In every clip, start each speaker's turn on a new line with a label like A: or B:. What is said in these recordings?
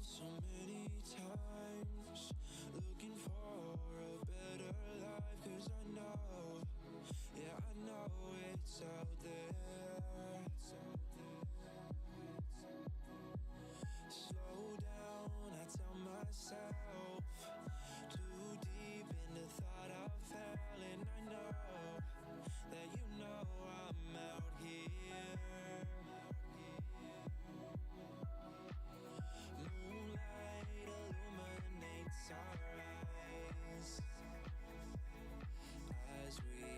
A: so many times, looking for a better life, 'cause I know, yeah, I know it's out there. Slow down, I tell myself, too deep into thought I fell, and I know that you know I'm out here. Moonlight illuminates our eyes as we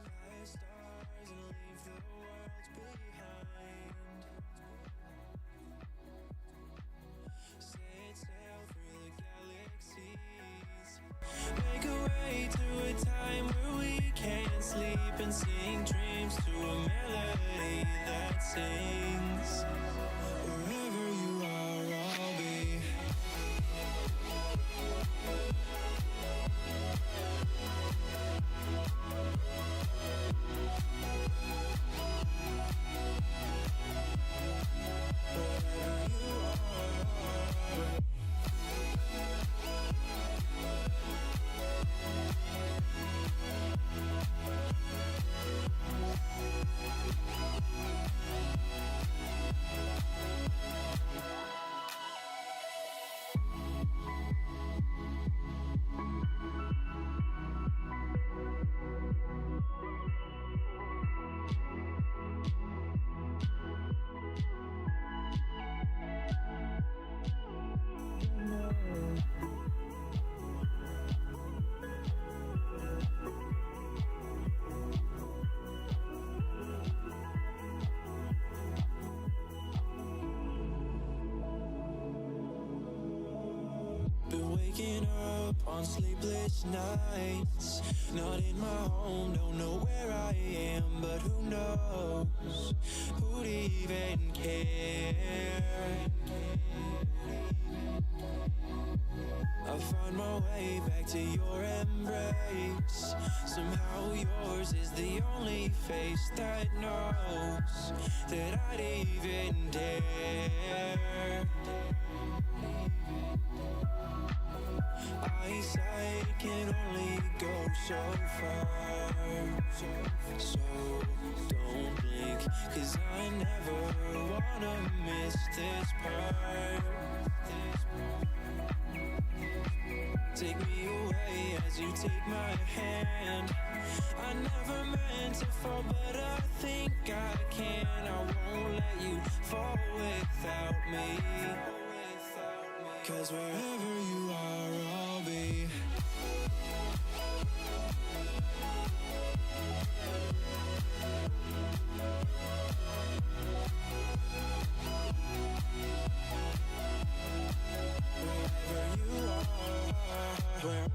A: pass stars and leave the worlds behind. Set sail through the galaxies, make a way to a time where we can sleep and sing dreams to a melody that sings. Wherever you are, I'll be. On sleepless nights, not in my home, don't know where I am, but who knows, who'd even care? I find my way back to your embrace. Somehow yours is the only face that knows that I'd even dare. Eyesight can only go so far, so don't blink, 'cause I never wanna miss this part. Take me away as you take my hand. I never meant to fall, but I think I can. I won't let you fall without me, 'cause wherever you are, I'll be. Wherever you are,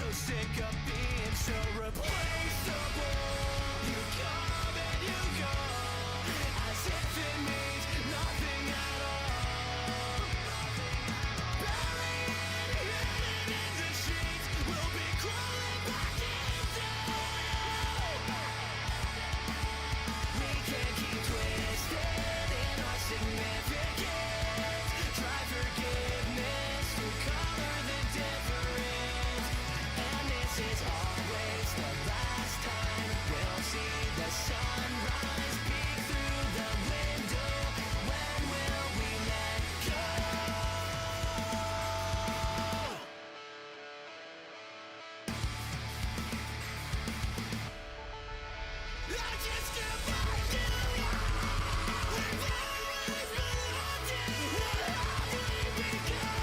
A: so sick of being so replaceable. You come and you go, as if it means nothing at all. Buried and hidden in the sheets, we'll be crawling back into. We can't keep twisted in our significance. Try forgiveness to color the difference. And this is always the last time we'll see the sunrise peek through the window. When will we let go? I just can't find you. We've always belonged here. What have we become?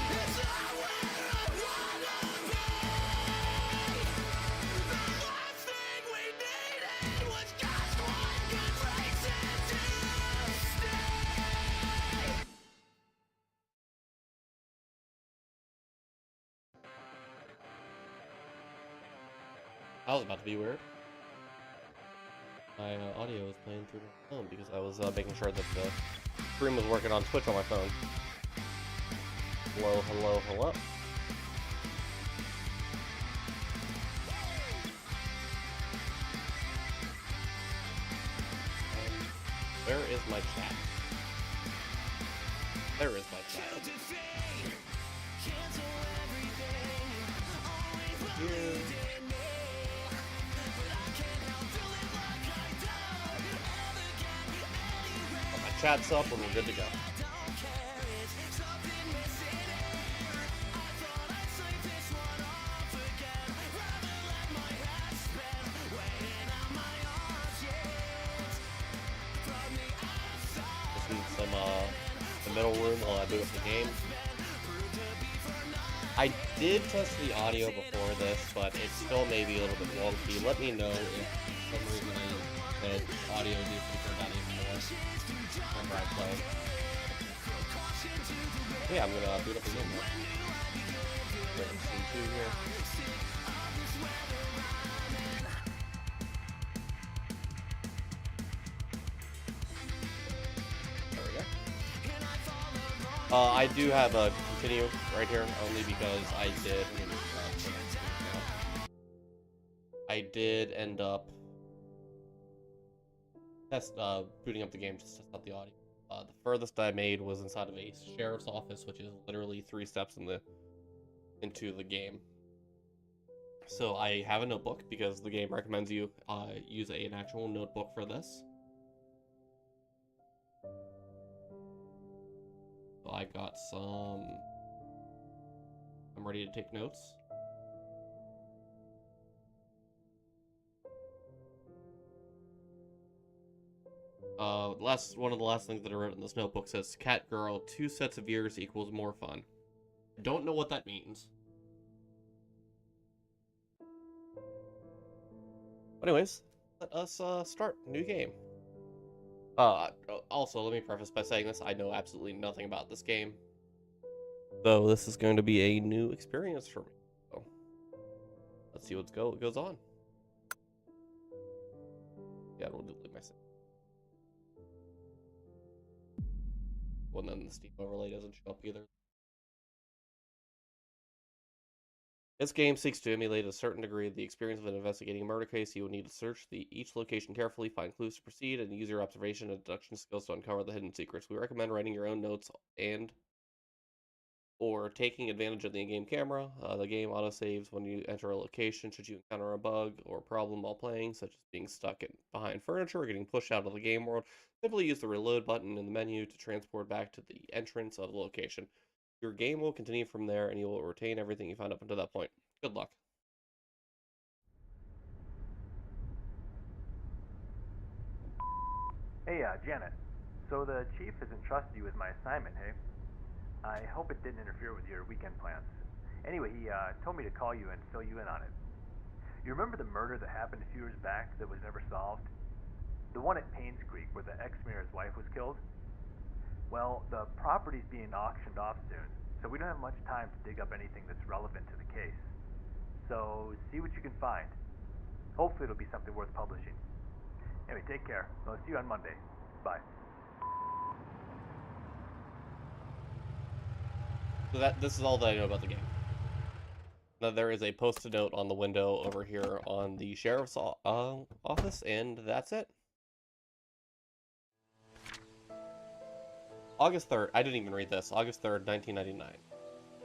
A: It's not where I wanna be. The last thing we needed was just one good reason to stay.
B: That was about to be weird. My audio was playing through my phone because I was making sure that the stream was working on Twitch on my phone. Hello, hello, hello. Where is my chat? There is my chat.
A: Kill defeat, cancel everything. Always believed in me, but I can't help feeling like I don't ever get anywhere.
B: My chat's up and we're good to go.
A: I don't care, it's something missing here. I thought I'd sleep this one off again. Rather let my head spin, waiting on my options. From the outside,
B: Just need some the middle room while I boot up the game. I did test the audio before this, but it still may be a little bit wonky. Let me know if for some reason the audio needs to be turned down even more whenever I play. Yeah, I'm gonna boot up the game now. C2 here. There we go. I do have a continue right here only because I did end up booting up the game just to test out the audio. The furthest I made was inside of a sheriff's office, which is literally 3 steps into the game. So I have a notebook because the game recommends you use an actual notebook for this. So I got some. I'm ready to take notes. One of the last things that I wrote in this notebook says, "Cat girl, 2 sets of ears equals more fun." I don't know what that means. Anyways, let us start new game. Also, let me preface by saying this: I know absolutely nothing about this game, though this is going to be a new experience for me. So let's see what goes on. Yeah, we'll delete my save. Well, then the Steam overlay doesn't show up either. This game seeks to emulate a certain degree the experience of an investigating a murder case. You will need to search each location carefully, find clues to proceed, and use your observation and deduction skills to uncover the hidden secrets. We recommend writing your own notes or taking advantage of the in-game camera. The game autosaves when you enter a location should you encounter a bug or problem while playing, such as being stuck behind furniture or getting pushed out of the game world. Simply use the reload button in the menu to transport back to the entrance of the location. Your game will continue from there, and you will retain everything you found up until that point. Good luck.
C: Hey, Janet. So the chief has entrusted you with my assignment, hey? I hope it didn't interfere with your weekend plans. Anyway, he told me to call you and fill you in on it. You remember the murder that happened a few years back that was never solved? The one at Painscreek where the ex-mayor's wife was killed? Well, the property's being auctioned off soon, so we don't have much time to dig up anything that's relevant to the case. So see what you can find. Hopefully it'll be something worth publishing. Anyway, take care. I'll see you on Monday. Bye.
B: So this is all that I know about the game. Now there is a post-it note on the window over here on the sheriff's office, and that's it. August 3rd, I didn't even read this. August 3rd, 1999.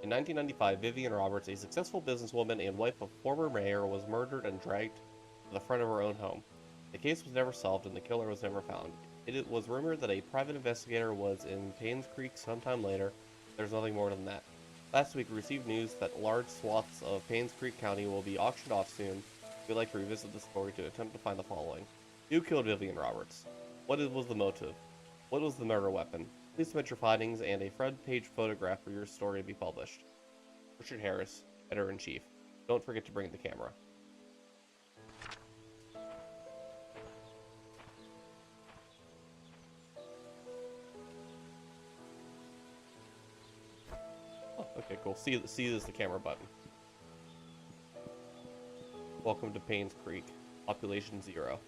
B: In 1995, Vivian Roberts, a successful businesswoman and wife of former mayor, was murdered and dragged to the front of her own home. The case was never solved and the killer was never found. It was rumored that a private investigator was in Painscreek sometime later. There's nothing more than that. Last week, we received news that large swaths of Painscreek County will be auctioned off soon. We'd like to revisit the story to attempt to find the following. Who killed Vivian Roberts? What was the motive? What was the murder weapon? Please submit your findings and a front-page photograph for your story to be published. Richard Harris, Editor-in-Chief. Don't forget to bring the camera. Oh, okay, cool. See this is the camera button. Welcome to Painscreek. Population 0.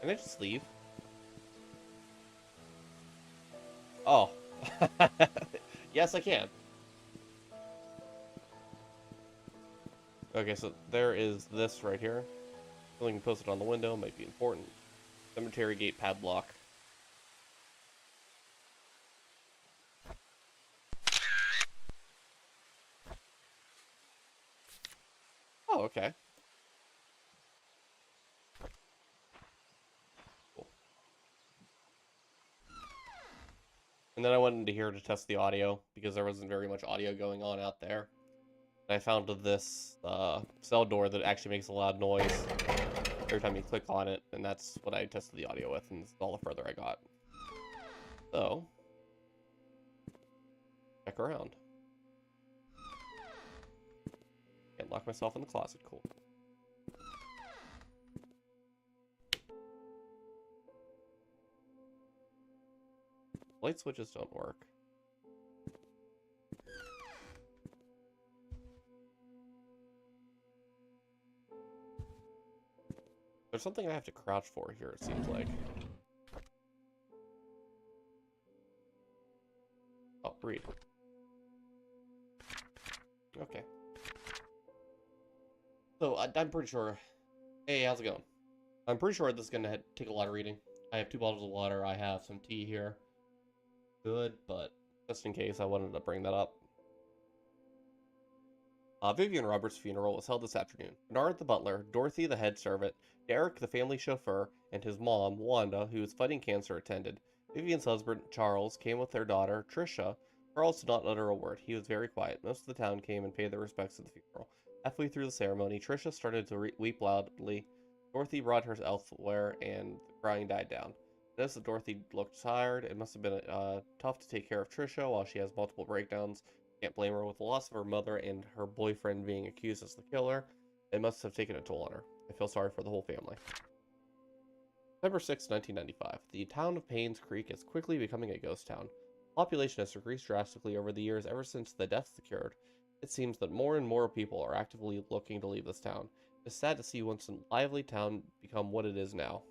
B: Can I just leave? Oh. Yes, I can. Okay, so there is this right here. Something posted on the window might be important. Cemetery gate padlock. Oh, okay. Cool. And then I went into here to test the audio because there wasn't very much audio going on out there. And I found this cell door that actually makes a loud noise every time you click on it, and that's what I tested the audio with, and this is all the further I got. So, check around. Can't lock myself in the closet, cool. Light switches don't work. There's something I have to crouch for here, it seems like. Oh, read. Okay. So, I'm pretty sure... Hey, how's it going? I'm pretty sure this is going to take a lot of reading. I have 2 bottles of water, I have some tea here. Good, but just in case, I wanted to bring that up. Vivian Roberts' funeral was held this afternoon. Bernard the butler, Dorothy the head servant, Derek the family chauffeur, and his mom, Wanda, who was fighting cancer, attended. Vivian's husband, Charles, came with their daughter, Tricia. Charles did not utter a word. He was very quiet. Most of the town came and paid their respects at the funeral. Halfway through the ceremony, Tricia started to weep loudly. Dorothy brought her elsewhere, and the crying died down. Noticed that Dorothy looked tired. It must have been tough to take care of Tricia while she has multiple breakdowns. Can't blame her with the loss of her mother and her boyfriend being accused as the killer. It must have taken a toll on her. I feel sorry for the whole family. September 6, 1995. The town of Painscreek is quickly becoming a ghost town. Population has decreased drastically over the years ever since the deaths occurred. It seems that more and more people are actively looking to leave this town. It's sad to see once a lively town become what it is now.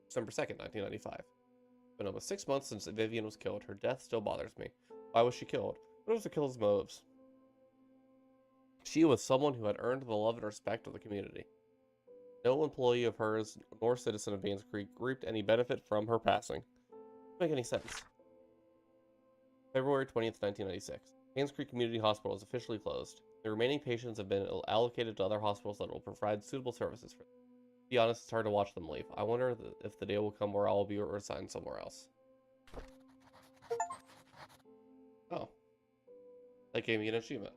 B: December 2nd, 1995. It's been almost 6 months since Vivian was killed. Her death still bothers me. Why was she killed? What was the killer's motives? She was someone who had earned the love and respect of the community. No employee of hers, nor citizen of Painscreek, reaped any benefit from her passing. Doesn't make any sense. February 20th, 1996. Painscreek Community Hospital is officially closed. The remaining patients have been allocated to other hospitals that will provide suitable services for them. To be honest, it's hard to watch them leave. I wonder if the day will come where I will be reassigned somewhere else. Oh. That gave me an achievement.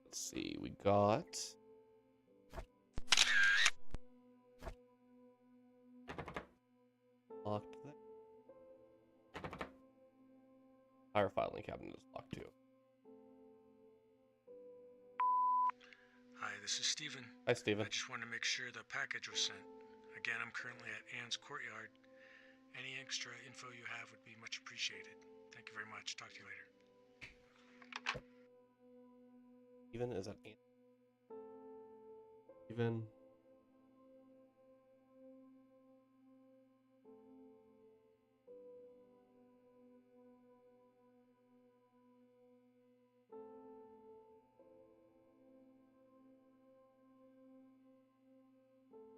B: Let's see, we got... Locked there. Our filing cabinet is locked too.
D: Hi, this is Steven.
B: Hi, Steven.
D: I just wanted to make sure the package was sent. Again, I'm currently at Anne's courtyard, Any extra info you have would be much appreciated. Thank you very much. Talk to you later.
B: Even is that even?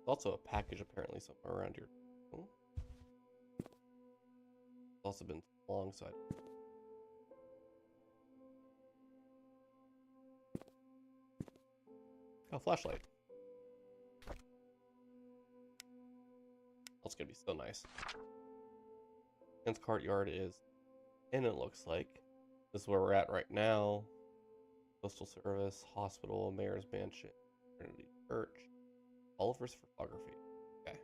B: Also a package apparently somewhere around here. Oh. It's also been long, so oh, flashlight. That's gonna be so nice. Ken's courtyard is in, it looks like. This is where we're at right now. Postal Service, Hospital, Mayor's Mansion, Trinity Church, Oliver's Photography. Okay.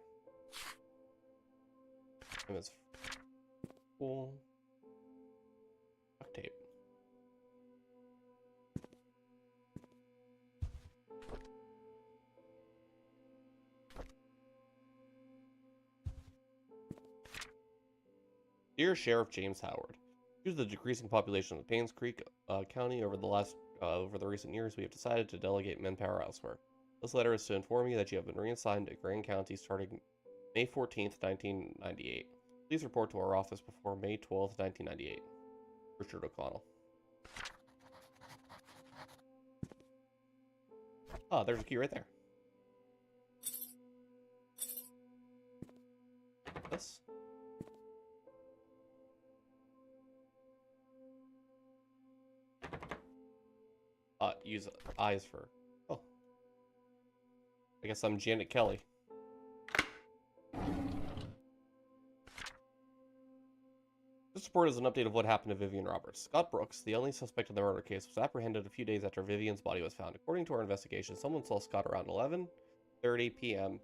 B: And it's cool. Duct tape. Dear Sheriff James Howard, due to the decreasing population of the Painscreek County over the recent years, we have decided to delegate manpower elsewhere. This letter is to inform you that you have been reassigned to Grand County starting May 14th, 1998. Please report to our office before May 12th, 1998. Richard O'Connell. Ah, there's a key right there. This. Use eyes for. Oh. I guess I'm Janet Kelly. This report is an update of what happened to Vivian Roberts. Scott Brooks, the only suspect in the murder case, was apprehended a few days after Vivian's body was found. According to our investigation, someone saw Scott around 11:30 p.m.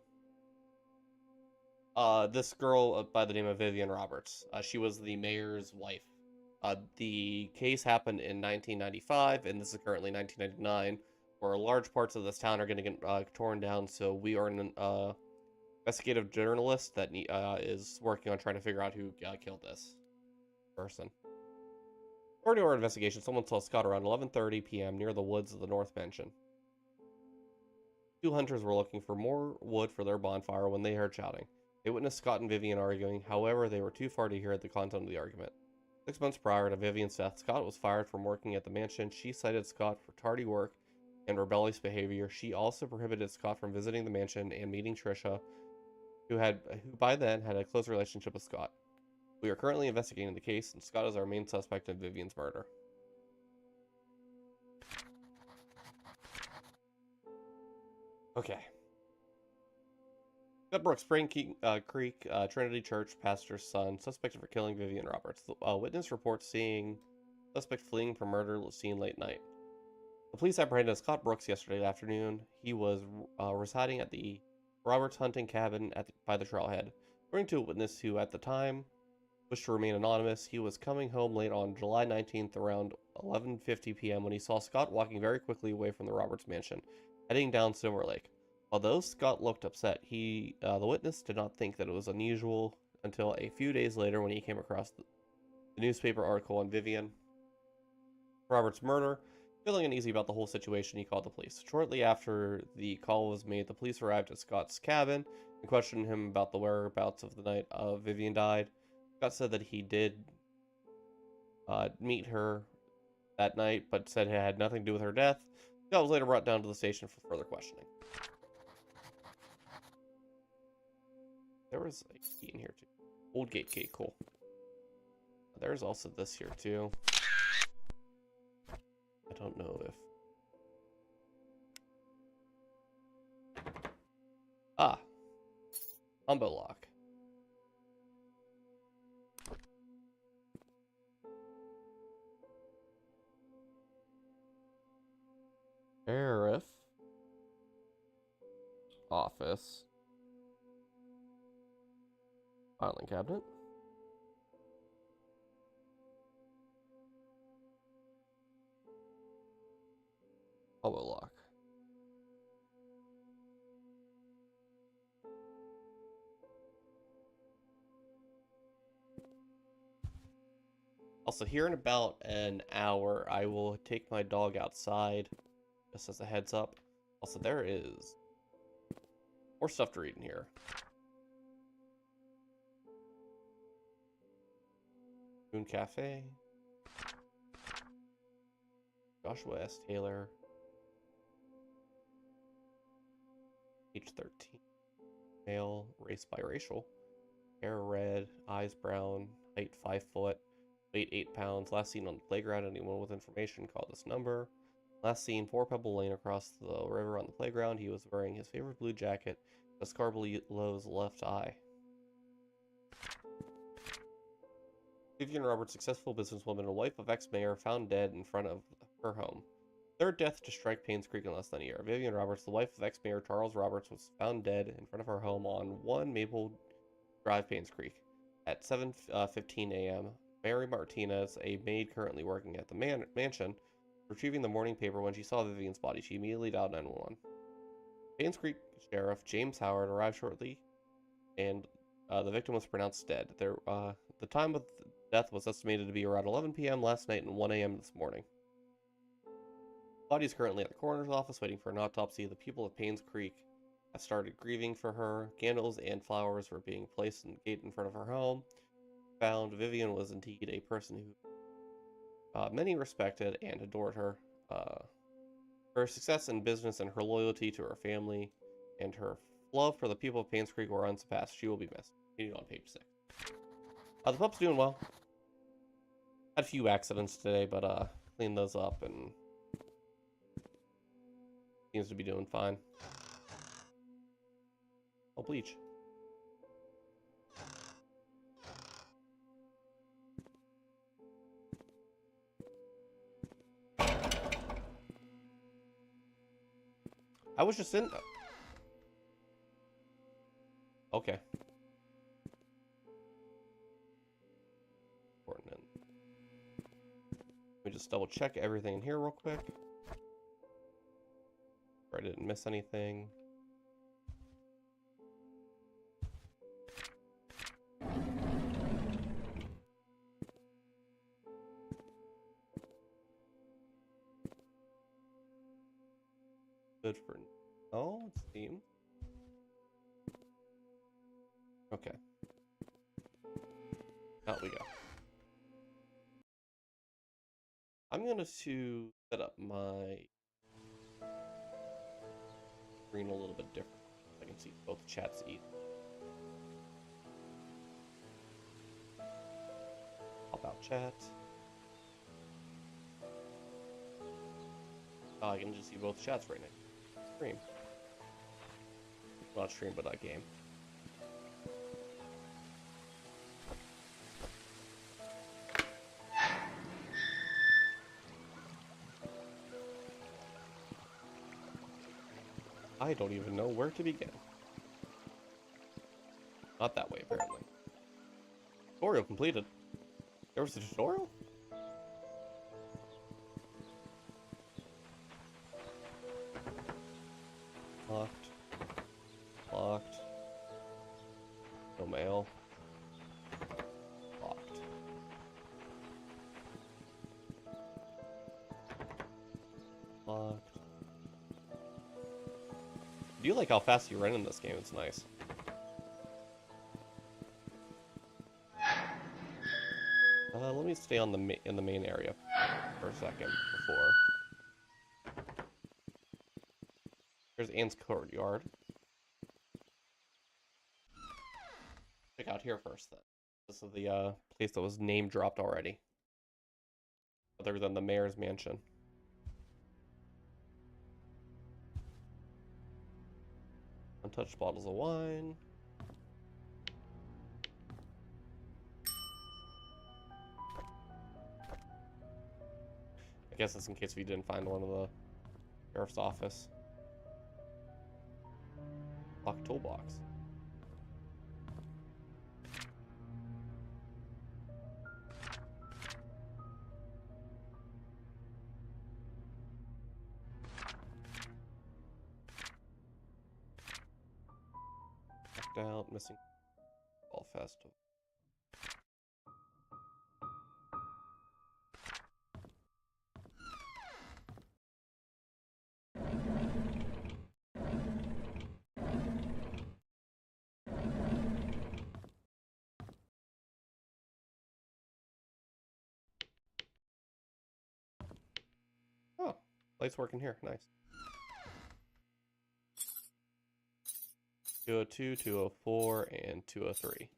B: This girl by the name of Vivian Roberts. She was the mayor's wife. The case happened in 1995, and this is currently 1999, where large parts of this town are going to get torn down. So we are an investigative journalist that is working on trying to figure out who killed this person. According to our investigation, someone saw Scott around 11:30 p.m. near the woods of the North Mansion. Two hunters were looking for more wood for their bonfire when they heard shouting. They witnessed Scott and Vivian arguing, however, they were too far to hear the content of the argument. 6 months prior to Vivian's death, Scott was fired from working at the mansion. She cited Scott for tardy work and rebellious behavior. She also prohibited Scott from visiting the mansion and meeting Trisha, who by then had a close relationship with Scott. We are currently investigating the case, and Scott is our main suspect in Vivian's murder. Okay. Scott Brooks, Painscreek Trinity Church pastor's son, suspected for killing Vivian Roberts. The witness reports seeing suspect fleeing from murder scene late night. The police apprehended Scott Brooks yesterday afternoon. He was residing at the Roberts hunting cabin by the trailhead. According to a witness who, at the time, wished to remain anonymous, he was coming home late on July 19th around 11:50 p.m. when he saw Scott walking very quickly away from the Roberts mansion, heading down Silver Lake. Although Scott looked upset, the witness did not think that it was unusual until a few days later when he came across the newspaper article on Vivian Roberts' murder. Feeling uneasy about the whole situation, he called the police. Shortly after the call was made, the police arrived at Scott's cabin and questioned him about the whereabouts of the night Vivian died. Scott said that he did meet her that night, but said it had nothing to do with her death. Scott was later brought down to the station for further questioning. There was a key in here too. Old gate key, cool. There's also this here too. I don't know if... Ah! Combo lock. Sheriff office. Filing cabinet. Combo lock. Also, here in about an hour, I will take my dog outside, just as a heads up. Also, there is more stuff to read in here. Moon Cafe. Joshua S. Taylor. Age 13. Male, race biracial. Hair red, eyes brown, height 5 foot, weight 8 pounds. Last seen on the playground. Anyone with information, call this number. Last seen 4 Pebble Lane across the river on the playground. He was wearing his favorite blue jacket, a scar below his left eye. Vivian Roberts, successful businesswoman and wife of ex-mayor, found dead in front of her home. Third death to strike Painscreek in less than a year. Vivian Roberts, the wife of ex-mayor Charles Roberts, was found dead in front of her home on 1 Maple Drive, Painscreek, at 7:15 a.m. Mary Martinez, a maid currently working at the mansion, retrieving the morning paper when she saw Vivian's body. She immediately dialed 911. Painscreek Sheriff James Howard arrived shortly, and the victim was pronounced dead. The time of death was estimated to be around 11 p.m. last night and 1 a.m. this morning. The body is currently at the coroner's office waiting for an autopsy. The people of Painscreek have started grieving for her. Candles and flowers were being placed in the gate in front of her home. Found Vivian was indeed a person who many respected and adored her. Her success in business and her loyalty to her family and her love for the people of Painscreek were unsurpassed. She will be missed. Continued on page 6. The pup's doing well. Had a few accidents today, but cleaned those up and seems to be doing fine. Oh, bleach. I was just in. Okay. Important. Let me just double check everything in here real quick. I didn't miss anything. Good for oh, it seems. Okay. Out we go. I'm going to set up my screen a little bit different. I can see both chats eat. Pop out chat. Oh, I can just see both chats right now. Stream. Not stream, but not game. I don't even know where to begin. Not that way, apparently. Tutorial completed. There was a tutorial? Locked. Locked. No mail. Locked. Locked. I do like how fast you run in this game, it's nice. Let me stay on in the main area for a second before. There's Anne's courtyard. Check out here first, then. This is the place that was name dropped already, other than the mayor's mansion. Untouched bottles of wine. I guess that's in case we didn't find one of the sheriff's office. Locked toolbox. Checked out, missing fall festival. Lights working here. Nice. 202, 204, and 203.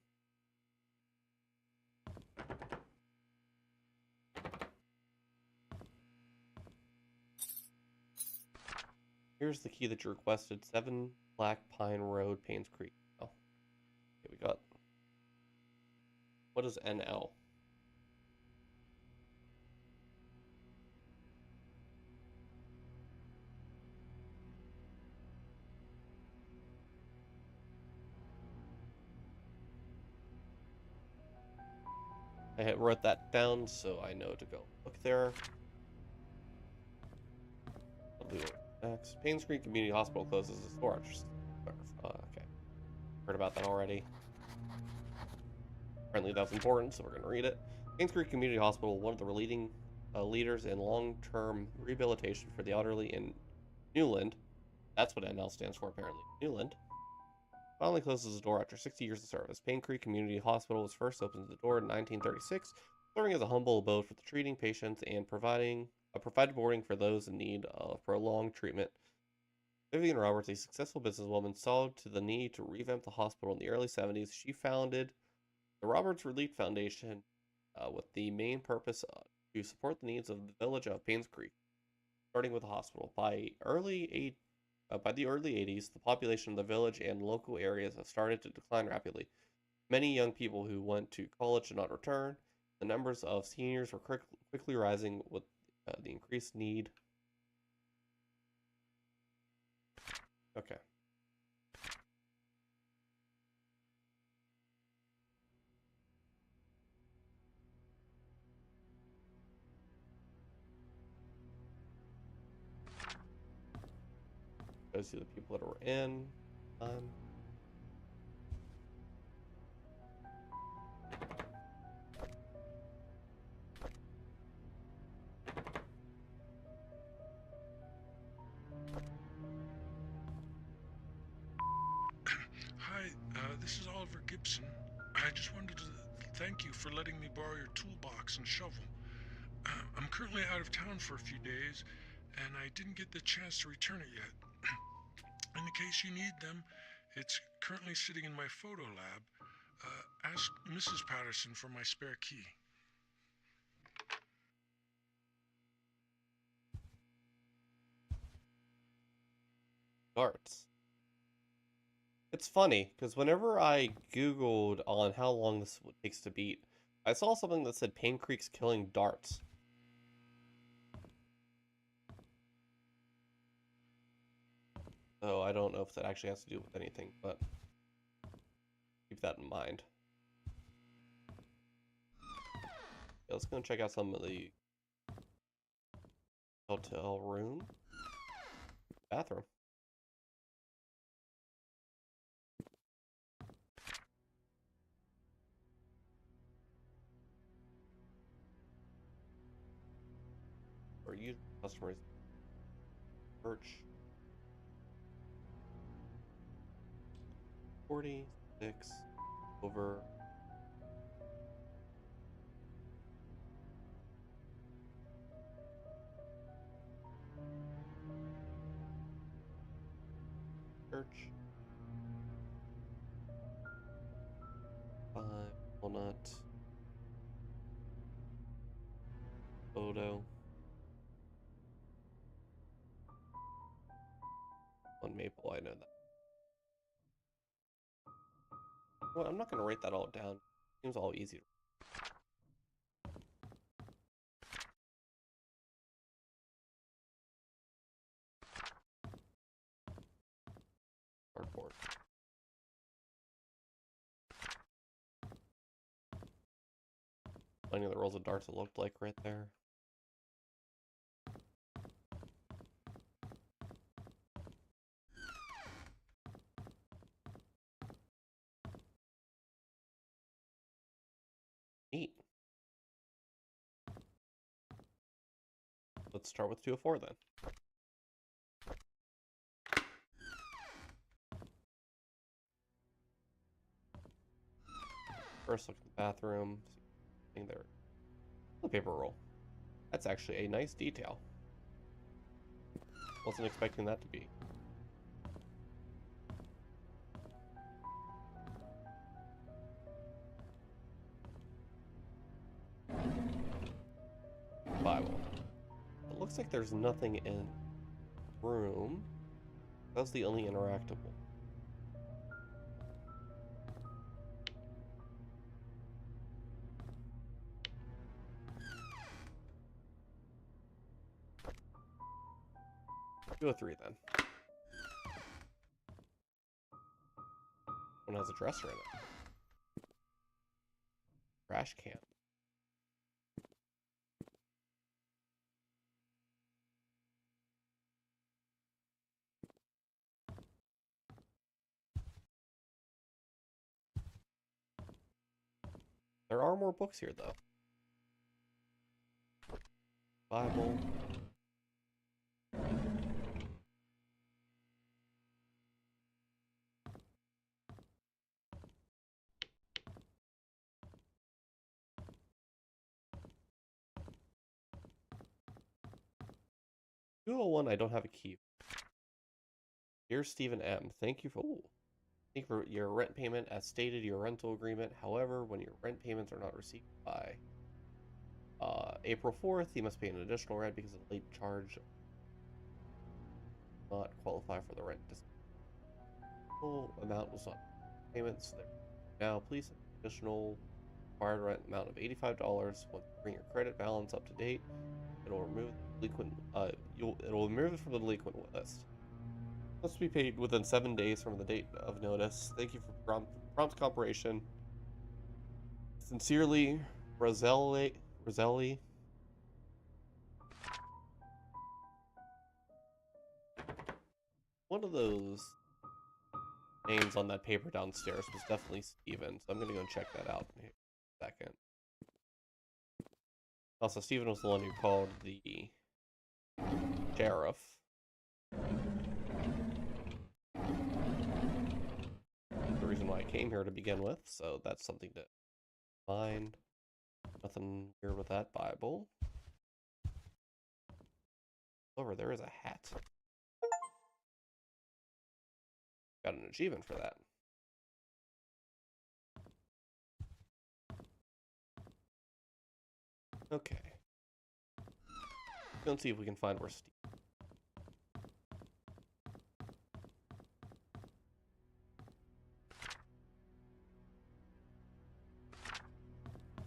B: Here's the key that you requested. 7 Black Pine Road, Painscreek. Oh, okay, we got. What is NL? I wrote that down so I know to go look there. I'll do it next. Painscreek Community Hospital closes its doors. Okay. Heard about that already. Apparently that's important, so we're going to read it. Painscreek Community Hospital, one of the leading leaders in long-term rehabilitation for the elderly in Newland. That's what NL stands for, apparently. Newland. Finally closes the door after 60 years of service. Painscreek Community Hospital was first opened to the door in 1936, serving as a humble abode for the treating patients and provided boarding for those in need of prolonged treatment. Vivian Roberts, a successful businesswoman, saw to the need to revamp the hospital in the early 70s. She founded the Roberts Relief Foundation with the main purpose to support the needs of the village of Painscreek, starting with the hospital. By the early 80s, the population of the village and local areas have started to decline rapidly. Many young people who went to college did not return. The numbers of seniors were quickly rising with the increased need. Okay. Go see the people that were in.
D: Hi, this is Oliver Gibson. I just wanted to thank you for letting me borrow your toolbox and shovel. I'm currently out of town for a few days, and I didn't get the chance to return it yet. In the case you need them, it's currently sitting in my photo lab. Ask Mrs. Patterson for my spare key.
B: Darts. It's funny because whenever I googled on how long this takes to beat, I saw something that said Painscreek's killing darts. So I don't know if that actually has to do with anything, but keep that in mind. Okay, let's go check out some of the hotel room. Bathroom. Or usual customers. Perch. 46 over. Church. 5 walnut. Photo. 1 maple, I know that. Well, I'm not going to write that all down. Seems all easy. Cardboard. Plenty of the rolls of darts it looked like right there. Neat. Let's start with 204 then. First look at the bathroom. See there. The paper roll. That's actually a nice detail. Wasn't expecting that to be. Bible. It looks like there's nothing in room. That's the only interactable. Do a 3 then. One has a dresser in it. Trash can. There are more books here, though. Bible. One, I don't have a key. Dear Stephen M., thank you for your rent payment as stated your rental agreement. However, when your rent payments are not received by April 4th, you must pay an additional rent because of the late charge. Not qualify for the rent. Full amount was not payments. Now, please have an additional required rent amount of $85. Once you bring your credit balance up to date, it'll remove delinquent. It'll remove it from the delinquent list. Must be paid within 7 days from the date of notice. Thank you for prompt cooperation. Sincerely, Roselli. One of those names on that paper downstairs was definitely Steven, so I'm gonna go and check that out in a second. Also, Steven was the one who called the sheriff. The reason why I came here to begin with, so that's something to mind. Nothing weird with that Bible. However, there is a hat. Got an achievement for that. Okay. Let's see if we can find where Steve.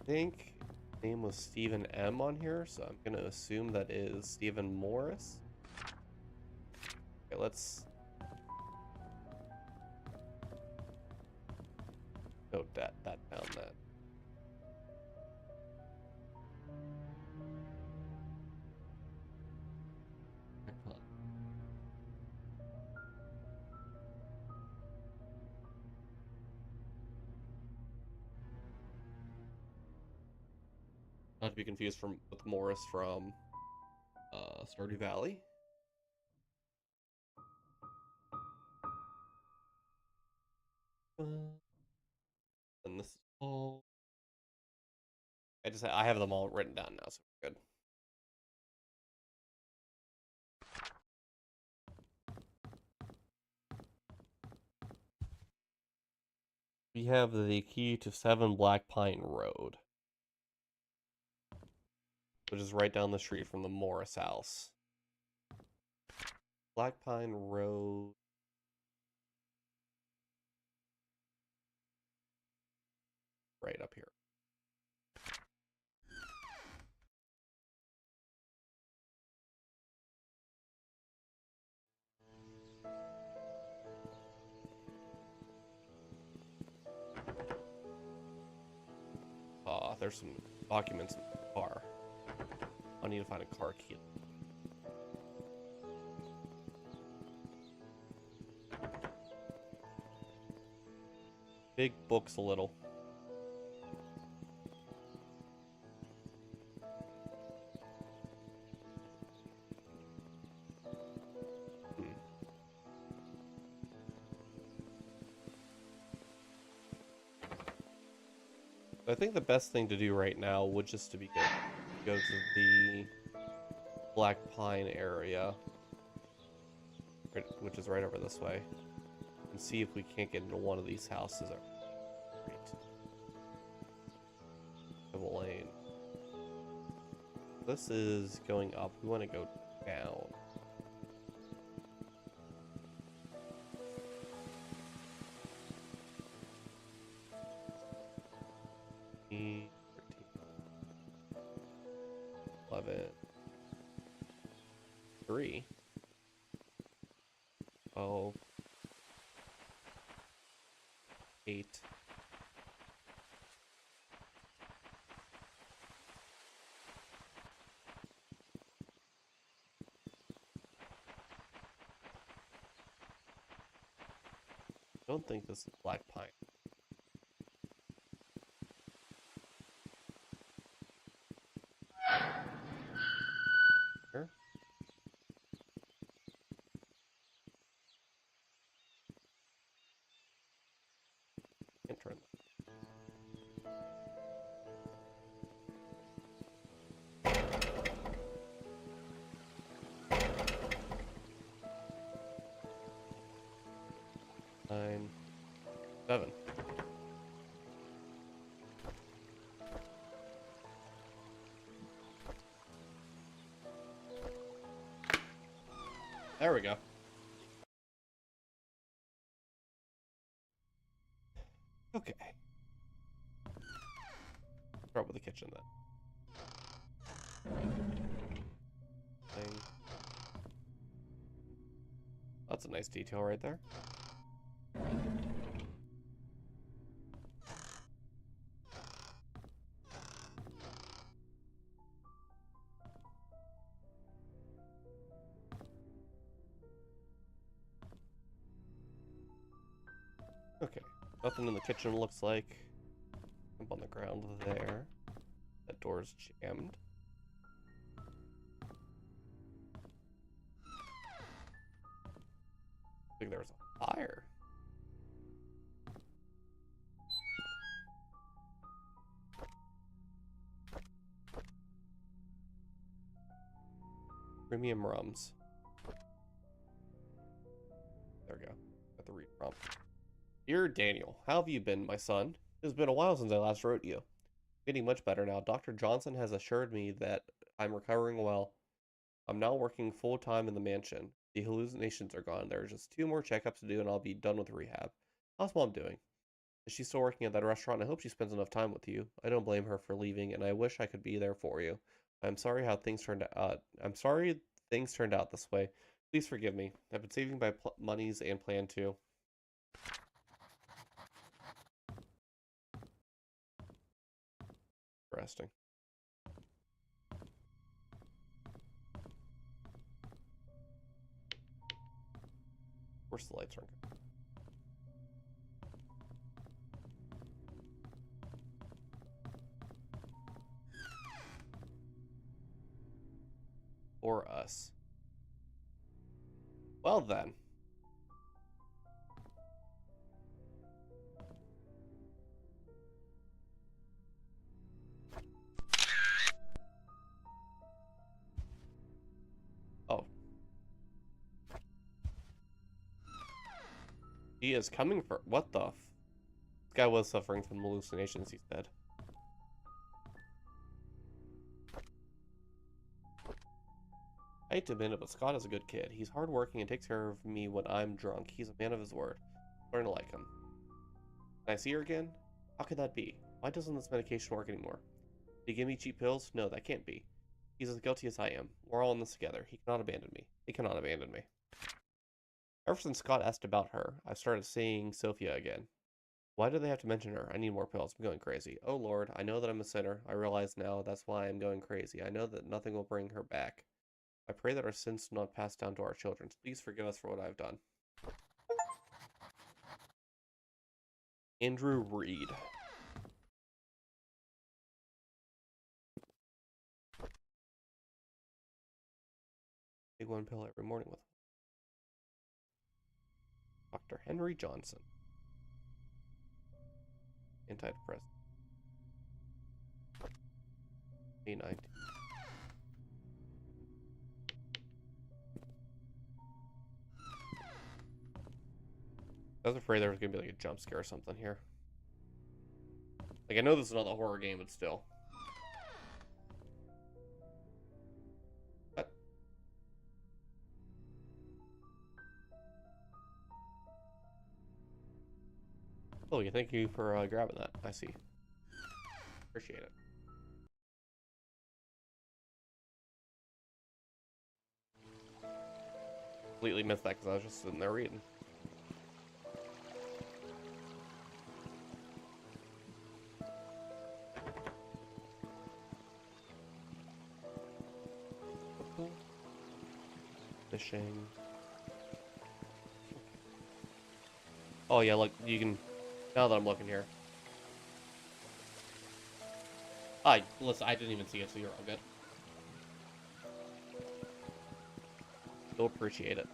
B: I think his name was Stephen M on here, so I'm gonna assume that is Stephen Morris. Okay, let's note that down then. Not to be confused with Morris from Stardew Valley. And this is all. I have them all written down now, so we're good. We have the key to 7 Black Pine Road, which is right down the street from the Morris house. Black Pine Road. Right up here. There's some documents in the car. I need to find a car key. Big books a little. I think the best thing to do right now would just to be go to the Black Pine area. which is right over this way, and see if we can't get into one of these houses. Great. Double lane. This is going up. We want to go down. E 13, 11, 3, 12, 8. I don't think this is Black Pine. Here? Can't turn that. 9, 7. There we go. Okay. Start with the kitchen then. Thing. That's a nice detail right there. Okay, nothing in the kitchen looks like. Up on the ground there. That door's jammed. I think there was a fire. Premium rums. There we go. Got the read prompt. Dear Daniel, how have you been, my son? It has been a while since I last wrote you. Getting much better now. Dr. Johnson has assured me that I'm recovering well. I'm now working full-time in the mansion. The hallucinations are gone. There are just 2 more checkups to do and I'll be done with rehab. How's Mom doing? Is she still working at that restaurant? I hope she spends enough time with you. I don't blame her for leaving and I wish I could be there for you. I'm sorry how things turned out. I'm sorry things turned out this way. Please forgive me. I've been saving my monies and plan to. Interesting. Where's the lights? For us. Well then. Oh. He is coming for... What the f... This guy was suffering from hallucinations, he said. I hate to admit it, but Scott is a good kid. He's hardworking and takes care of me when I'm drunk. He's a man of his word. I'm starting to like him. Can I see her again? How could that be? Why doesn't this medication work anymore? Did he give me cheap pills? No, that can't be. He's as guilty as I am. We're all in this together. He cannot abandon me. He cannot abandon me. Ever since Scott asked about her, I've started seeing Sophia again. Why do they have to mention her? I need more pills. I'm going crazy. Oh Lord, I know that I'm a sinner. I realize now that's why I'm going crazy. I know that nothing will bring her back. I pray that our sins do not pass down to our children. Please forgive us for what I've done. Andrew Reed. Take 1 pill every morning with Dr. Henry Johnson. Antidepressant. A19. I was afraid there was gonna be like a jump scare or something here. Like, I know this is not a horror game, but still. What? Oh, yeah, thank you for grabbing that. I see. Appreciate it. Completely missed that because I was just sitting there reading. Fishing. Oh yeah, look, you can, now that I'm looking here. Listen, I didn't even see it, so you're all good. You'll appreciate it.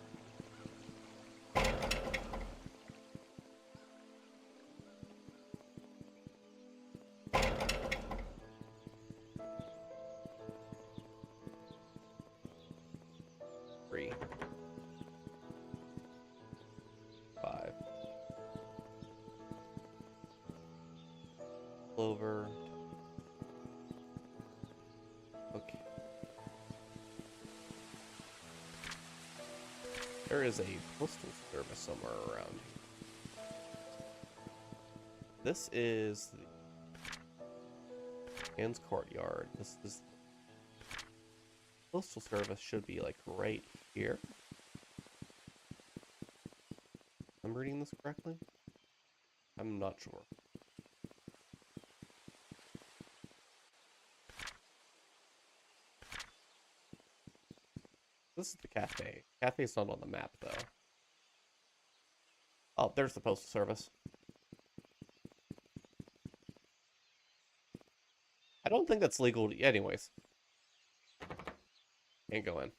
B: Three. 5. Clover. Okay. There is a postal service somewhere around here. This is the Ann's Courtyard. This is postal service should be like right here. I'm reading this correctly? I'm not sure. This is the cafe. Cafe's not on the map, though. Oh, there's the postal service. I don't think that's legal anyways. Can't go in.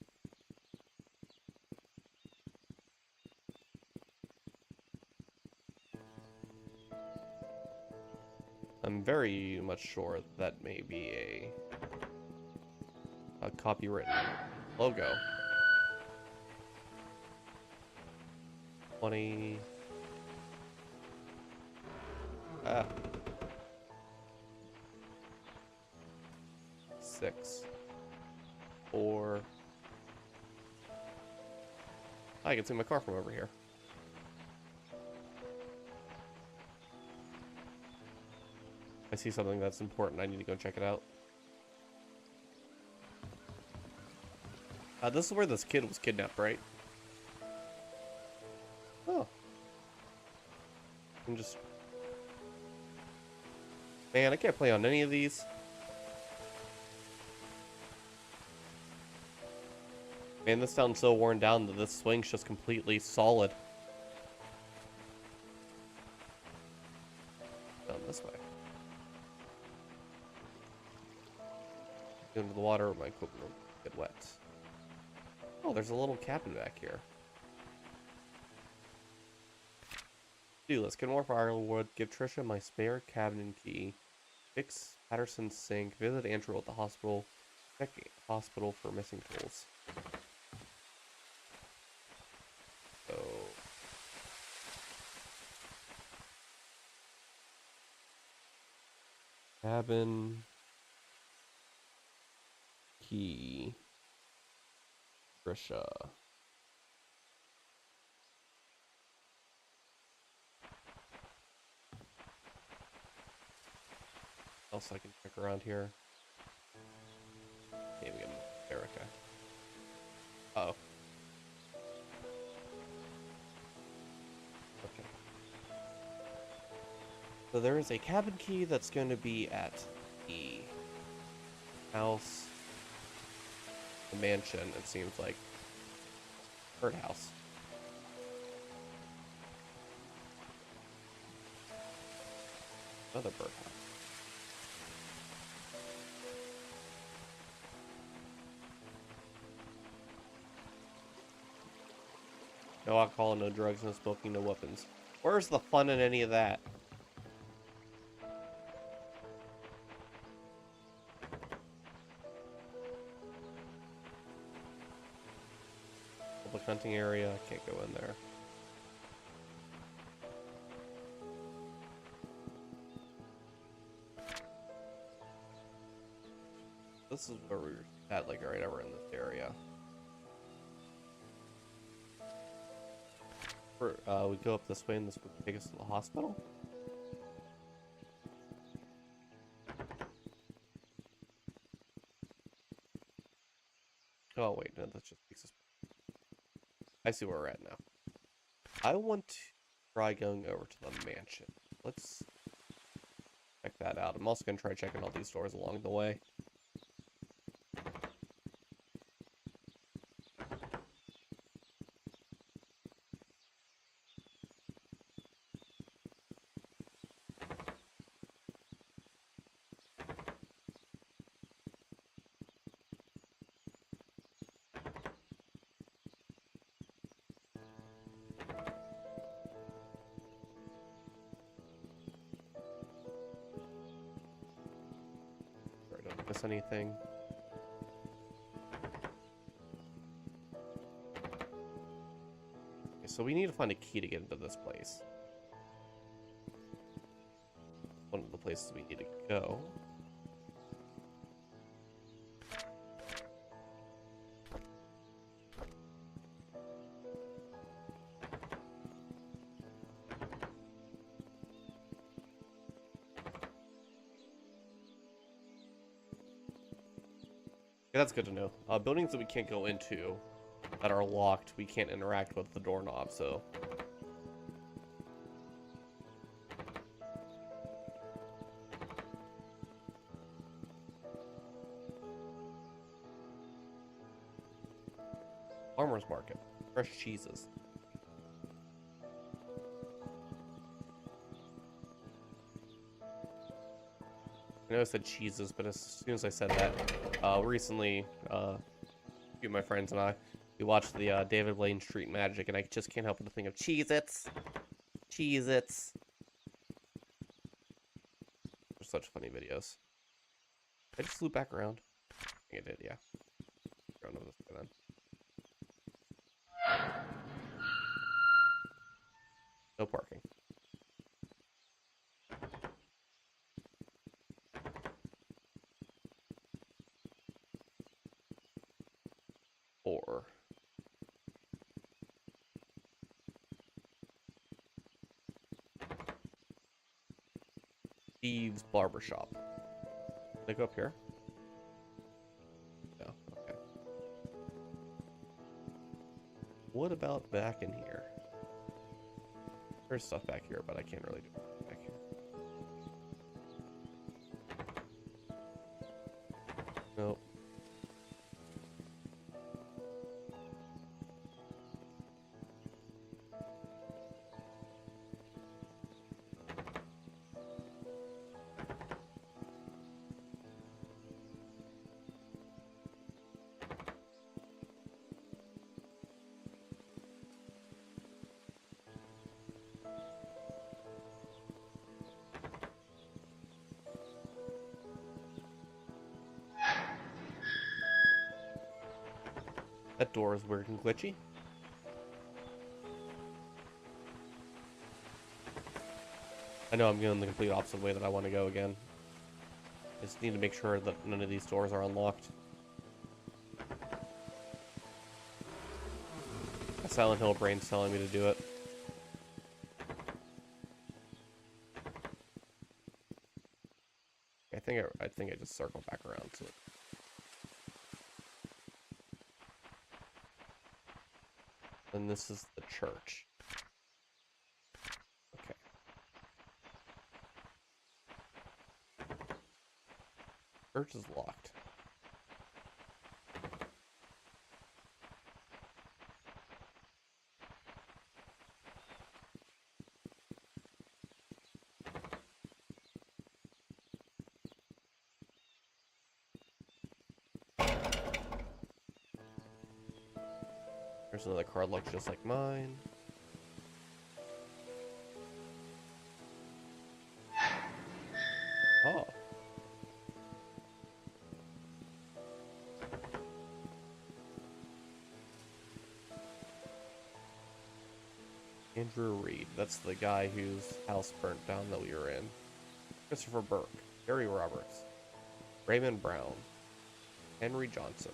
B: I'm very much sure that may be a copywritten logo. 20. 6. 4. I can see my car from over here. I see something that's important. I need to go check it out. This is where this kid was kidnapped, right? Oh. I'm just... Man, I can't play on any of these. Man, this sounds so worn down that this swing's just completely solid. Down this way. Go into the water, my equipment will get wet. Oh, there's a little cabin back here. Do let's get more firewood, give Trisha my spare cabin key, fix Patterson's sink, visit Andrew at the hospital, check hospital for missing tools. So... cabin... key... Trisha... else I can check around here. Maybe I'm Erica. Uh-oh. Okay. So there is a cabin key that's going to be at the house, the mansion, it seems like. Birdhouse. Another birdhouse. No alcohol, no drugs, no smoking, no weapons. Where's the fun in any of that? Public hunting area, can't go in there. This is where we were at, like right over in this area. We go up this way, and this would take us to the hospital. Oh wait, no, that just takes us. I see where we're at now. I want to try going over to the mansion. Let's check that out. I'm also gonna try checking all these doors along the way. Sorry, don't miss anything. Okay, so we need to find a key to get into this place. One of the places we need to go. Yeah, that's good to know. Buildings that we can't go into that are locked, we can't interact with the doorknob, so. Farmer's market. Fresh cheeses. I know I said cheeses, but as soon as I said that, recently, a few of my friends and I, we watched the David Blaine Street Magic, and I just can't help but think of Cheez-Its. Cheez-Its. They're such funny videos. Did I just loop back around? I think I did, yeah. Going over this way then. No parking. Or Steve's Barbershop. Can I go up here? No, okay. What about back in here? There's stuff back here, but I can't really do it back here. Nope. That door is weird and glitchy. I know I'm going the complete opposite way that I want to go again. I just need to make sure that none of these doors are unlocked. My Silent Hill brain's telling me to do it. I think I just circle back around to it. And this is the church. Okay. Church is locked. There's another card locked just like mine. Oh. Andrew Reed. That's the guy whose house burnt down that we were in. Christopher Burke. Gary Roberts. Raymond Brown. Henry Johnson.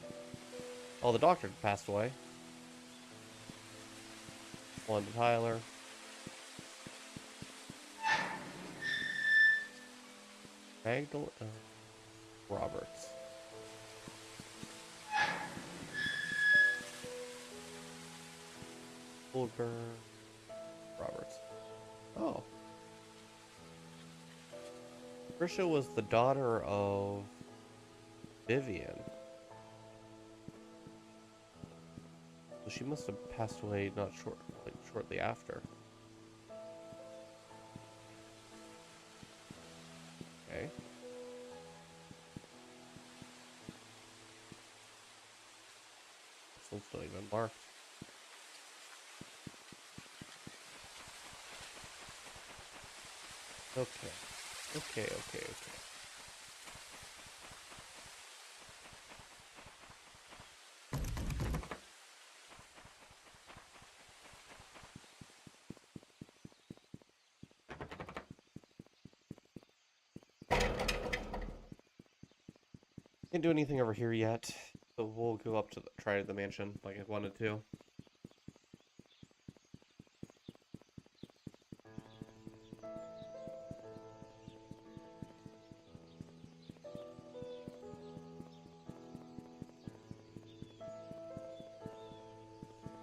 B: Oh, the doctor passed away. Wanda Tyler. Magdalene Roberts. Goldberg Roberts. Oh. Trisha was the daughter of Vivian. So she must have passed away not shortly after. Okay. This one's not even marked. Okay. Okay. Can't do anything over here yet, so we'll go up to try the mansion like I wanted to.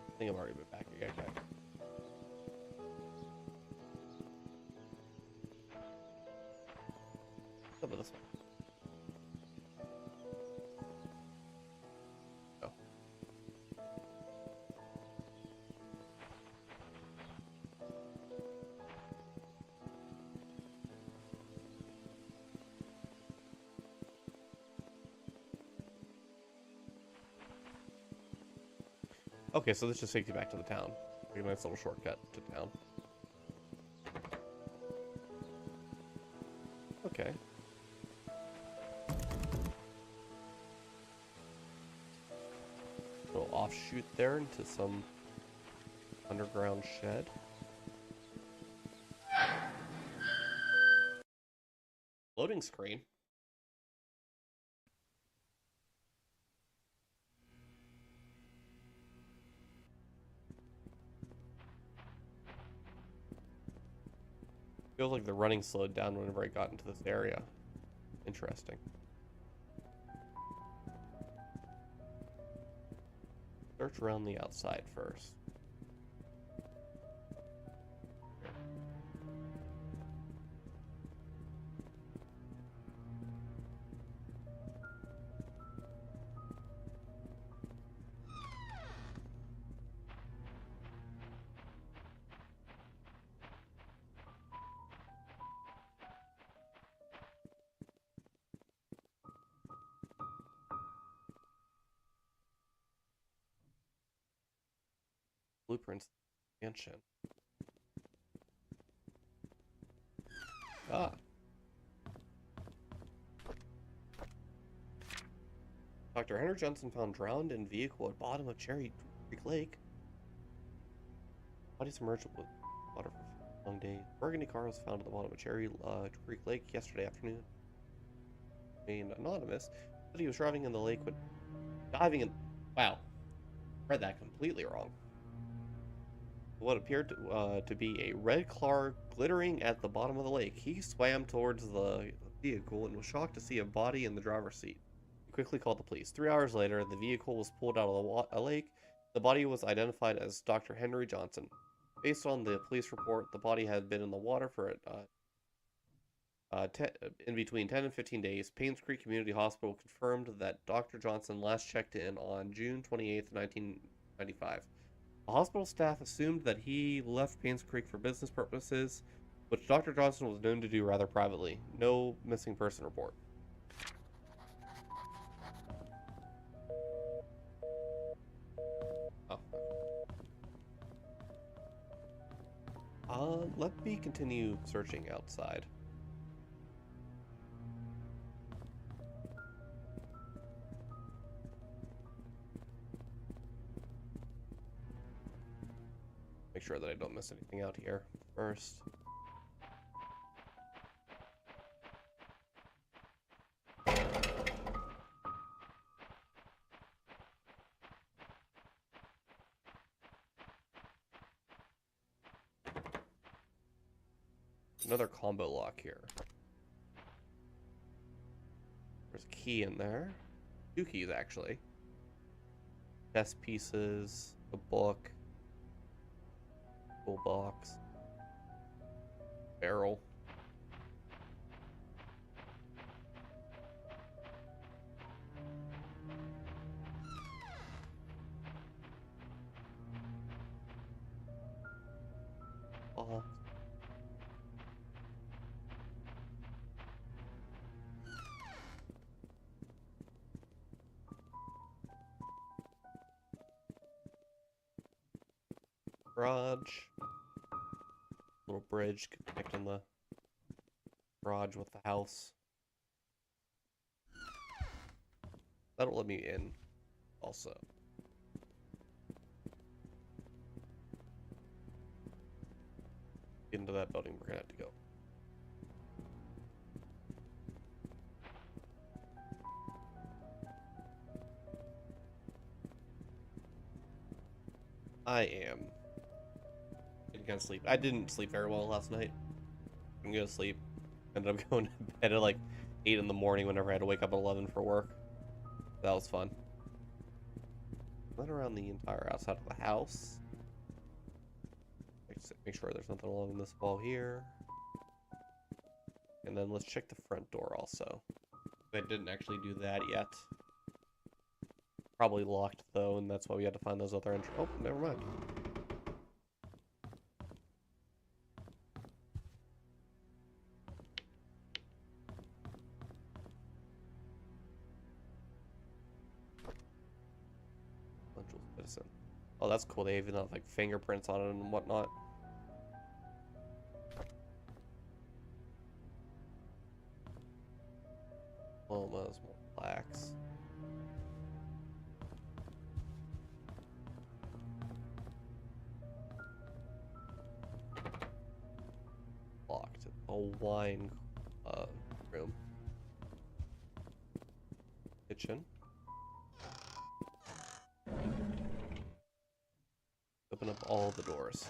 B: I think I've already been back again. Okay. How about this one? Oh. Okay, so this just takes you back to the town. Like a nice little shortcut to town. Okay. Little offshoot there into some underground shed. Loading screen. Feels like the running slowed down whenever I got into this area. Interesting. Search around the outside first. Blueprints mansion. Ah. Dr. Henry Johnson found drowned in vehicle at bottom of Cherry Creek Lake. Body submerged with water for a long day. Burgundy car was found at the bottom of Cherry Creek Lake yesterday afternoon. Anonymous said he was driving in the lake when diving in. Wow. Read that completely wrong. What appeared to be a red car glittering at the bottom of the lake. He swam towards the vehicle and was shocked to see a body in the driver's seat. He quickly called the police. 3 hours later, the vehicle was pulled out of the lake. The body was identified as Dr. Henry Johnson. Based on the police report, the body had been in the water for in between 10 and 15 days. Painscreek Community Hospital confirmed that Dr. Johnson last checked in on June 28, 1995. The hospital staff assumed that he left Painscreek for business purposes, which Dr. Johnson was known to do rather privately. No missing person report. Oh. Let me continue searching outside. Make sure that I don't miss anything out here first. Another combo lock here. There's a key in there. 2 keys, actually. Chess pieces, a book, toolbox, barrel. Oh. Garage. Little bridge connecting the garage with the house. That'll let me in also. Get into that building, we're gonna have to go. I am getting kind of sleep. I didn't sleep very well last night. I'm gonna sleep. Ended up going to bed at like 8 in the morning whenever I had to wake up at 11 for work. That was fun. Run around the entire outside of the house. Make sure there's nothing along this wall here. And then let's check the front door also. I didn't actually do that yet. Probably locked though, and that's why we had to find those other entries. Oh, never mind. Citizen. Oh, that's cool. They even have like fingerprints on it and whatnot. Diplomas, more plaques. Locked. A wine room. Kitchen. Open up all the doors.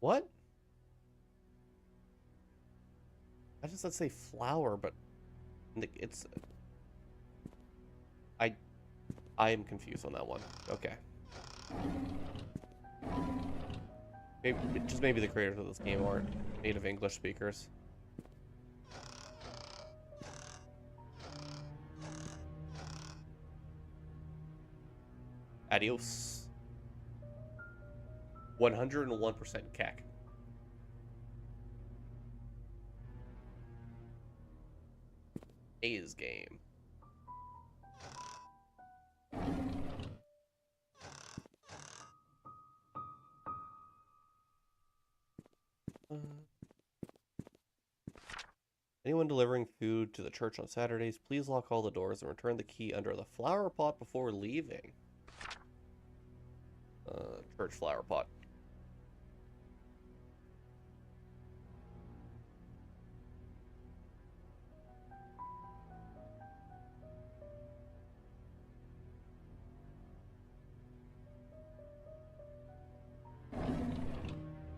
B: What? I just let's say flower, but it's I am confused on that one. Okay. Maybe the creators of this game aren't native English speakers. Adios. 101% CAC. A's game. Anyone delivering food to the church on Saturdays, please lock all the doors and return the key under the flower pot before leaving. Church flower pot.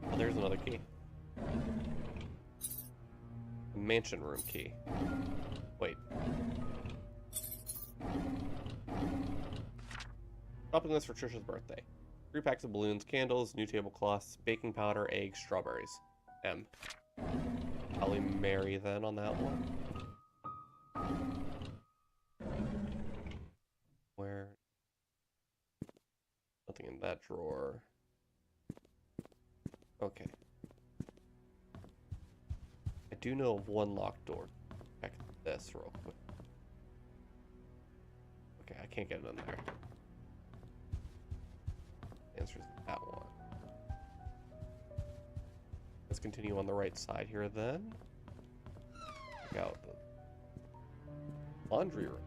B: Oh, there's another key. A mansion room key. Wait. Shopping list for Trisha's birthday. 3 packs of balloons, candles, new tablecloths, baking powder, eggs, strawberries. M. Probably Mary then on that one. Where? Nothing in that drawer. Okay. I do know of one locked door. Check this real quick. Okay, I can't get it in there. Answers that one. Let's continue on the right side here then. Check out the laundry room.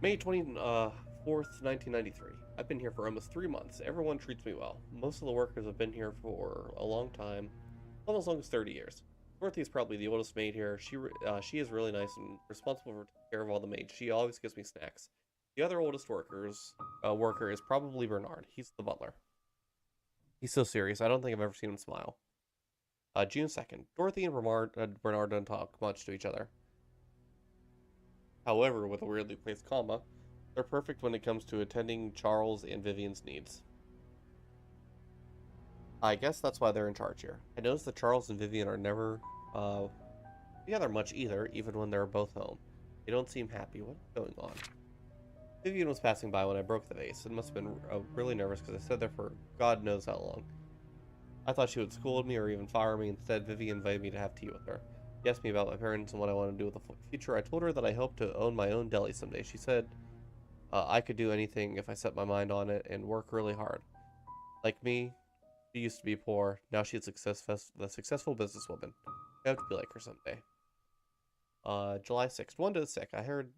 B: May 24th, 1993. I've been here for almost 3 months. Everyone treats me well. Most of the workers have been here for a long time, almost as long as 30 years. Dorothy's probably the oldest maid here. She is really nice and responsible for taking care of all the maids. She always gives me snacks. The other oldest worker is probably Bernard. He's the butler. He's so serious. I don't think I've ever seen him smile. June 2nd. Dorothy and Bernard don't talk much to each other. However, with a weirdly placed comma, they're perfect when it comes to attending Charles and Vivian's needs. I guess that's why they're in charge here. I noticed that Charles and Vivian are never together much either, even when they're both home. They don't seem happy. What's going on? Vivian was passing by when I broke the vase and must have been really nervous because I stood there for God knows how long. I thought she would scold me or even fire me. Instead, Vivian invited me to have tea with her. She asked me about my parents and what I want to do with the future. I told her that I hope to own my own deli someday. She said I could do anything if I set my mind on it and work really hard. Like me, she used to be poor. Now she's a successful businesswoman. I hope to be like her someday. July 6th. Wanda's sick. I heard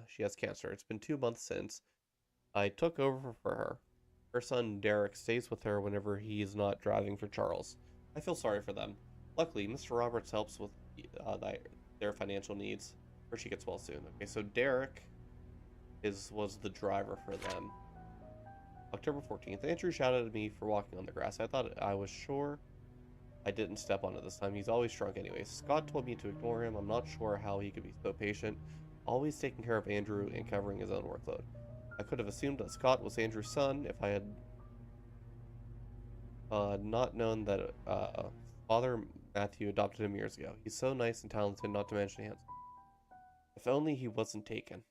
B: she has cancer. It's been 2 months since I took over for her. Her son Derek stays with her whenever he is not driving for Charles. I feel sorry for them. Luckily, Mr. Roberts helps with their financial needs, or she gets well soon. Okay, so Derek was the driver for them. October 14th. Andrew shouted at me for walking on the grass. I thought I was sure I didn't step on it this time. He's always drunk anyways. Scott told me to ignore him. I'm not sure how he could be so patient, always taking care of Andrew and covering his own workload. I could have assumed that Scott was Andrew's son if I had not known that Father Matthew adopted him years ago. He's so nice and talented, not to mention handsome. If only he wasn't taken.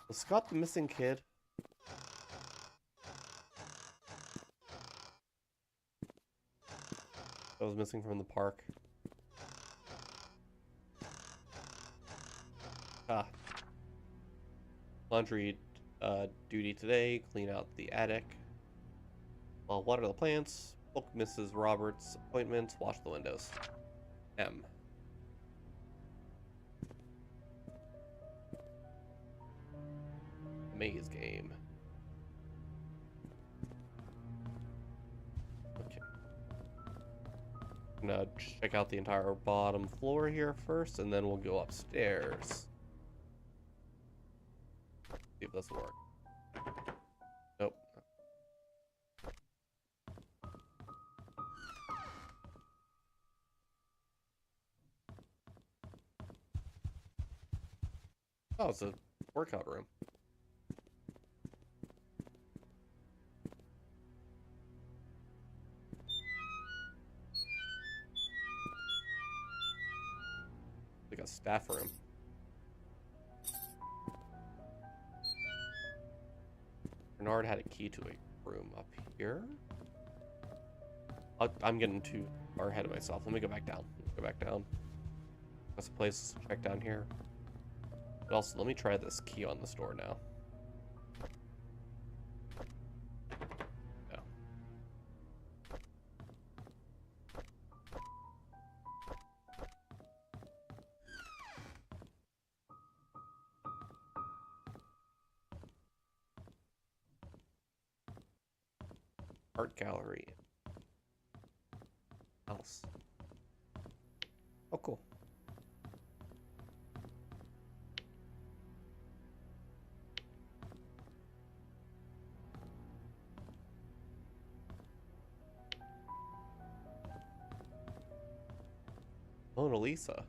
B: Was Scott the missing kid? That was missing from the park. Laundry duty today. Clean out the attic. Water the plants. Book Mrs. Roberts' appointments. Wash the windows. M. Maze game. Okay. I'm gonna check out the entire bottom floor here first, and then we'll go upstairs. See if this will work. Nope. Oh, it's a workout room. Like a staff room. Bernard had a key to a room up here. I'm getting too far ahead of myself. Let me go back down. That's a place to check down here. But also, let me try this key on this door now. No. Art gallery. House. Oh, cool. Mona Lisa.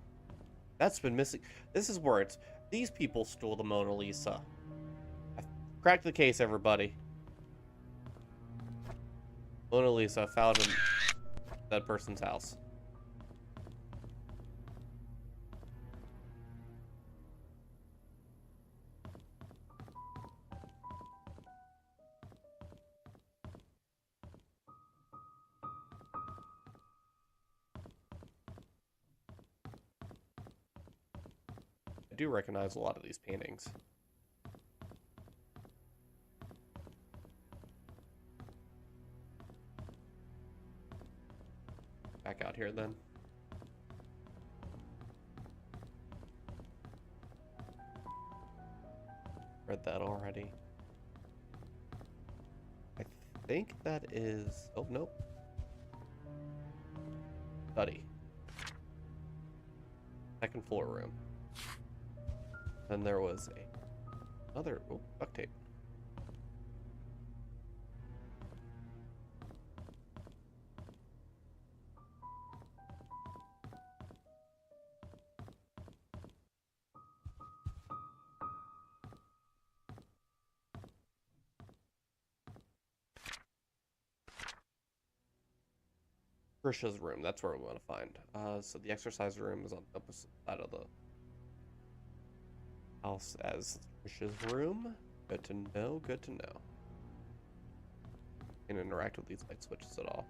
B: That's been missing. This is where it's... These people stole the Mona Lisa. I cracked the case, everybody. Mona Lisa found in that person's house. I do recognize a lot of these paintings. Back out here then. Read that already. I think that is... Oh, nope. study. Second floor room. Then there was another duct tape. Trisha's room. That's where we want to find. So the exercise room is on the opposite side of the house as Trisha's room. Good to know. Good to know. Can't interact with these light switches at all.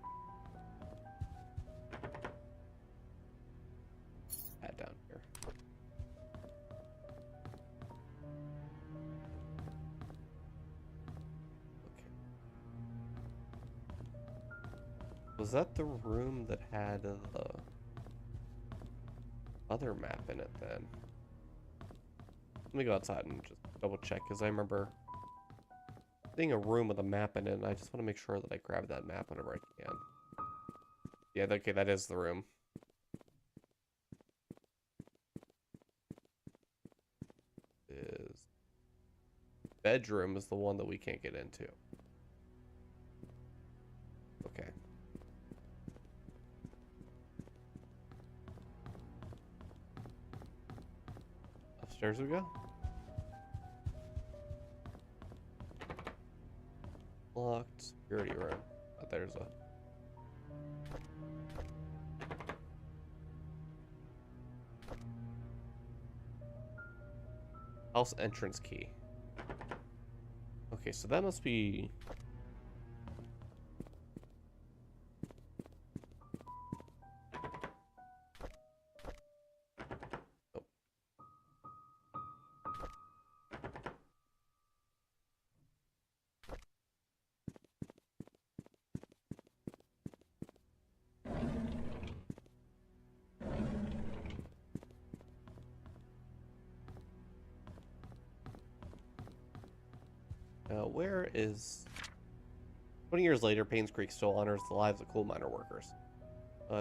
B: Add down here. Was that the room that had the other map in it then? Let me go outside and just double check, because I remember seeing a room with a map in it, and I just want to make sure that I grab that map whenever I can. Yeah, okay, that is the room. Bedroom is the one that we can't get into. Okay. Upstairs we go. Locked security room. Oh, there's a house entrance key. Okay, so that must be where is 20 years later, Painscreek still honors the lives of coal miner workers.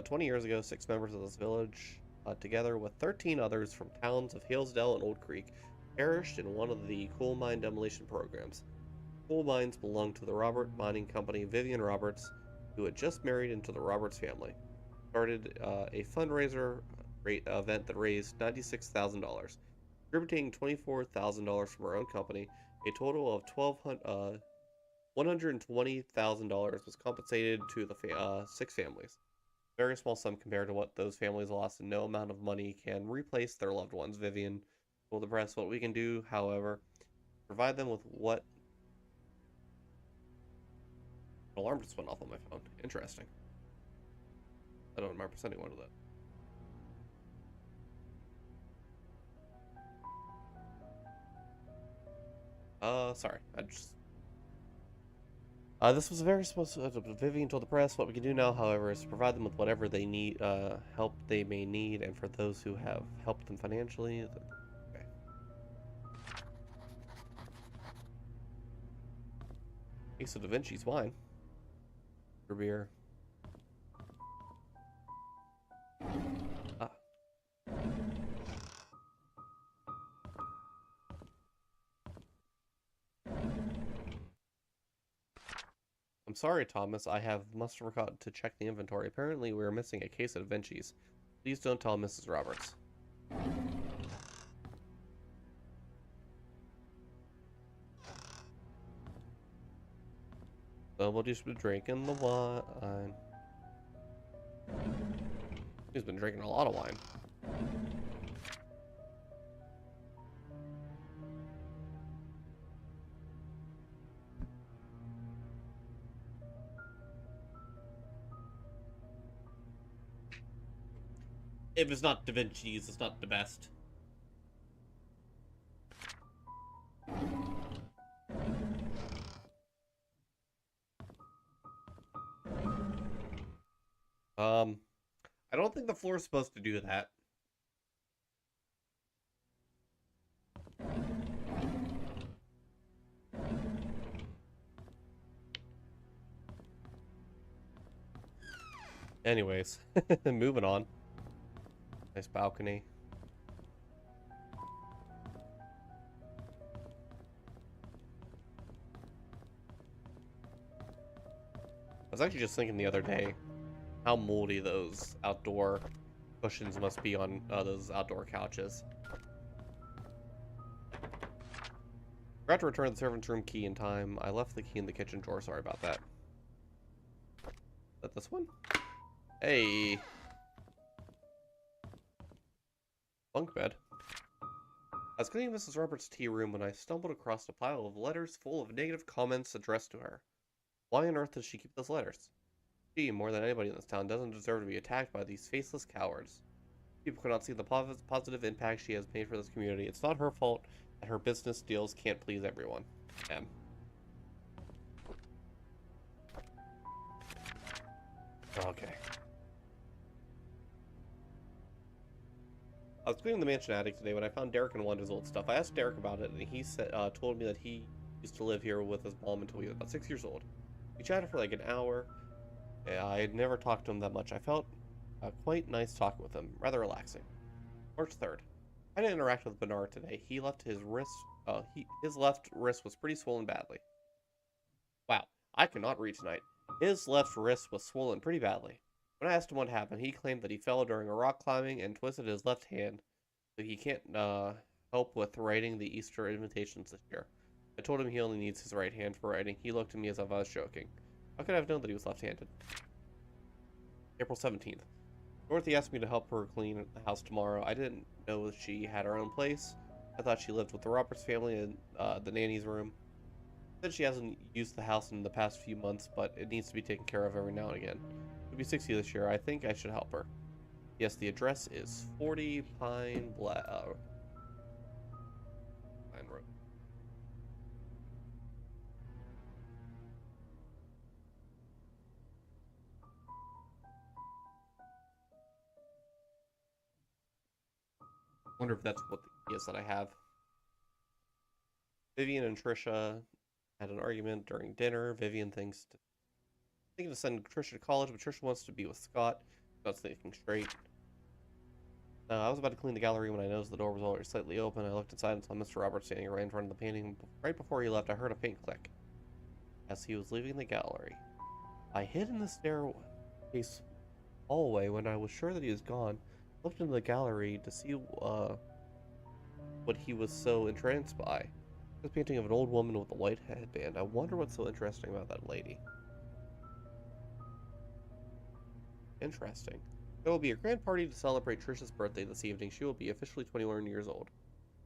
B: 20 years ago, 6 members of this village, together with 13 others from towns of Hillsdale and Old Creek, perished in one of the coal mine demolition programs. Coal mines belonged to the Robert Mining Company. Vivian Roberts, who had just married into the Roberts family, started a fundraiser event that raised $96,000, contributing $24,000 from her own company. A total of $120,000 was compensated to the 6 families. Very small sum compared to what those families lost, and no amount of money can replace their loved ones. Vivian told the press, "What we can do, however, provide them with what..." An alarm just went off on my phone. Interesting. I don't remember sending one of that. Sorry. This was very supposed to... Vivian told the press, "What we can do now, however, is to provide them with whatever they need, help they may need, and for those who have helped them financially..." Okay. Case of Da Vinci's wine. For beer. "I'm sorry, Thomas. Must have forgotten to check the inventory. Apparently, we are missing a case of Da Vinci's. Please don't tell Mrs. Roberts." Somebody's been drinking the wine. He's been drinking a lot of wine. If it's not Da Vinci's, it's not the best. I don't think the floor is supposed to do that. Anyways, moving on. Nice balcony. I was actually just thinking the other day how moldy those outdoor cushions must be on those outdoor couches. Forgot to return the servant's room key in time. I left the key in the kitchen drawer. Sorry about that. Is that this one? Hey. Bunk bed. I was cleaning Mrs. Roberts' tea room when I stumbled across a pile of letters full of negative comments addressed to her. Why on earth does she keep those letters? She, more than anybody in this town, doesn't deserve to be attacked by these faceless cowards. People cannot see the positive impact she has made for this community. It's not her fault that her business deals can't please everyone. M. Okay. I was cleaning the mansion attic today when I found Derek and Wanda's old stuff. I asked Derek about it, and he said, told me that he used to live here with his mom until he was about 6 years old. We chatted for like an hour. I had never talked to him that much. I felt quite nice talking with him, rather relaxing. March 3rd. I didn't interact with Bernard today. He left his wrist. His left wrist was pretty swollen badly. Wow, I cannot read tonight. His left wrist was swollen pretty badly. When I asked him what happened, he claimed that he fell during a rock climbing and twisted his left hand, so he can't help with writing the Easter invitations this year. I told him he only needs his right hand for writing. He looked at me as if I was joking. How could I have known that he was left-handed? April 17th. Dorothy asked me to help her clean the house tomorrow. I didn't know that she had her own place. I thought she lived with the Roberts family in the nanny's room. Said she hasn't used the house in the past few months, but it needs to be taken care of every now and again. She'll be 60 this year. I think I should help her. Yes, the address is 40 Pine Road. Wonder if that's what the key is that I have. Vivian and Trisha had an argument during dinner. Vivian thinking to send Trisha to college, but Trisha wants to be with Scott. Scott's thinking straight. I was about to clean the gallery when I noticed the door was already slightly open. I looked inside and saw Mr. Roberts standing right in front of the painting. Right before he left, I heard a faint click as he was leaving the gallery. I hid in the staircase hallway when I was sure that he was gone. Looked into the gallery to see what he was so entranced by. This painting of an old woman with a white headband. I wonder what's so interesting about that lady. Interesting. There will be a grand party to celebrate Trisha's birthday this evening. She will be officially 21 years old.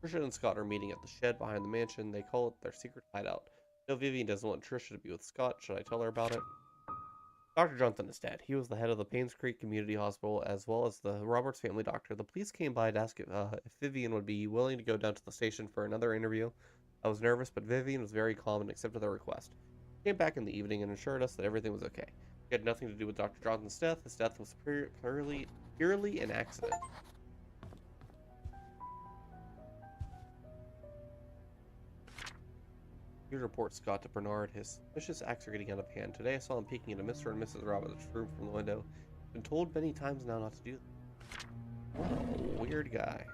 B: Trisha and Scott are meeting at the shed behind the mansion. They call it their secret hideout. No, Vivian doesn't want Trisha to be with Scott. Should I tell her about it? Dr. Johnson is dead. He was the head of the Painscreek Community Hospital, as well as the Roberts family doctor. The police came by to ask if Vivian would be willing to go down to the station for another interview. I was nervous, but Vivian was very calm and accepted their request. She came back in the evening and assured us that everything was okay. It had nothing to do with Dr. Johnson's death. His death was purely an accident. You report Scott to Bernard. His vicious acts are getting out of hand. Today I saw him peeking into Mr. and Mrs. Roberts' room from the window. Been told many times now not to do that. What a weird guy.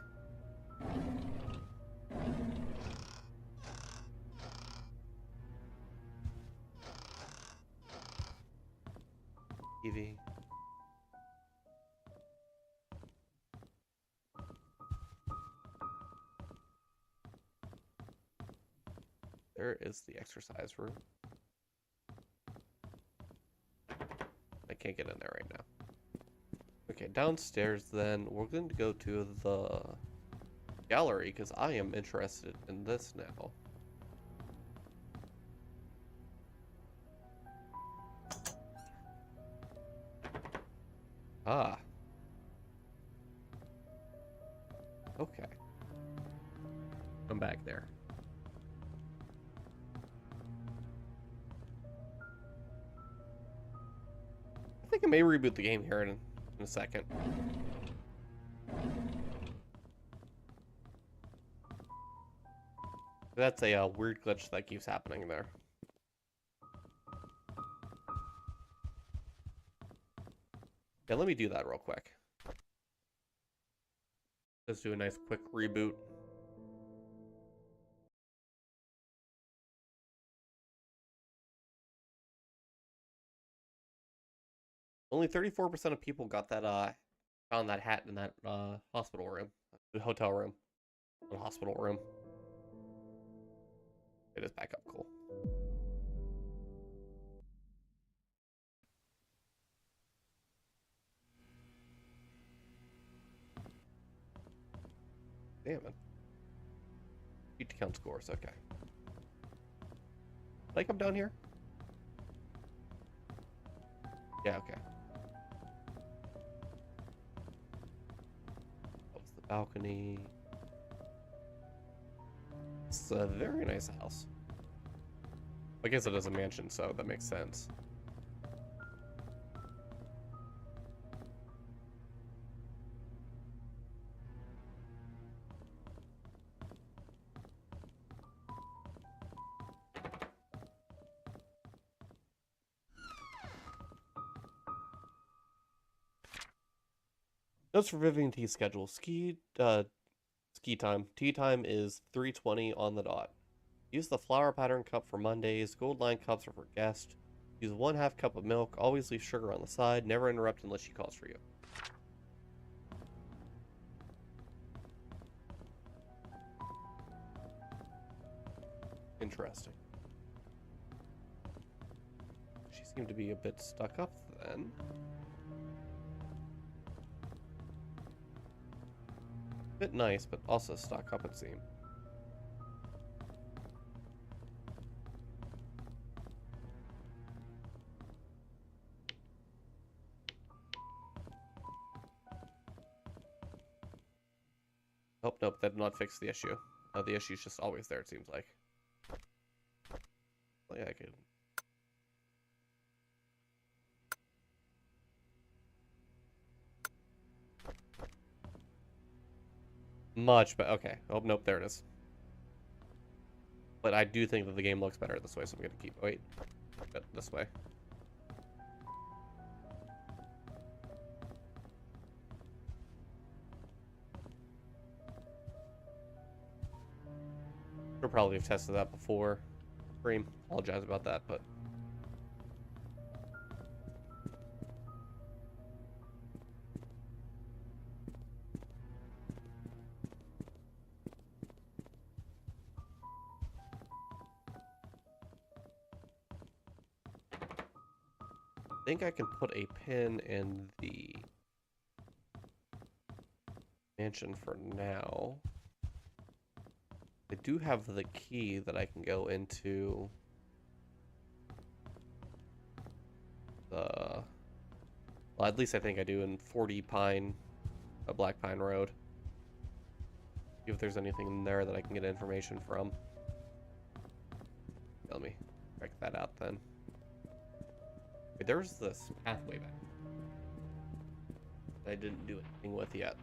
B: TV. There is the exercise room. I can't get in there right now. Okay, downstairs then, we're going to go to the gallery because I am interested in this now. Ah. Okay. Come back there. I think I may reboot the game here in a second. That's a weird glitch that keeps happening there. Yeah, let me do that real quick. Let's do a nice quick reboot. Only 34% of people got that found that hat in that hospital room. The hotel room. The hospital room. It is back up, cool. Damn it. Need to count scores, okay. Did I come down here? Yeah, okay. That's the balcony. It's a very nice house. I guess it is a mansion, so that makes sense. Notes for Vivian T's schedule. Ski time. Tea time is 3:20 on the dot. Use the flower pattern cup for Mondays. Gold line cups are for guests. Use 1/2 cup of milk. Always leave sugar on the side. Never interrupt unless she calls for you. Interesting. She seemed to be a bit stuck up then. Bit nice, but also stuck up, it seemed. Oh, nope, that did not fix the issue. The issue's just always there, it seems like. Well, yeah, I could. Much, but okay. Oh, nope, there it is. But I do think that the game looks better this way, so I'm gonna keep. Wait, this way. Should probably have tested that before. Stream. Apologize about that, but. I think I can put a pin in the mansion for now. I do have the key that I can go into the... Well, at least I think I do in 40 Pine, Black Pine Road. See if there's anything in there that I can get information from. Let me check that out then. Wait, there's this pathway back that I didn't do anything with yet.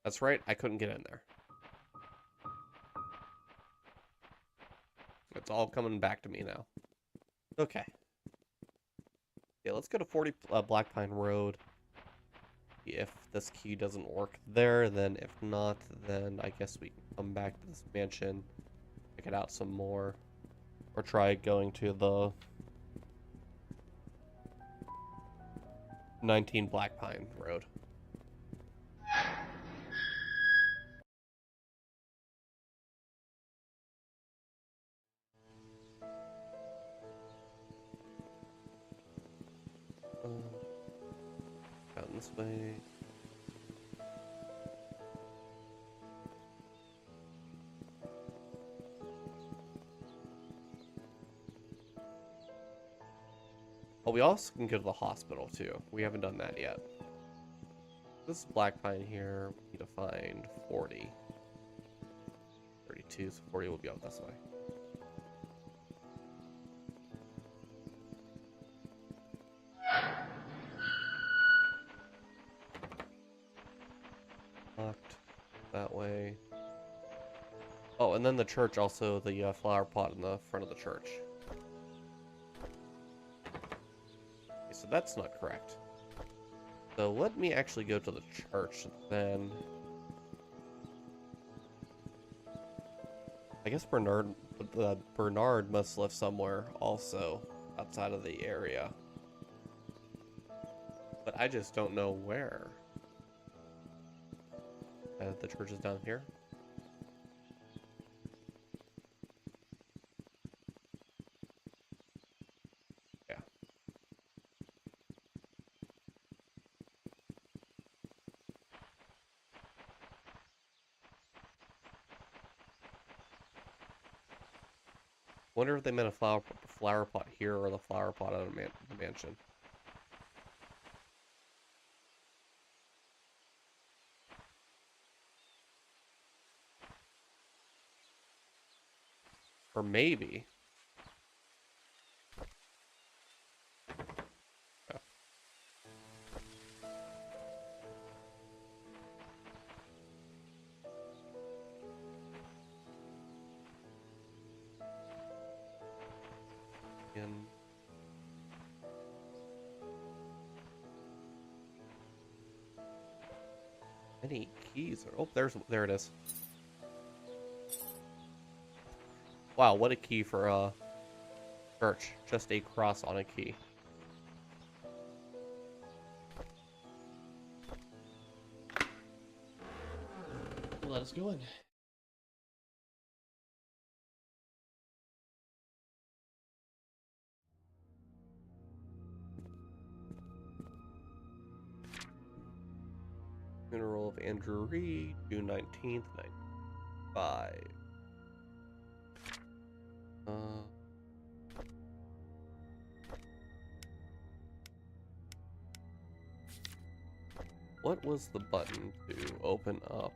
B: That's right, I couldn't get in there. It's all coming back to me now. Okay. Yeah, let's go to 40 Black Pine Road. If this key doesn't work there, then if not, then I guess we can come back to this mansion, check it out some more, or try going to the 19 Black Pine Road. Down this way. Oh, we also can go to the hospital too. We haven't done that yet. This is Black Pine here. We need to find 40. 32, so 40 will be out this way. way. Oh, and then the church also, the flower pot in the front of the church. Okay, so that's not correct. So let me actually go to the church then. I guess Bernard must live somewhere also outside of the area. But I just don't know where. The church is down here. Yeah. Wonder if they meant a flower pot here or the flower pot at the mansion. Or maybe. Oh. And any keys? Oh, there it is. Wow, what a key for a church. Just a cross on a key. Let us go in. Funeral of Andrew Reed, June 19th, 95. What was the button to open up?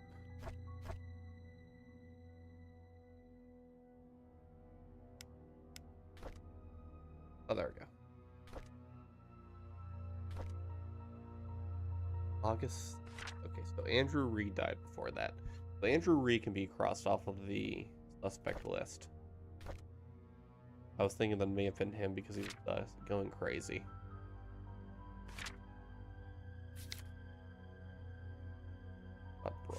B: Oh, there we go. August. Okay, so Andrew Reed died before that. So Andrew Reed can be crossed off of the suspect list. I was thinking that may have been him because he was going crazy. Bro.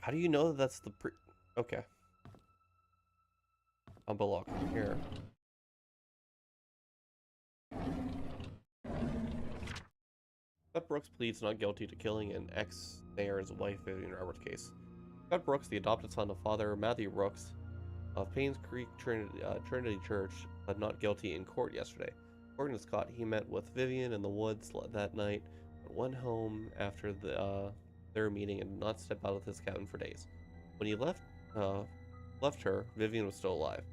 B: How do you know that that's the Okay. I'll block here. Scott Brooks pleads not guilty to killing an ex-mayor's wife, Vivian Roberts' case. Scott Brooks, the adopted son of Father Matthew Brooks of Painscreek Trinity Church, pled not guilty in court yesterday. According to Scott, he met with Vivian in the woods that night, but went home after their meeting and did not step out of his cabin for days. When he left her, Vivian was still alive.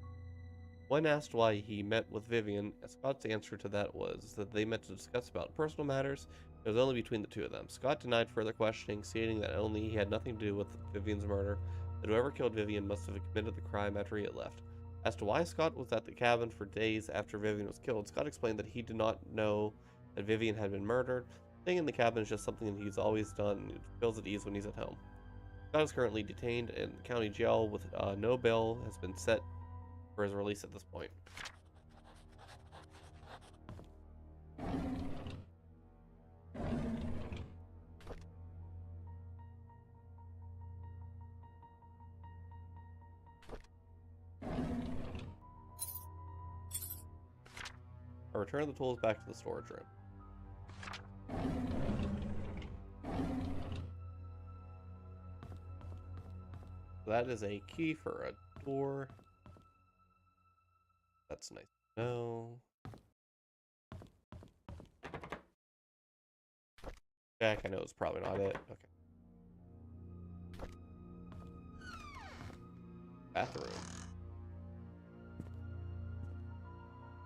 B: When asked why he met with Vivian, Scott's answer to that was that they met to discuss about personal matters. It was only between the two of them. Scott denied further questioning, stating that only he had nothing to do with Vivian's murder, that whoever killed Vivian must have committed the crime after he had left. As to why Scott was at the cabin for days after Vivian was killed, Scott explained that he did not know that Vivian had been murdered. Staying in the cabin is just something that he's always done, and he feels at ease when he's at home. Scott is currently detained in county jail with no bail has been set for his release at this point. I return the tools back to the storage room. That is a key for a door. That's nice to know. Jack, I know it's probably not it. Okay. Bathroom.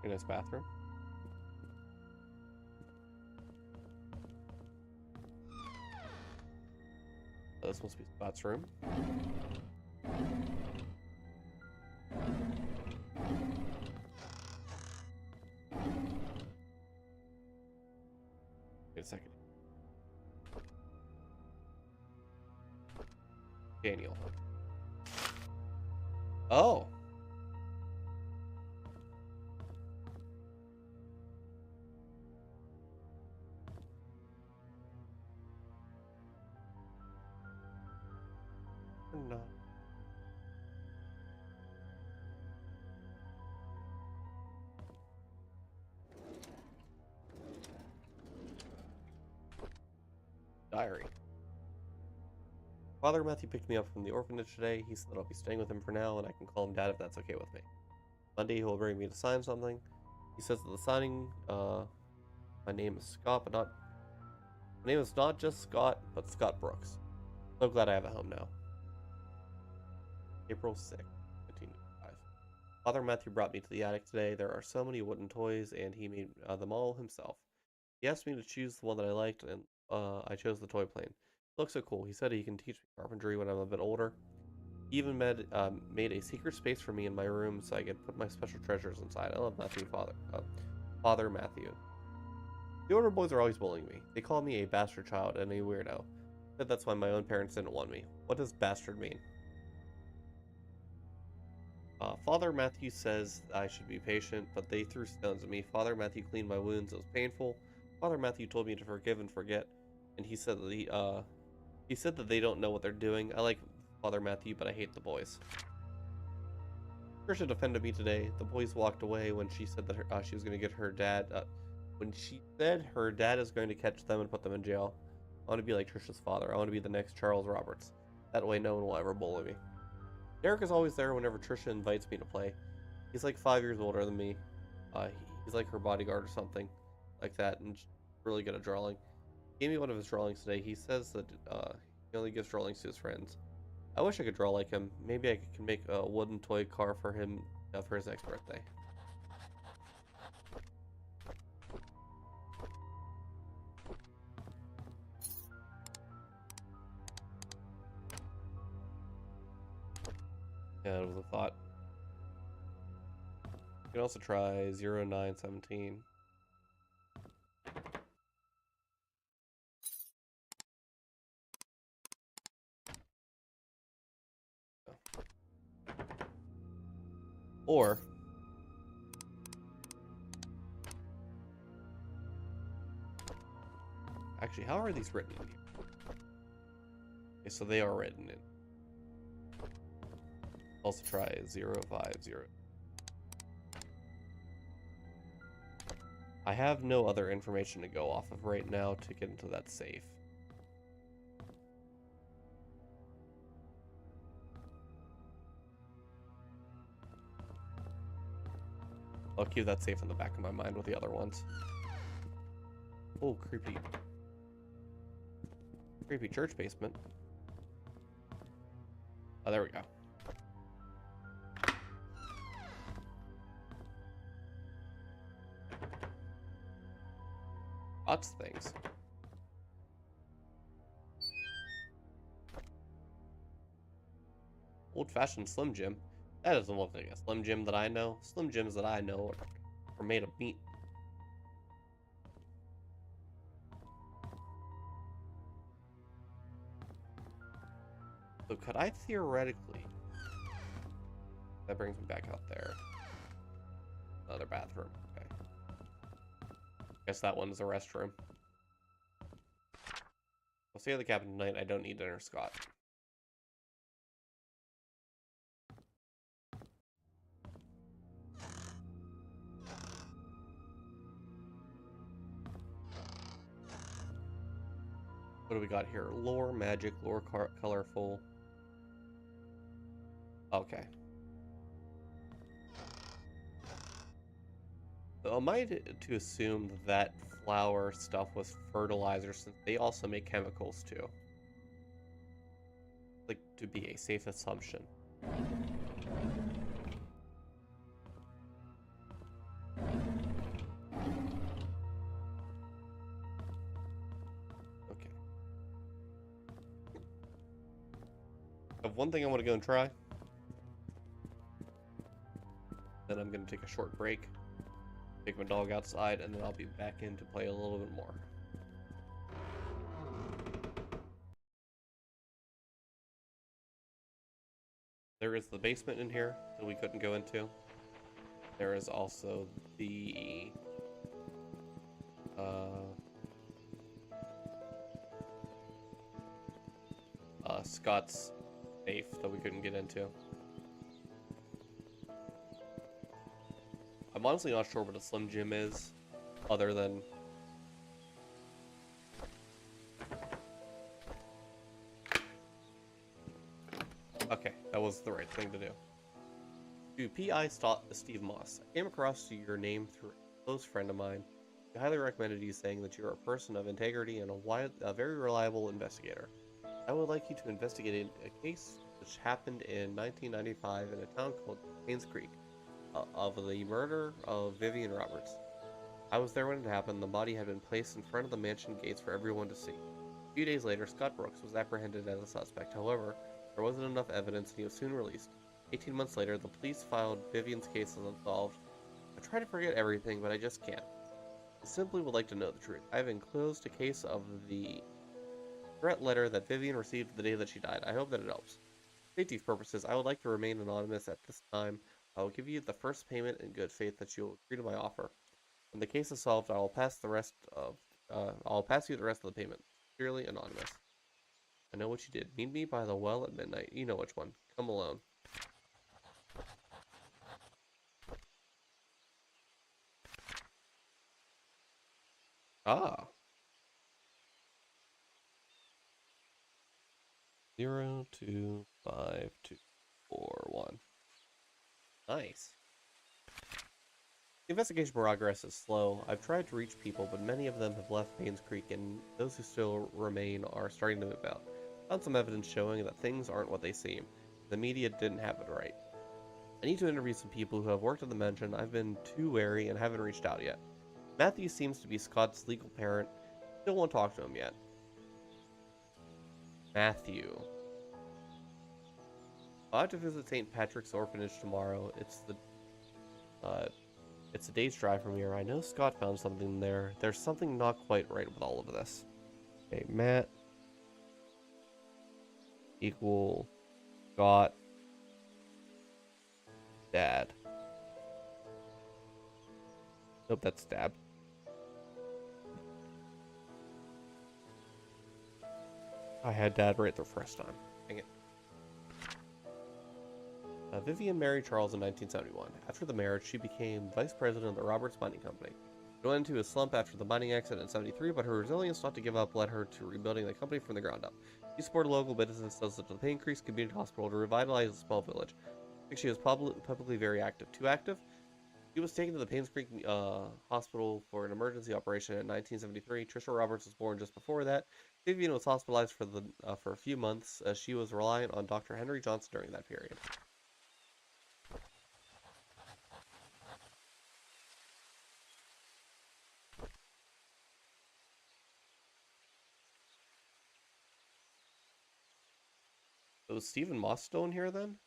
B: Very nice bathroom. Oh, this must be Spot's room. Wait a second. Daniel. Oh. No. Diary. Father Matthew picked me up from the orphanage today. He said that I'll be staying with him for now, and I can call him Dad if that's okay with me. Monday, he will bring me to sign something. He says that the signing, my name is Scott, but not... My name is not just Scott, but Scott Brooks. So glad I have a home now. April 6th, 1995. Father Matthew brought me to the attic today. There are so many wooden toys, and he made them all himself. He asked me to choose the one that I liked, and I chose the toy plane. It looks so cool. He said he can teach me carpentry when I'm a bit older. He even made a secret space for me in my room so I could put my special treasures inside. I love Matthew, Father Matthew. The older boys are always bullying me. They call me a bastard child and a weirdo. Said that's why my own parents didn't want me. What does bastard mean? Father Matthew says I should be patient, but they threw stones at me. Father Matthew cleaned my wounds. It was painful. Father Matthew told me to forgive and forget, and he said that they don't know what they're doing. I like Father Matthew, but I hate the boys. Trisha defended me today. The boys walked away when she said that she was going to get her dad. When she said her dad is going to catch them and put them in jail. I want to be like Trisha's father. I want to be the next Charles Roberts. That way no one will ever bully me. Derek is always there whenever Trisha invites me to play. He's like 5 years older than me. He's like her bodyguard or something like that, and really good at drawing. He gave me one of his drawings today. He says that he only gives drawings to his friends. I wish I could draw like him. Maybe I can make a wooden toy car for him for his next birthday. Yeah, it was a thought. You can also try 0917. Or actually, how are these written in here? Okay, so they are written in. Also try 050. I have no other information to go off of right now to get into that safe. I'll keep that safe in the back of my mind with the other ones. Oh, creepy. Creepy church basement. Oh, there we go. Lots of things. Old-fashioned Slim Jim. That doesn't look like a Slim Jim that I know. Slim Jims that I know are made of meat. So could I theoretically... That brings me back out there. Another bathroom. Okay. Guess that one's a restroom. I'll stay at the cabin tonight. I don't need dinner, Scott. What do we got here? Lore, magic, lore, colorful. Okay. So am I to assume that flower stuff was fertilizer, since they also make chemicals too? Like, to be a safe assumption. I have one thing I want to go and try. Then I'm going to take a short break, take my dog outside, and then I'll be back in to play a little bit more. There is the basement in here that we couldn't go into. There is also the Scott's safe that we couldn't get into. I'm honestly not sure what a Slim Jim is, other than... Okay, that was the right thing to do. To P.I. Steve Moss, I came across your name through a close friend of mine. He highly recommended you, saying that you're a person of integrity and a very reliable investigator. I would like you to investigate a case which happened in 1995 in a town called Painscreek, of the murder of Vivian Roberts. I was there when it happened. The body had been placed in front of the mansion gates for everyone to see. A few days later, Scott Brooks was apprehended as a suspect. However, there wasn't enough evidence and he was soon released. 18 months later, the police filed Vivian's case as unsolved. I try to forget everything, but I just can't. I simply would like to know the truth. I have enclosed a case of the threat letter that Vivian received the day that she died. I hope that it helps. For safety purposes, I would like to remain anonymous at this time. I will give you the first payment in good faith that you will agree to my offer. When the case is solved, I'll pass you the rest of the payment. Sincerely, Anonymous. I know what you did. Meet me by the well at midnight. You know which one. Come alone. Ah. 0, 2, 5, 2, 4, 1. Nice. The investigation progress is slow. I've tried to reach people, but many of them have left Painscreek, and those who still remain are starting to move out. Found some evidence showing that things aren't what they seem. The media didn't have it right. I need to interview some people who have worked at the mansion. I've been too wary and haven't reached out yet. Matthew seems to be Scott's legal parent. Still won't talk to him yet. Matthew. I'll have to visit St. Patrick's Orphanage tomorrow. It's a day's drive from here. I know Scott found something there. There's something not quite right with all of this. Okay, Matt equal Scott Dad. Nope, that's Dad. I had Dad right the first time. Dang it. Vivian married Charles in 1971. After the marriage, she became vice president of the Roberts Mining Company. She went into a slump after the mining accident in 73, but her resilience not to give up led her to rebuilding the company from the ground up. She supported local businesses such as the Painscreek Community Hospital to revitalize a small village. I think she was publicly very active. Too active? She was taken to the Painscreek Hospital for an emergency operation in 1973. Trisha Roberts was born just before that. Vivian was hospitalized for a few months as she was reliant on Dr. Henry Johnson during that period. So was Stephen Moss still in here then?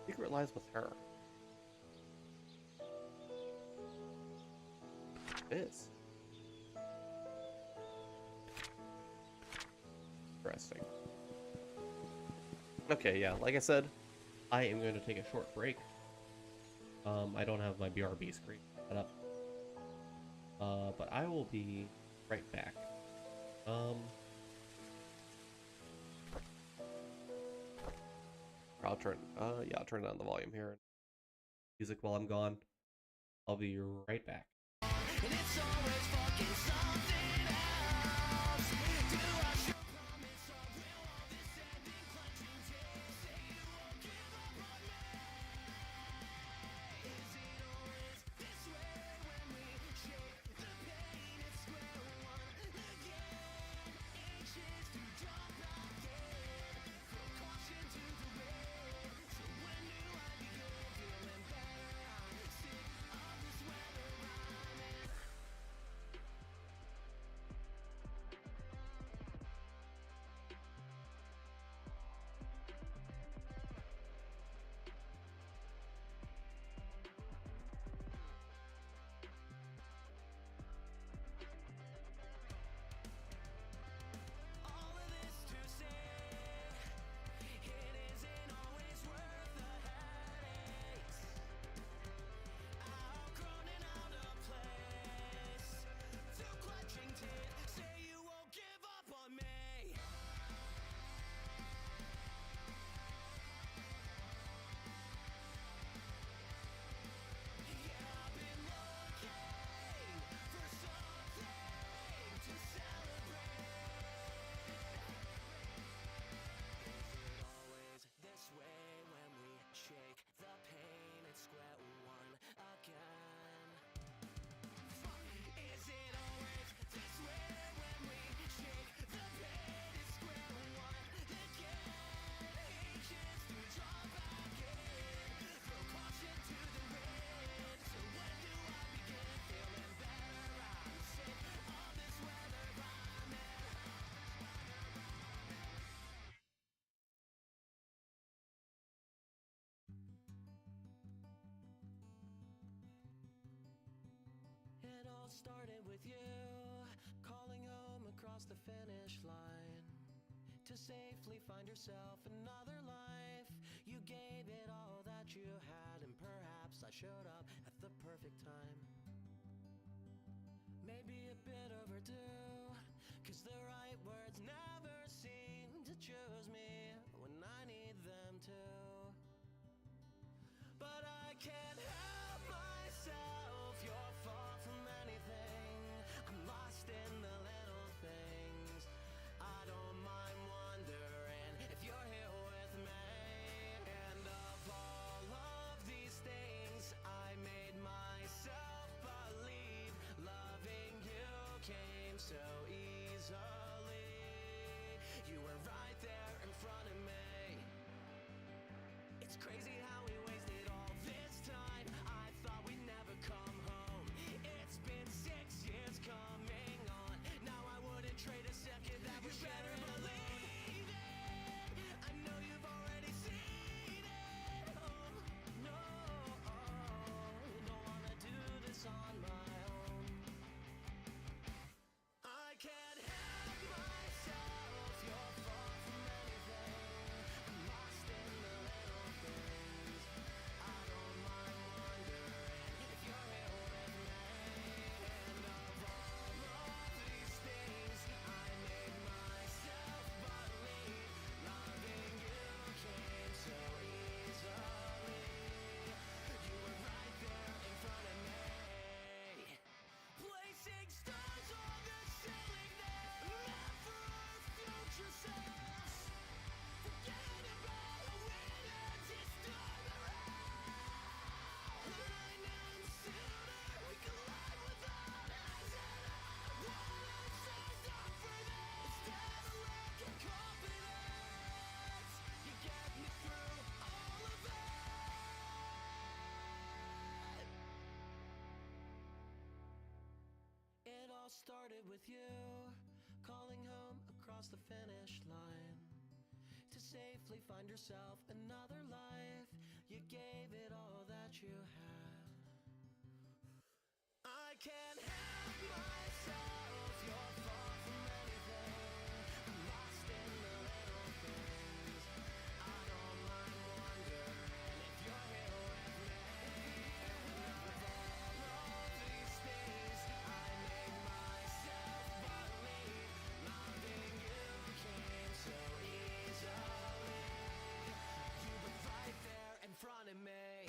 B: Secret lies with her. It is. Interesting. Okay, yeah, like I said, I am going to take a short break. I don't have my BRB screen set up. But I will be right back. I'll turn down the volume here. Music while I'm gone. I'll be right back.
A: all started with you calling home across the finish line to safely find yourself another life. You gave it all that you had, and perhaps I showed up at the perfect time. Maybe a bit overdue, 'cause the right words never seem to choose me when I need them to. But I can't help myself, you're far from anything. I'm lost in the little things. I don't mind wondering if you're here with me. And of all of these things, I made myself believe loving you came so easily. You were right there in front of me. It's crazy how we wasted all this time. I thought we'd never come home. It's been 6 years coming on. Now I wouldn't trade a second that we're better believe it. I know you've already seen it. Oh, no, don't wanna do this on my own. I can't help myself, you're far from anything. I'm lost in the little things. I don't mind wondering if you're here with me. And of all of these things, I made myself believe loving you came so easily. You were right there in front of me. Placing stars on the ceiling there, meant for our future selves. Forget about a winner this time around. I know sooner we collide without accident. Wanna stand up for this instead of lacking confidence. You get me through all of it. It all started with you calling home across the finish line to safely find yourself another life. You gave it all that you had. I can't help myself, you're far from anything. I'm lost in the little things. I don't mind wondering if you're here with me. And of all of these things, I made myself believe loving you came so easily. You were right there in front of me.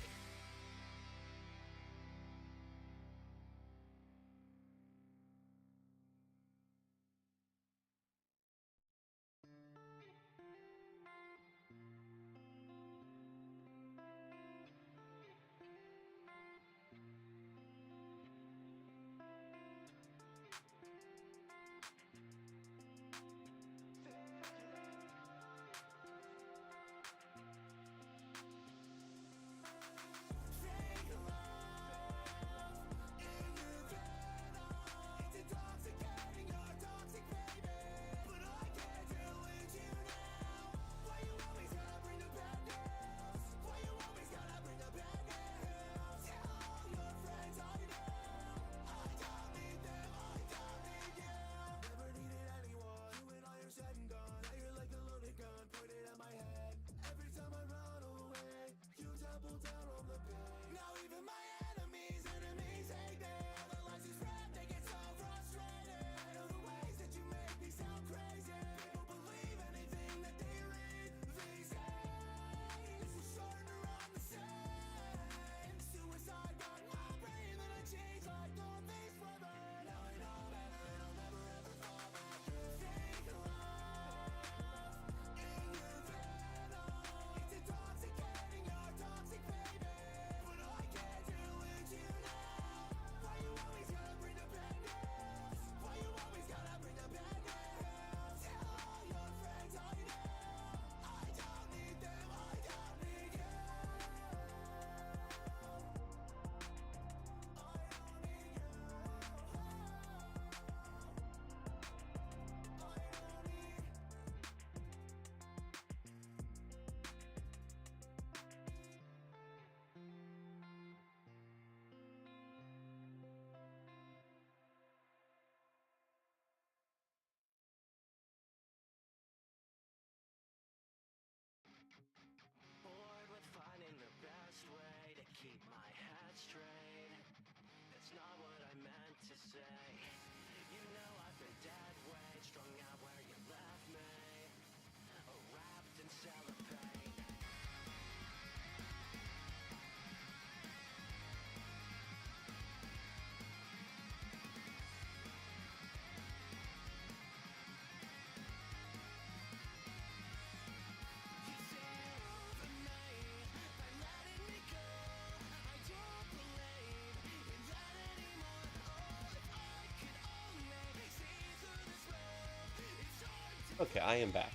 B: Okay, I am back.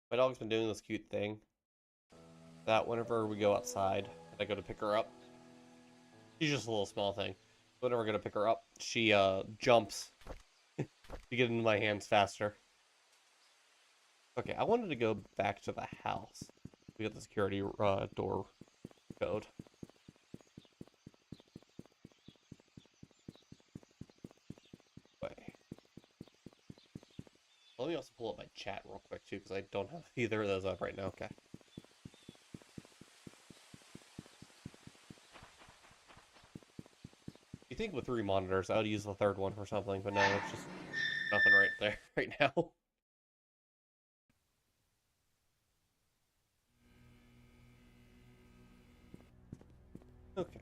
B: My dog's been doing this cute thing that whenever we go outside and I go to pick her up, she's just a little small thing. Whenever I go to pick her up, she jumps to get into my hands faster. Okay, I wanted to go back to the house. We got the security door code. Wait. Let me also pull up my chat real quick too, because I don't have either of those up right now. Okay. You think with 3 monitors, I would use the third one for something, but no, it's just nothing right there right now. Okay.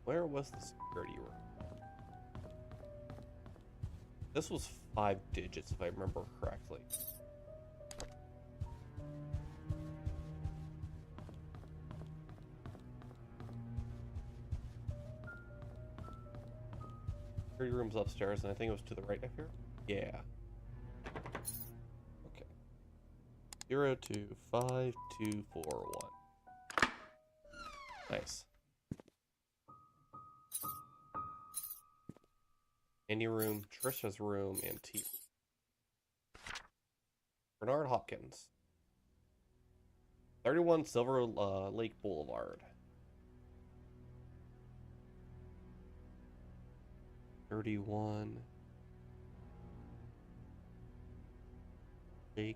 B: Where was the security room? This was 5 digits, if I remember correctly. Security room's upstairs, and I think it was to the right up here. Yeah. Okay. 025241. Nice. Andy room, Trisha's room, and T. Bernard Hopkins. 31 Silver Lake Boulevard. 31 Lake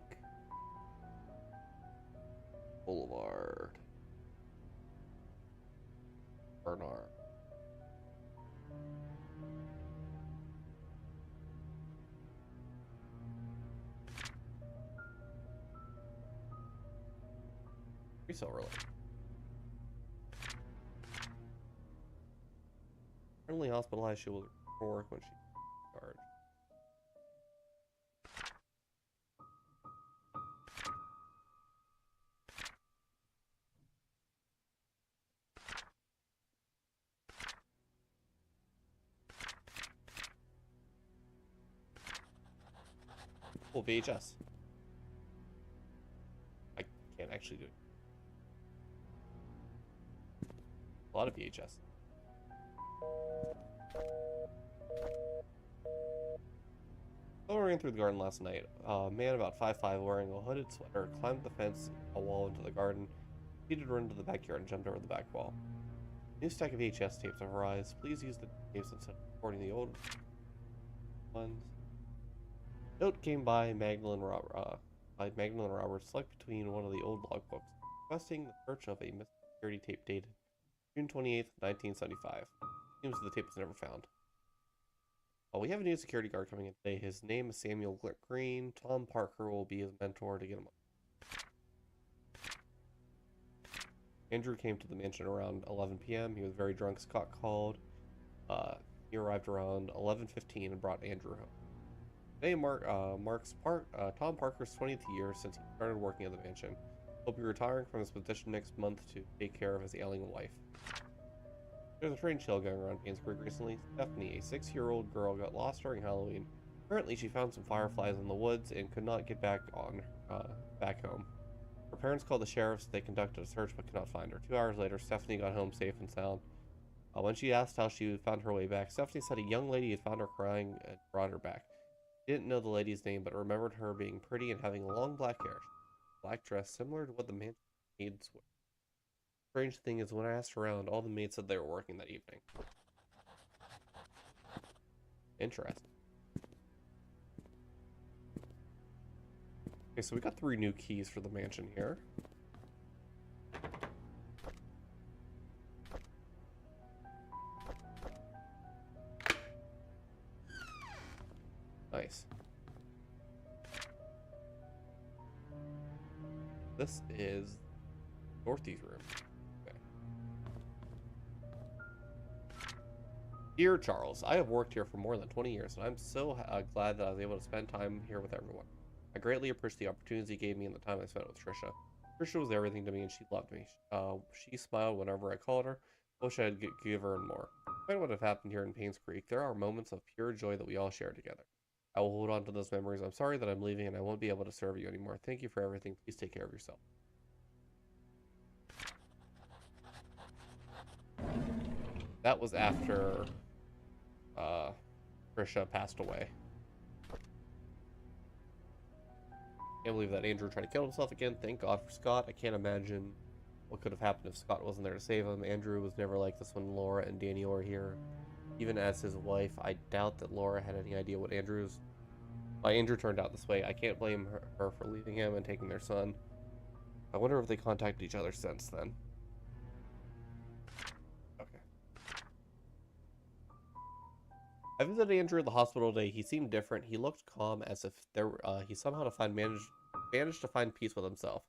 B: Boulevard. Bernard. Silver Lake. Currently hospitalized, she will work when she charged. Oh, VHS. I can't actually do it. A lot of VHS. While we ran through the garden last night, a man about 5'5", wearing a hooded sweater, climbed the fence, a wall into the garden, proceeded to run into the backyard and jumped over the back wall. New stack of VHS tapes have arrived. Please use the tapes instead of recording the old ones. Note came by Magdalene Roberts, select between one of the old logbooks, requesting the search of a missing security tape dated June 28th, 1975. Seems the tape was never found. Well, we have a new security guard coming in today. His name is Samuel Green. Tom Parker will be his mentor to get him. Andrew came to the mansion around 11 p.m. He was very drunk. Scott called. He arrived around 11:15 and brought Andrew home. Today marks Tom Parker's 20th year since he started working at the mansion. He'll be retiring from his position next month to take care of his ailing wife. There's a train show going around Painscreek recently. Stephanie, a 6-year-old girl, got lost during Halloween. Apparently, she found some fireflies in the woods and could not get back home. Her parents called the sheriffs. They conducted a search but could not find her. 2 hours later, Stephanie got home safe and sound. When she asked how she found her way back, Stephanie said a young lady had found her crying and brought her back. She didn't know the lady's name, but remembered her being pretty and having long black hair. Black dress, similar to what the mansion maids wear. Strange thing is, when I asked around, all the maids said they were working that evening. Interesting. Okay, so we got 3 new keys for the mansion here. Nice. This is Dorothy's room. Okay. Dear Charles, I have worked here for more than 20 years, and I'm so glad that I was able to spend time here with everyone. I greatly appreciate the opportunities he gave me and the time I spent with Trisha. Trisha was everything to me, and she loved me. She smiled whenever I called her. I wish I had give her more. Despite what have happened here in Painscreek, there are moments of pure joy that we all share together. I will hold on to those memories. I'm sorry that I'm leaving and I won't be able to serve you anymore. Thank you for everything. Please take care of yourself. That was after Trisha passed away. Can't believe that Andrew tried to kill himself again. Thank God for Scott. I can't imagine what could have happened if Scott wasn't there to save him. Andrew was never like this when Laura and Daniel were here. Even as his wife, I doubt that Laura had any idea why Andrew turned out this way. I can't blame her for leaving him and taking their son. I wonder if they contacted each other since then. Okay. I visited Andrew at the hospital today. He seemed different. He looked calm, as if he somehow managed to find peace with himself.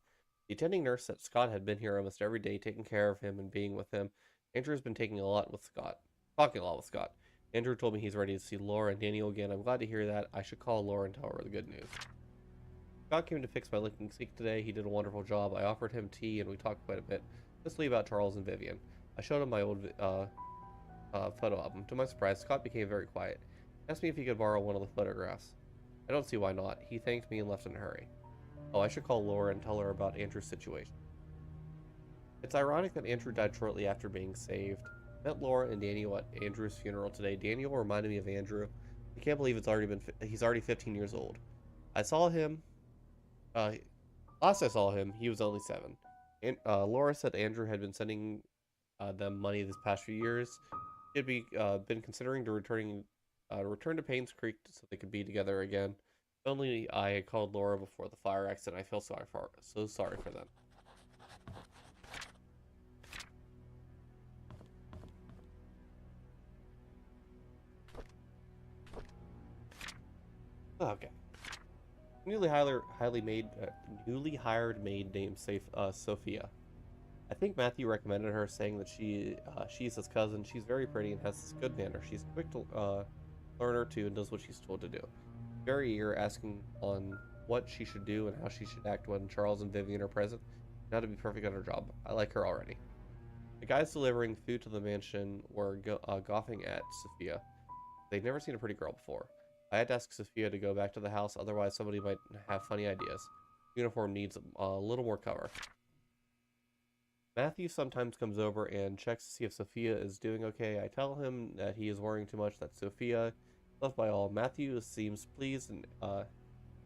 B: The attending nurse said Scott had been here almost every day, taking care of him and being with him. Andrew has been talking a lot with Scott. Andrew told me he's ready to see Laura and Daniel again. I'm glad to hear that. I should call Laura and tell her the good news. Scott came to fix my leaking sink today. He did a wonderful job. I offered him tea and we talked quite a bit, mostly about Charles and Vivian. I showed him my old photo album. To my surprise, Scott became very quiet. He asked me if he could borrow one of the photographs. I don't see why not. He thanked me and left in a hurry. Oh, I should call Laura and tell her about Andrew's situation. It's ironic that Andrew died shortly after being saved. I met Laura and Daniel at Andrew's funeral today. Daniel reminded me of Andrew. I can't believe he's already 15 years old. I saw him. Last I saw him, he was only 7. And Laura said Andrew had been sending them money this past few years. He had been considering to return to Painscreek so they could be together again. If only I had called Laura before the fire accident. I feel so sorry for them. Okay. Newly hired maid named Sophia. I think Matthew recommended her, saying that she's his cousin. She's very pretty and has good manners. She's a quick learner too and does what she's told to do. Very eager, asking on what she should do and how she should act when Charles and Vivian are present. Now to be perfect at her job. I like her already. The guys delivering food to the mansion were gawking at Sophia. They'd never seen a pretty girl before. I had to ask Sophia to go back to the house, otherwise somebody might have funny ideas. Uniform needs a little more cover. Matthew sometimes comes over and checks to see if Sophia is doing okay. I tell him that he is worrying too much, that Sophia is loved by all. Matthew seems pleased, and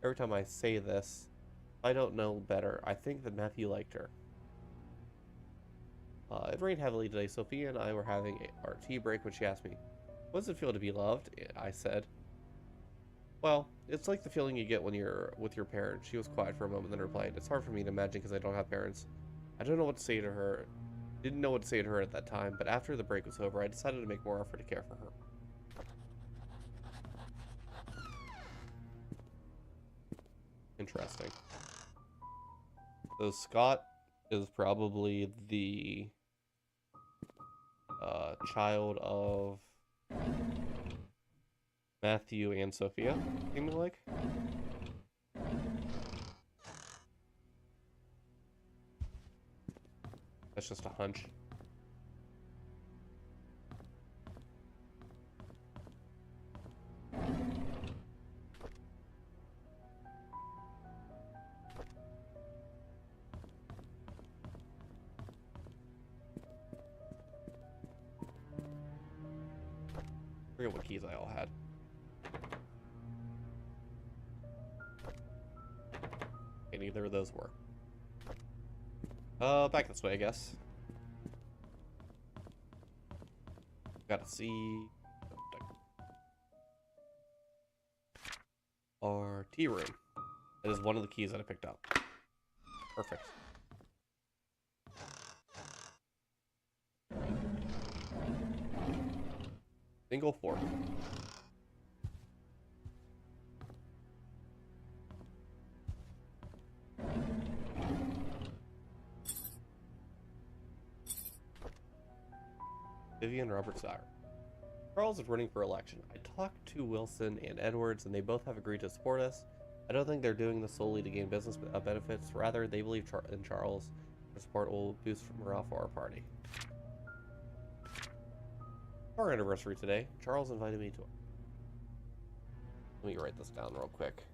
B: every time I say this, I don't know better. I think that Matthew liked her. It rained heavily today. Sophia and I were having our tea break when she asked me, "What does it feel to be loved?" I said, "Well, it's like the feeling you get when you're with your parents." She was quiet for a moment, then replied, "It's hard for me to imagine because I don't have parents. I don't know what to say to her. Didn't know what to say to her at that time, but after the break was over, I decided to make more effort to care for her." Interesting. So Scott is probably the child of Matthew and Sophia, seeming like. That's just a hunch. I forget what keys I all had. And neither of those work. Back this way, I guess. Gotta see our tea room. That is one of the keys that I picked up. Perfect. Single 4. Vivian Roberts Dyer. Charles is running for election. I talked to Wilson and Edwards, and they both have agreed to support us. I don't think they're doing this solely to gain business benefits. Rather, they believe in Charles. Their support will boost morale for our party. Our anniversary today. Charles invited me to. Let me write this down real quick.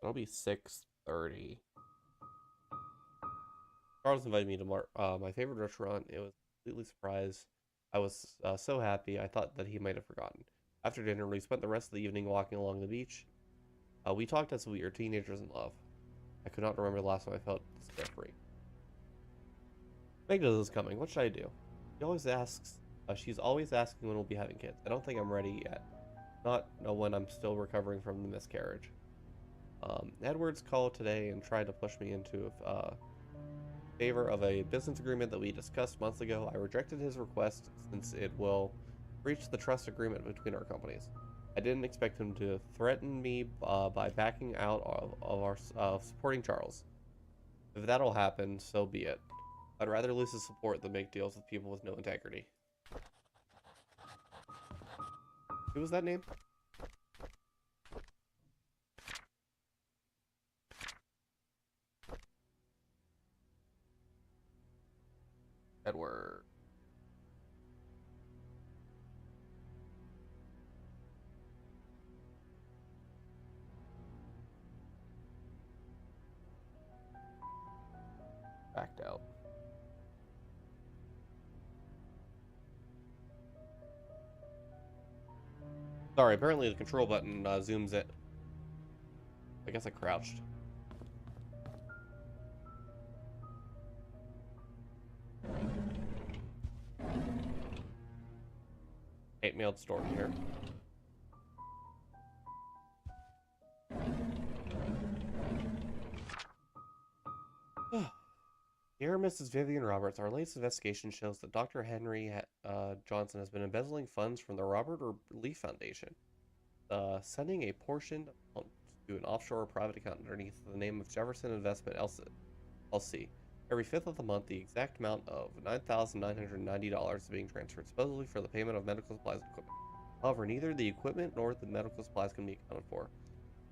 B: It'll be 6:30. Charles invited me to my favorite restaurant. It was completely surprised. I was so happy. I thought that he might have forgotten. After dinner, we spent the rest of the evening walking along the beach. We talked as we were teenagers in love. I could not remember the last time I felt this carefree. Magda is coming. What should I do? She always asks. She's always asking when we'll be having kids. I don't think I'm ready yet. Not when I'm still recovering from the miscarriage. Edwards called today and tried to push me into favor of a business agreement that we discussed months ago. I rejected his request since it will breach the trust agreement between our companies. I didn't expect him to threaten me by backing out of our supporting Charles. If that'll happen, so be it. I'd rather lose his support than make deals with people with no integrity. Who was that name? Edward. Backed out. Sorry, apparently the control button zooms it. I guess I crouched. Hate mailed store here. Dear Mrs. Vivian Roberts, our latest investigation shows that Dr. Henry Johnson has been embezzling funds from the Robert Lee Foundation, sending a portion to an offshore private account underneath the name of Jefferson Investment LC. Every 5th of the month, the exact amount of $9,990 is being transferred, supposedly for the payment of medical supplies and equipment. However, neither the equipment nor the medical supplies can be accounted for.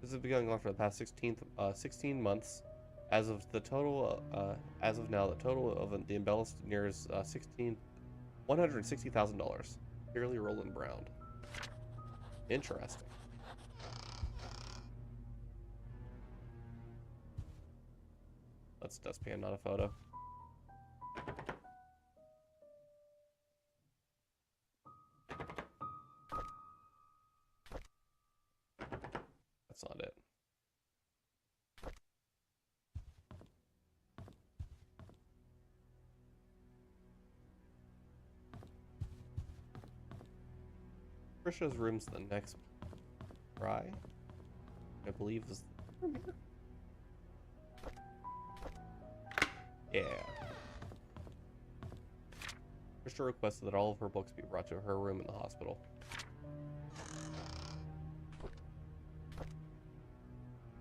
B: This has been going on for the past 16 months. As of now, the total of the embellished nears $160,000. Clearly Roland Brown. Interesting. That's a dustpan, not a photo. That's not it. Trisha's room's the next try. I believe is the room here. Yeah. Trisha requested that all of her books be brought to her room in the hospital.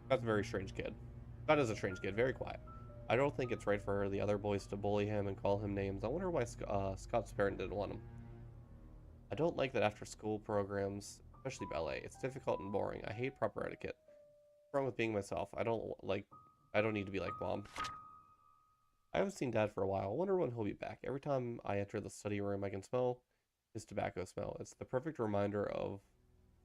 B: That's a very strange kid. That is a strange kid, very quiet. I don't think it's right for the other boys to bully him and call him names. I wonder why Scott's parent didn't want him. I don't like that after school programs, especially ballet. It's difficult and boring. I hate proper etiquette. What's wrong with being myself? I don't need to be like Mom. I haven't seen Dad for a while. I wonder when he'll be back. Every time I enter the study room, I can smell his tobacco smell. It's the perfect reminder of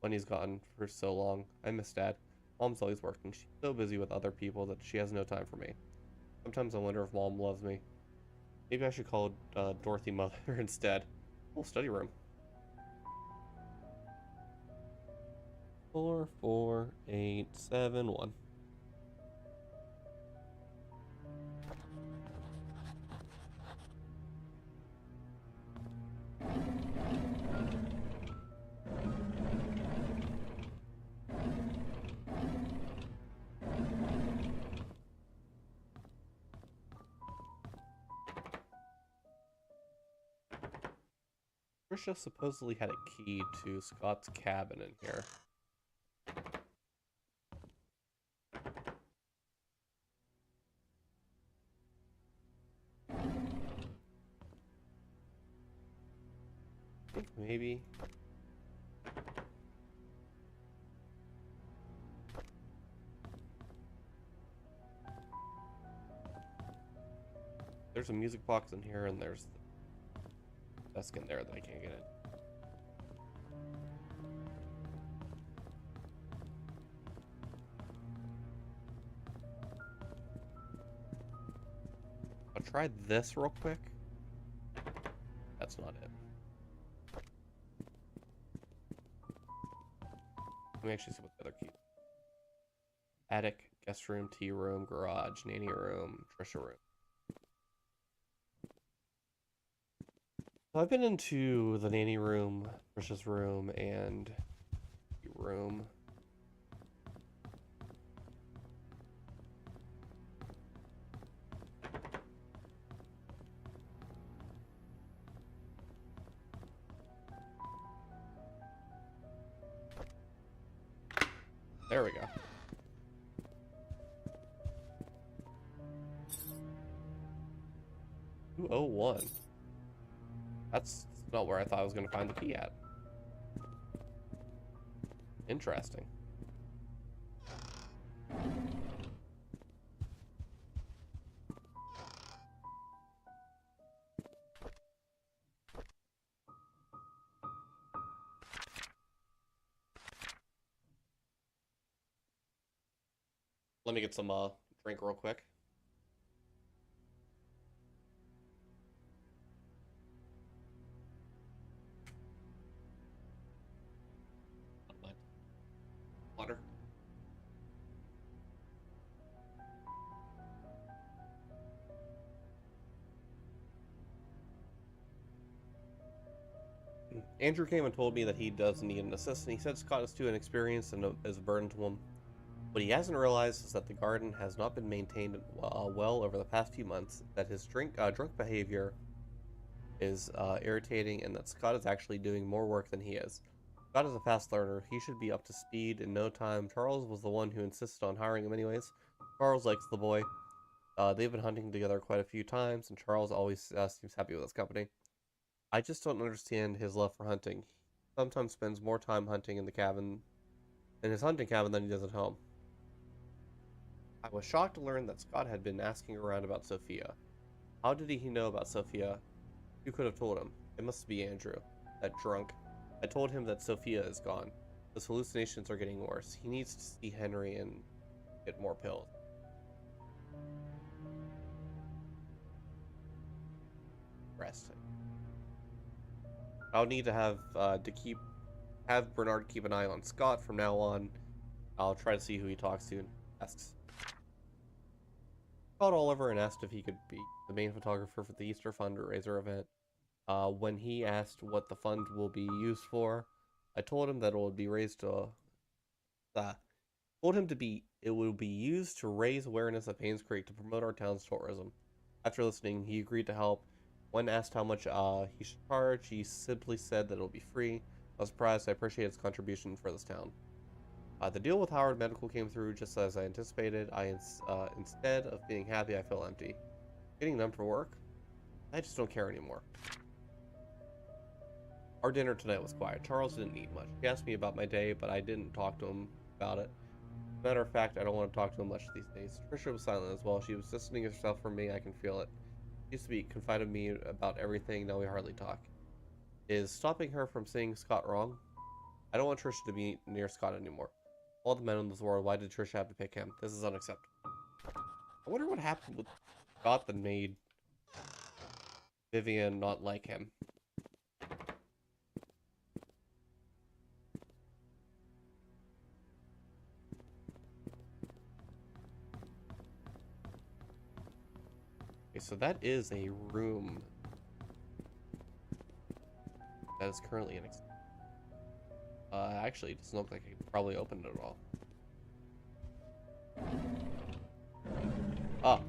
B: when he's gone for so long. I miss Dad. Mom's always working. She's so busy with other people that she has no time for me. Sometimes I wonder if Mom loves me. Maybe I should call Dorothy Mother instead. Oh, study room. 44871. Trisha supposedly had a key to Scott's cabin in here. I think maybe. There's a music box in here, and there's the desk in there that I can't get in. I'll try this real quick. That's not it. Let me actually see what the other keys. Attic, guest room, tea room, garage, nanny room, Trisha room. So I've been into the nanny room, Trisha's room, and the room. There we go. $201. That's not where I thought I was going to find the key at. Interesting. Let me get some drink real quick. Water. Andrew came and told me that he does need an assistant. He said Scott is too inexperienced and is a burden to him. What he hasn't realized is that the garden has not been maintained well over the past few months, that his drunk behavior is irritating, and that Scott is actually doing more work than he is. Scott is a fast learner. He should be up to speed in no time. Charles was the one who insisted on hiring him anyways. Charles likes the boy. They've been hunting together quite a few times, and Charles always seems happy with his company. I just don't understand his love for hunting. He sometimes spends more time hunting in his hunting cabin than he does at home. I was shocked to learn that Scott had been asking around about Sophia. How did he know about Sophia? You could have told him. It must be Andrew, that drunk. I told him that Sophia is gone. His hallucinations are getting worse. He needs to see Henry and get more pills. Resting. I'll need to have Bernard keep an eye on Scott from now on. I'll try to see who he talks to and asks. Called Oliver and asked if he could be the main photographer for the Easter fundraiser event. When he asked what the fund will be used for, I told him that it will be it will be used to raise awareness of Painscreek to promote our town's tourism. After listening, he agreed to help. When asked how much he should charge, he simply said that it will be free. I was surprised. I appreciate his contribution for this town. The deal with Howard Medical came through just as I anticipated. Instead of being happy, I feel empty. Getting done for work? I just don't care anymore. Our dinner tonight was quiet. Charles didn't eat much. He asked me about my day, but I didn't talk to him about it. As a matter of fact, I don't want to talk to him much these days. Trisha was silent as well. She was distancing herself from me. I can feel it. She used to be confided in me about everything. Now we hardly talk. Is stopping her from seeing Scott wrong? I don't want Trisha to be near Scott anymore. All the men in this world, why did Trisha have to pick him? This is unacceptable. I wonder what happened with Scott that made Vivian not like him. Okay, so that is a room that is currently in actually, it doesn't look like I could probably open it at all. Ah.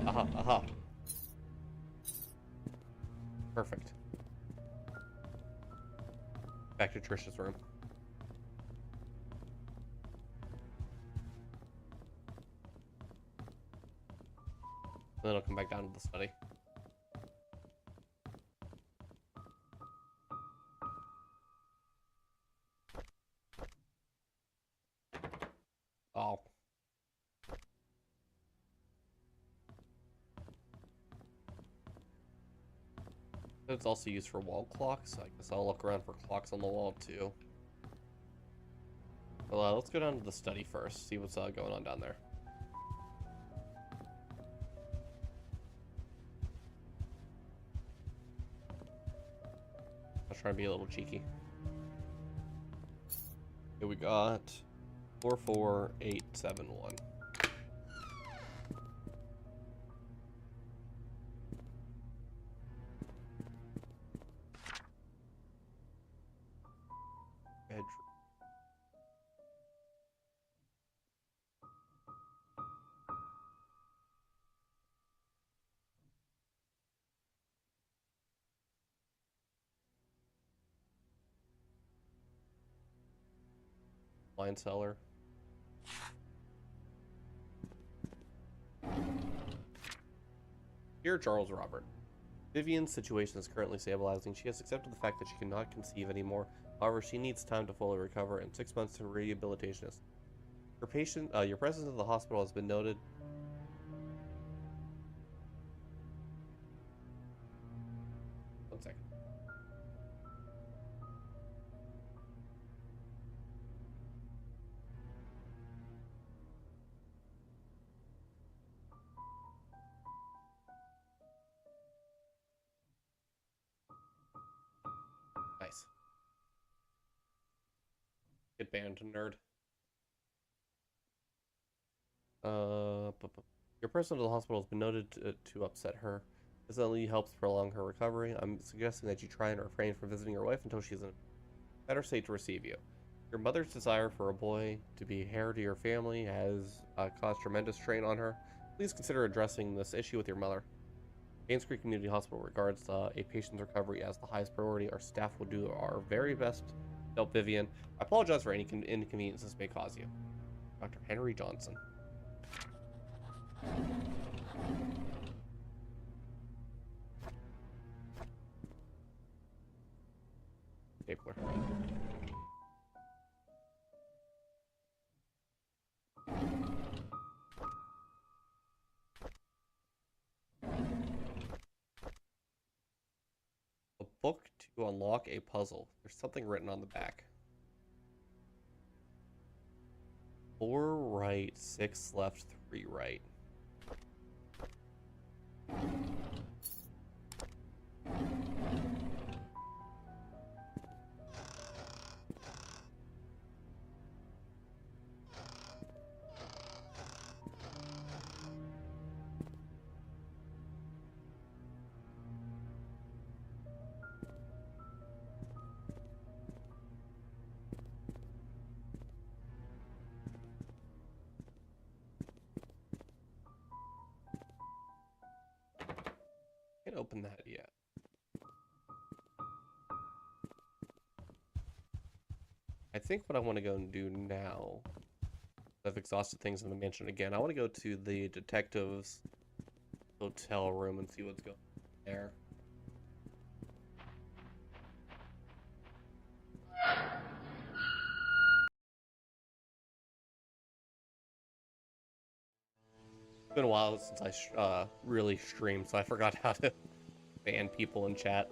B: Aha, aha. Perfect. back to Trish's room. Then I'll come back down to the study. Oh. It's also used for wall clocks. I guess I'll look around for clocks on the wall too. Well, let's go down to the study first, see what's going on down there. I'm trying to be a little cheeky. Here we got 44871. Bedroom. Wine cellar. Dear Charles Robert, Vivian's situation is currently stabilizing. She has accepted the fact that she cannot conceive anymore. However, she needs time to fully recover and 6 months to rehabilitation. Your presence in the hospital has been noted. One second. Nice. Get banned, nerd. Your presence in the hospital has been noted to upset her. This only helps prolong her recovery. I'm suggesting that you try and refrain from visiting your wife until she's in a better state to receive you. Your mother's desire for a boy to be heir to your family has caused tremendous strain on her. Please consider addressing this issue with your mother. Painscreek Community Hospital regards a patient's recovery as the highest priority. Our staff will do our very best to help Vivian. I apologize for any inconvenience this may cause you. Dr. Henry Johnson. Stapler. A book to unlock a puzzle. There's something written on the back. 4 right, 6 left, 3 right. Can't open that yet. I think what I want to go and do now, I've exhausted things in the mansion again. I want to go to the detective's hotel room and see what's going on there. It's been a while since I really streamed, so I forgot how to ban people in chat.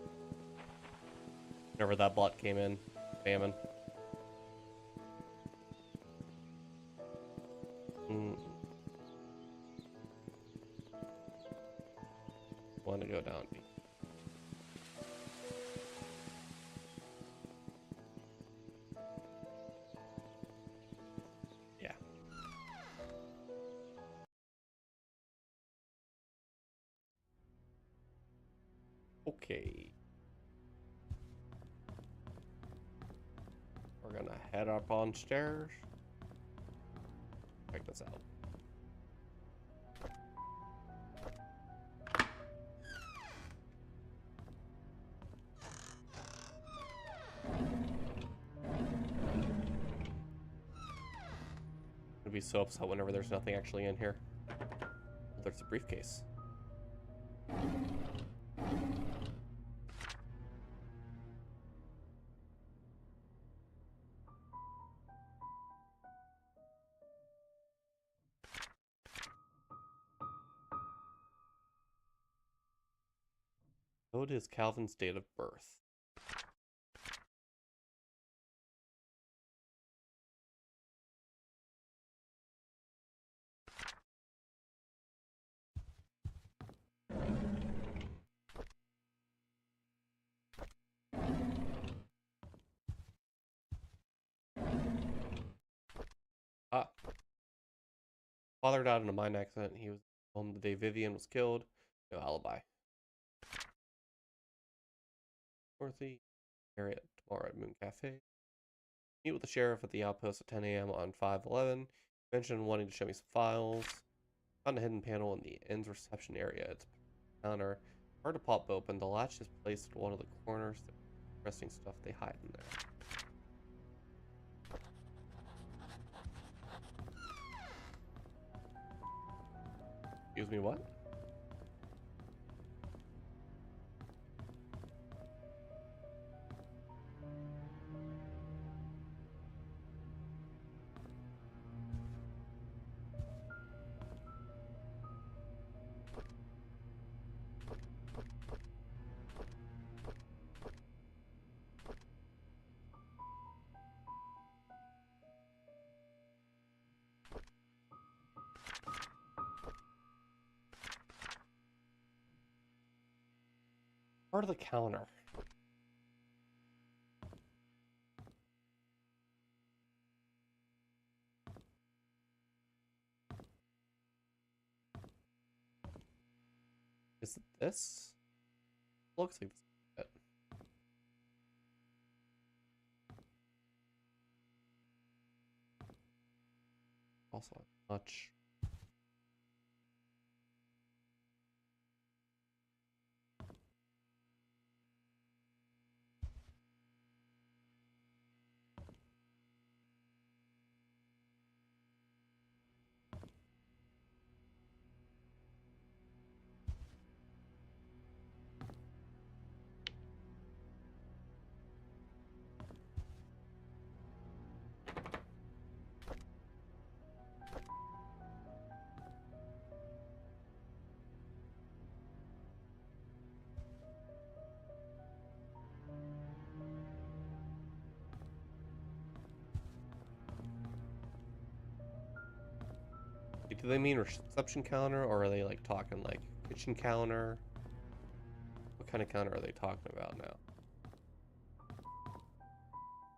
B: Whenever that bot came in, spamming. Want to go down. Yeah. Okay. We're gonna head up on stairs. Check this out. I'd be so upset whenever there's nothing actually in here. Well, there's a briefcase. What is Calvin's date of birth? Ah. Father died in a mine accident. He was home the day Vivian was killed. No alibi. Dorothy, Harriet, tomorrow at Moon Cafe. Meet with the sheriff at the outpost at 10 a.m. on 5/11. Mentioned wanting to show me some files. Found a hidden panel in the end's reception area. It's a counter. Hard to pop open. The latch is placed at one of the corners. The interesting stuff they hide in there. Excuse me, what? Part of the counter. Is it this? Looks like this is it. Also, much. Do they mean reception counter, or are they like talking like kitchen counter? What kind of counter are they talking about now?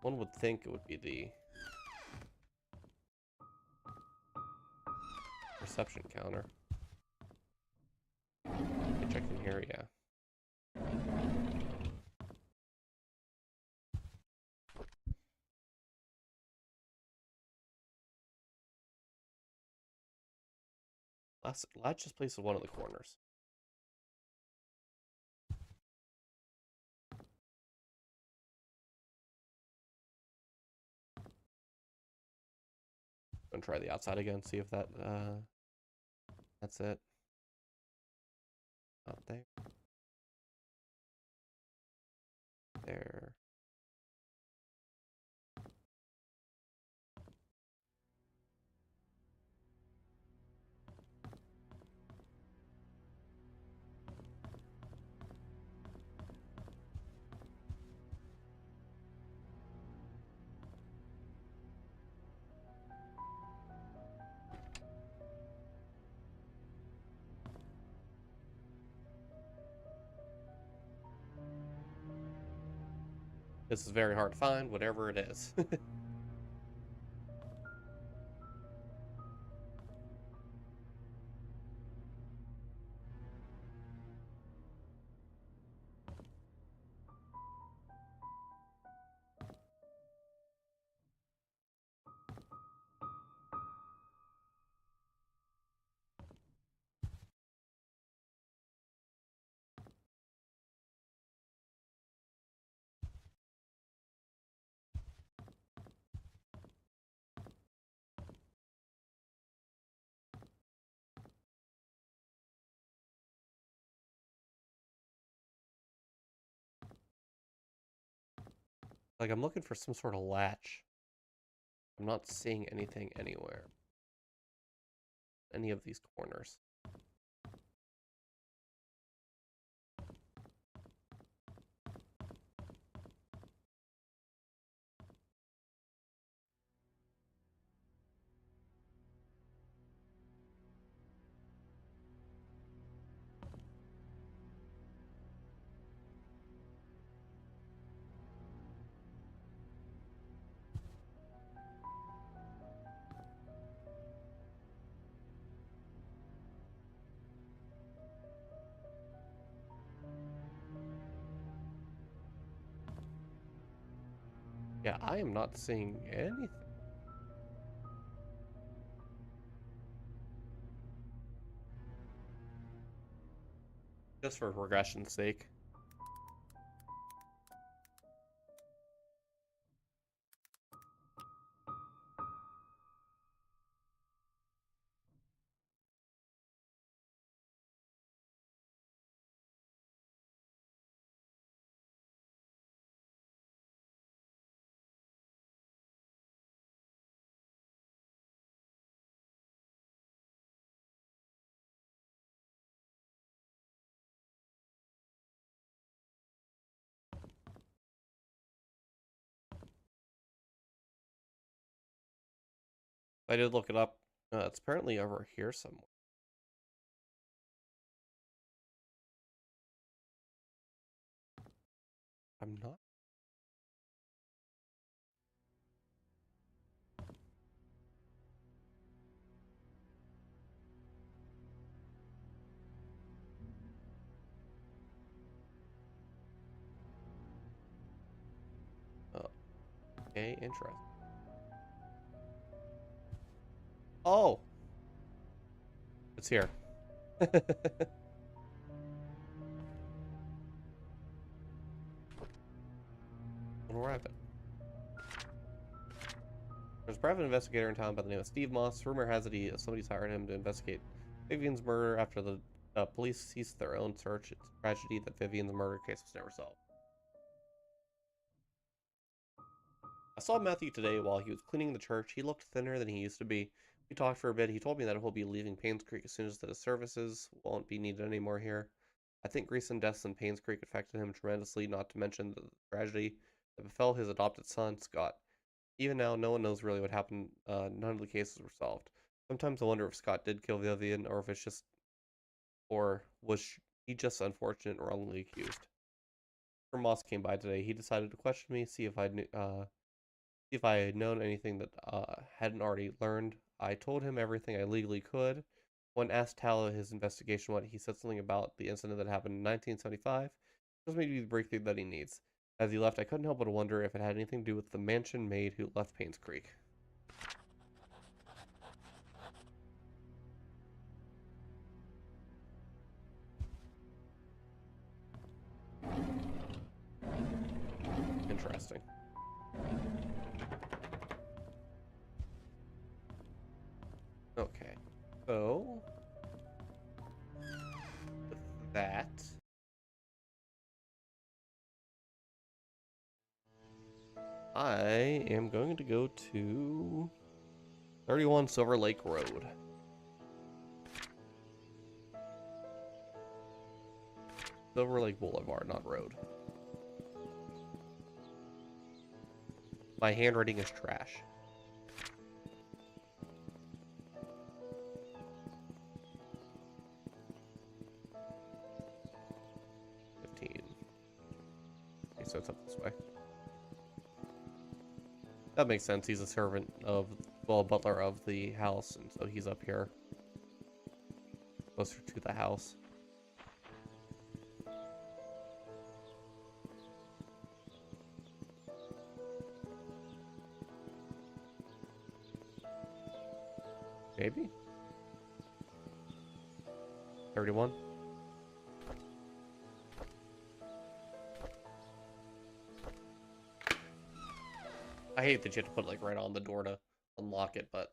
B: One would think it would be the reception counter. Check in here, yeah. Latch is placed in one of the corners. Gonna try the outside again, see if that's it. Not there. There. This is very hard to find, whatever it is. Like, I'm looking for some sort of latch. I'm not seeing anything anywhere. Any of these corners. Yeah, I am not seeing anything. Just for regression's sake. I did look it up. It's apparently over here somewhere. I'm not. Oh, okay, interesting. Oh, it's here. We'll wrap it. There's a private investigator in town by the name of Steve Moss. Rumor has it somebody's hired him to investigate Vivian's murder after the police ceased their own search. It's a tragedy that Vivian's murder case was never solved. I saw Matthew today while he was cleaning the church. He looked thinner than he used to be. We talked for a bit. He told me that he'll be leaving Painscreek as soon as the services won't be needed anymore here. I think recent deaths in Painscreek affected him tremendously, not to mention the tragedy that befell his adopted son, Scott. Even now, no one knows really what happened. None of the cases were solved. Sometimes I wonder if Scott did kill Vivian, or if it's just, or was he just unfortunate and wrongly accused. When Moss came by today, he decided to question me, see if I knew, if I had known anything that hadn't already learned. I told him everything I legally could. When asked how his investigation went, he said something about the incident that happened in 1975. Just maybe the breakthrough that he needs. As he left, I couldn't help but wonder if it had anything to do with the mansion maid who left Painscreek. Interesting. Okay. So, with that, I am going to go to 31 Silver Lake Road. Silver Lake Boulevard, not road. My handwriting is trash. Okay, so it's up this way. That makes sense. He's a servant of, well, a butler of the house, and so he's up here. Closer to the house. Maybe? 31? I hate that you have to put like right on the door to unlock it, but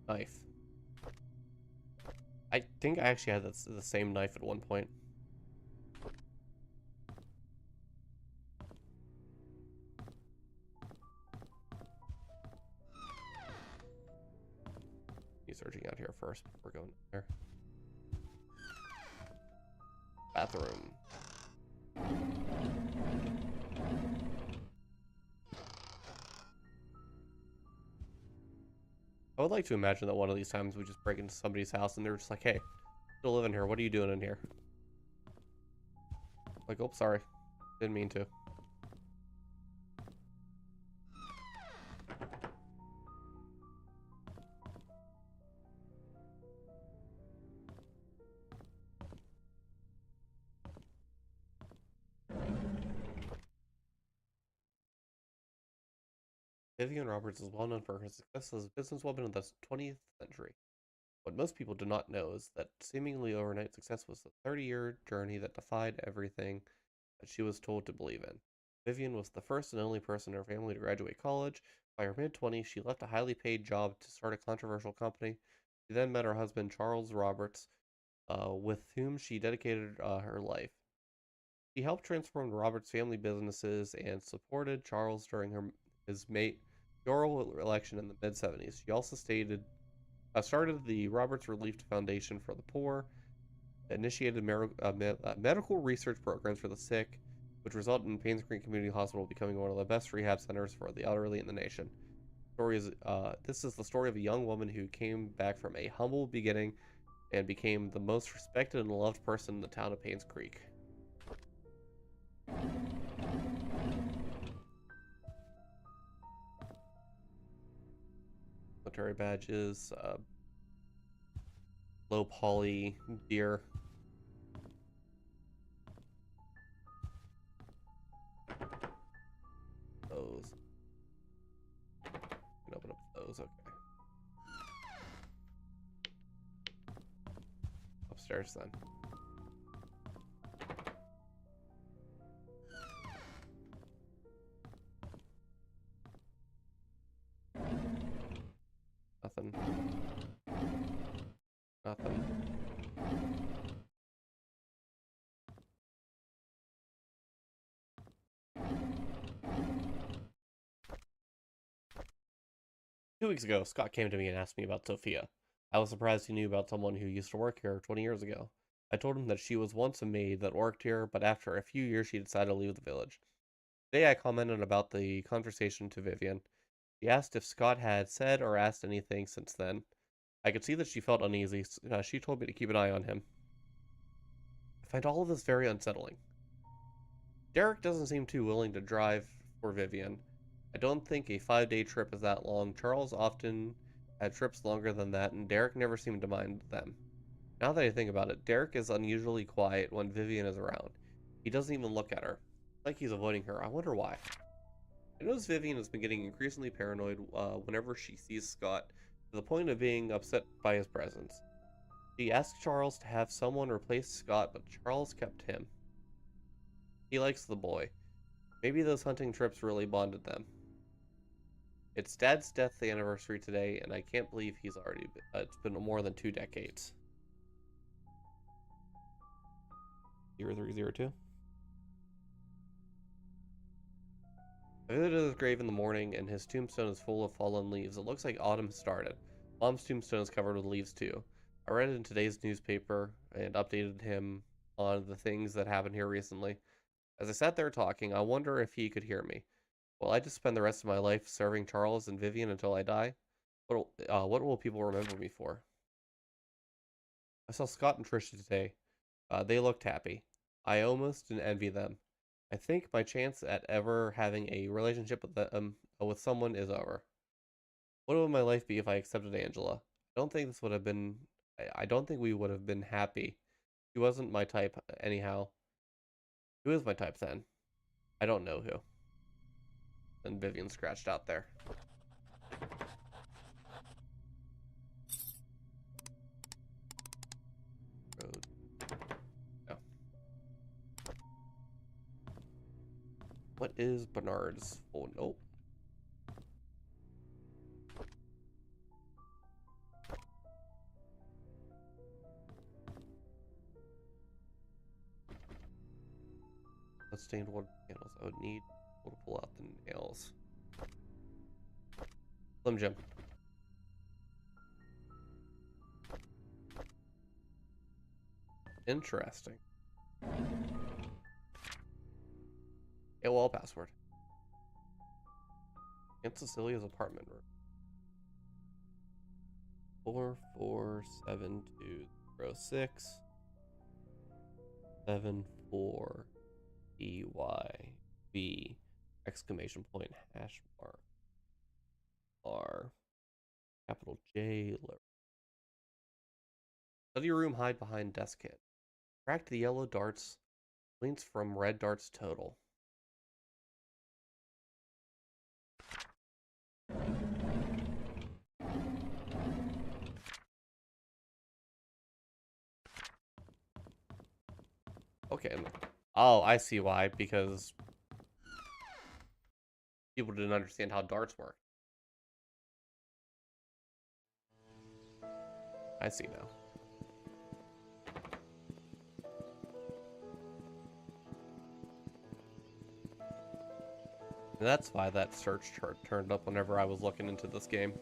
B: Knife. I think I actually had the same knife at one point. He's searching out here first before going there. Bathroom. I would like to imagine that one of these times we just break into somebody's house and they're just like, hey, still living here. What are you doing in here? Like, oh, sorry. Didn't mean to. Vivian Roberts is well known for her success as a businesswoman in the 20th century. What most people do not know is that seemingly overnight success was a 30-year journey that defied everything that she was told to believe in. Vivian was the first and only person in her family to graduate college. By her mid-20s, she left a highly paid job to start a controversial company. She then met her husband, Charles Roberts, with whom she dedicated her life. She helped transform the Roberts family businesses and supported Charles during his mayoral election in the mid-70s. She also started the Roberts Relief Foundation for the Poor, initiated medical research programs for the sick, which resulted in Painscreek Community Hospital becoming one of the best rehab centers for the elderly in the nation. This is the story of a young woman who came back from a humble beginning and became the most respected and loved person in the town of Painscreek. Military badge is low poly deer. Those. Can open up those. Okay. Upstairs then. Nothing. Nothing. 2 weeks ago, Scott came to me and asked me about Sophia. I was surprised he knew about someone who used to work here 20 years ago. I told him that she was once a maid that worked here, but after a few years she decided to leave the village. Today I commented about the conversation to Vivian. She asked if Scott had said or asked anything since then. I could see that she felt uneasy. She told me to keep an eye on him. I find all of this very unsettling. Derek doesn't seem too willing to drive for Vivian. I don't think a 5-day trip is that long. Charles often had trips longer than that, and Derek never seemed to mind them. Now that I think about it, Derek is unusually quiet when Vivian is around. He doesn't even look at her. Like he's avoiding her. I wonder why. I notice Vivian has been getting increasingly paranoid whenever she sees Scott, to the point of being upset by his presence. She asked Charles to have someone replace Scott, but Charles kept him. He likes the boy. Maybe those hunting trips really bonded them. It's Dad's death anniversary today, and I can't believe it's been more than 2 decades. 0302. I visited his grave in the morning, and his tombstone is full of fallen leaves. It looks like autumn has started. Mom's tombstone is covered with leaves too. I read it in today's newspaper and updated him on the things that happened here recently. As I sat there talking, I wonder if he could hear me. Will I just spend the rest of my life serving Charles and Vivian until I die? What will people remember me for? I saw Scott and Trisha today. They looked happy. I almost envy them. I think my chance at ever having a relationship with someone is over. What would my life be if I accepted Angela? I don't think this would have been. I don't think we would have been happy. She wasn't my type, anyhow. Who is my type then? I don't know who. And Vivian scratched out there. Road. No. What is Bernard's phone? Oh. stained wood panels. I would need to pull out the nails. Slim Jim. Interesting. AOL password. Aunt Cecilia's apartment room. 447206 74 EYB exclamation point hash mark R capital J. Study room, hide behind desk hit. Track the yellow darts. Links from red darts total. Okay. Oh, I see why. Because people didn't understand how darts work. I see now. And that's why that search chart turned up whenever I was looking into this game.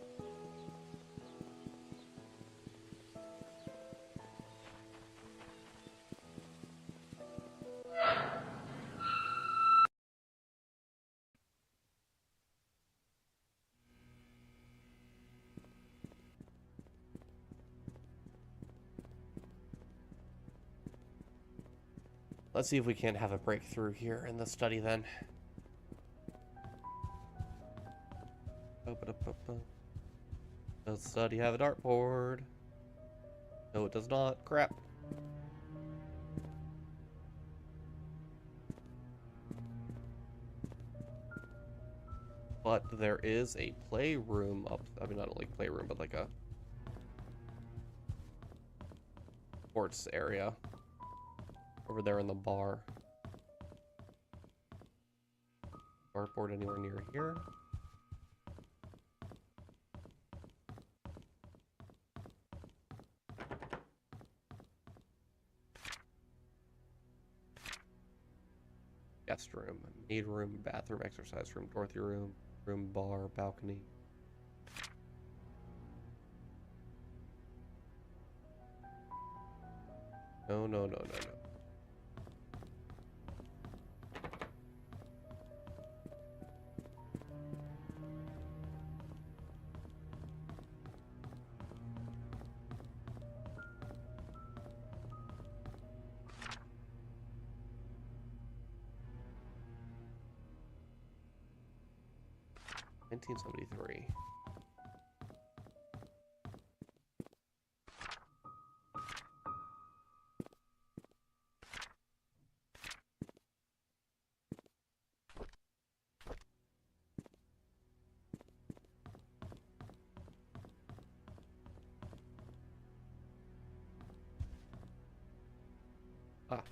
B: Let's see if we can't have a breakthrough here in the study then. Does the study have a dartboard? No, it does not. Crap. But there is a playroom up. I mean, not like playroom, but like a sports area over there in the bar. Dartboard anywhere near here? Guest room, maid room, bathroom, exercise room, Dorothy room, bar, balcony. No, no, no, no, no. $1973. Ah.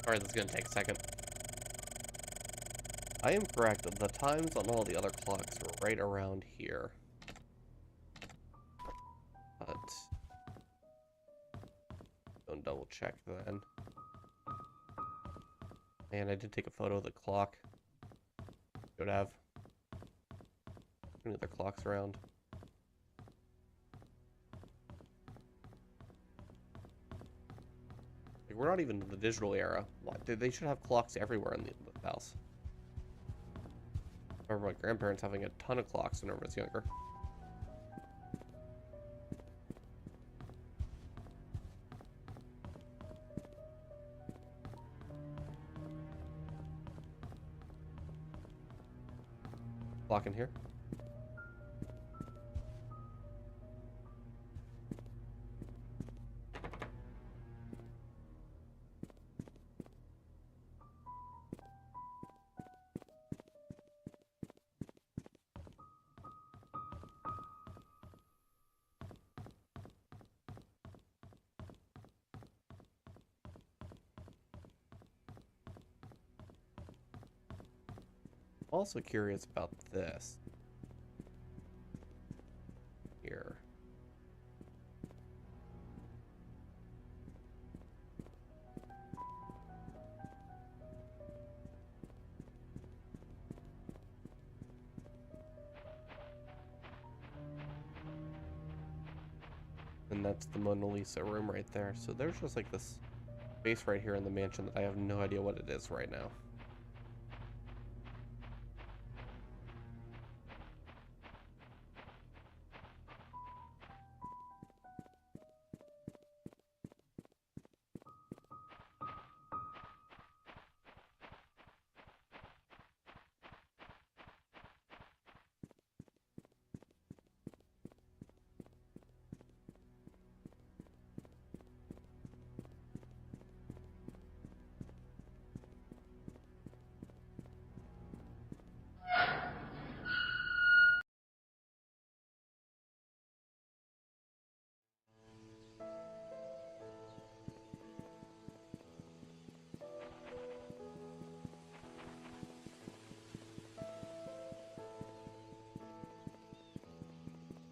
B: Alright, this is gonna take a second. I am correct. The times on all the other clocks were right around here. But don't double check then. Man, I did take a photo of the clock. Should have. Any other clocks around? Like, we're not even in the digital era. They should have clocks everywhere in the house. I remember my grandparents having a ton of clocks when I was younger. Clock in here. Also curious about this here. And that's the Mona Lisa room right there. So there's just like this space right here in the mansion that I have no idea what it is right now.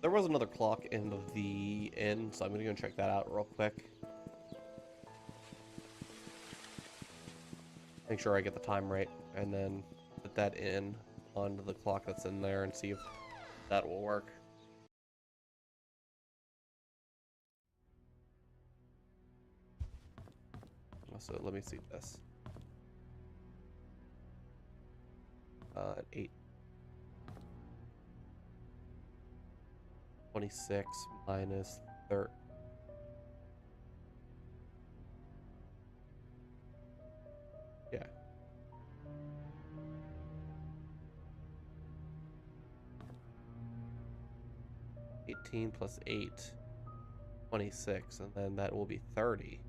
B: There was another clock in the inn, so I'm gonna go check that out real quick. Make sure I get the time right, and then put that in onto the clock that's in there and see if that will work. So let me see this. At 8:26 minus 30. Yeah. +8, 26, and then that will be 30.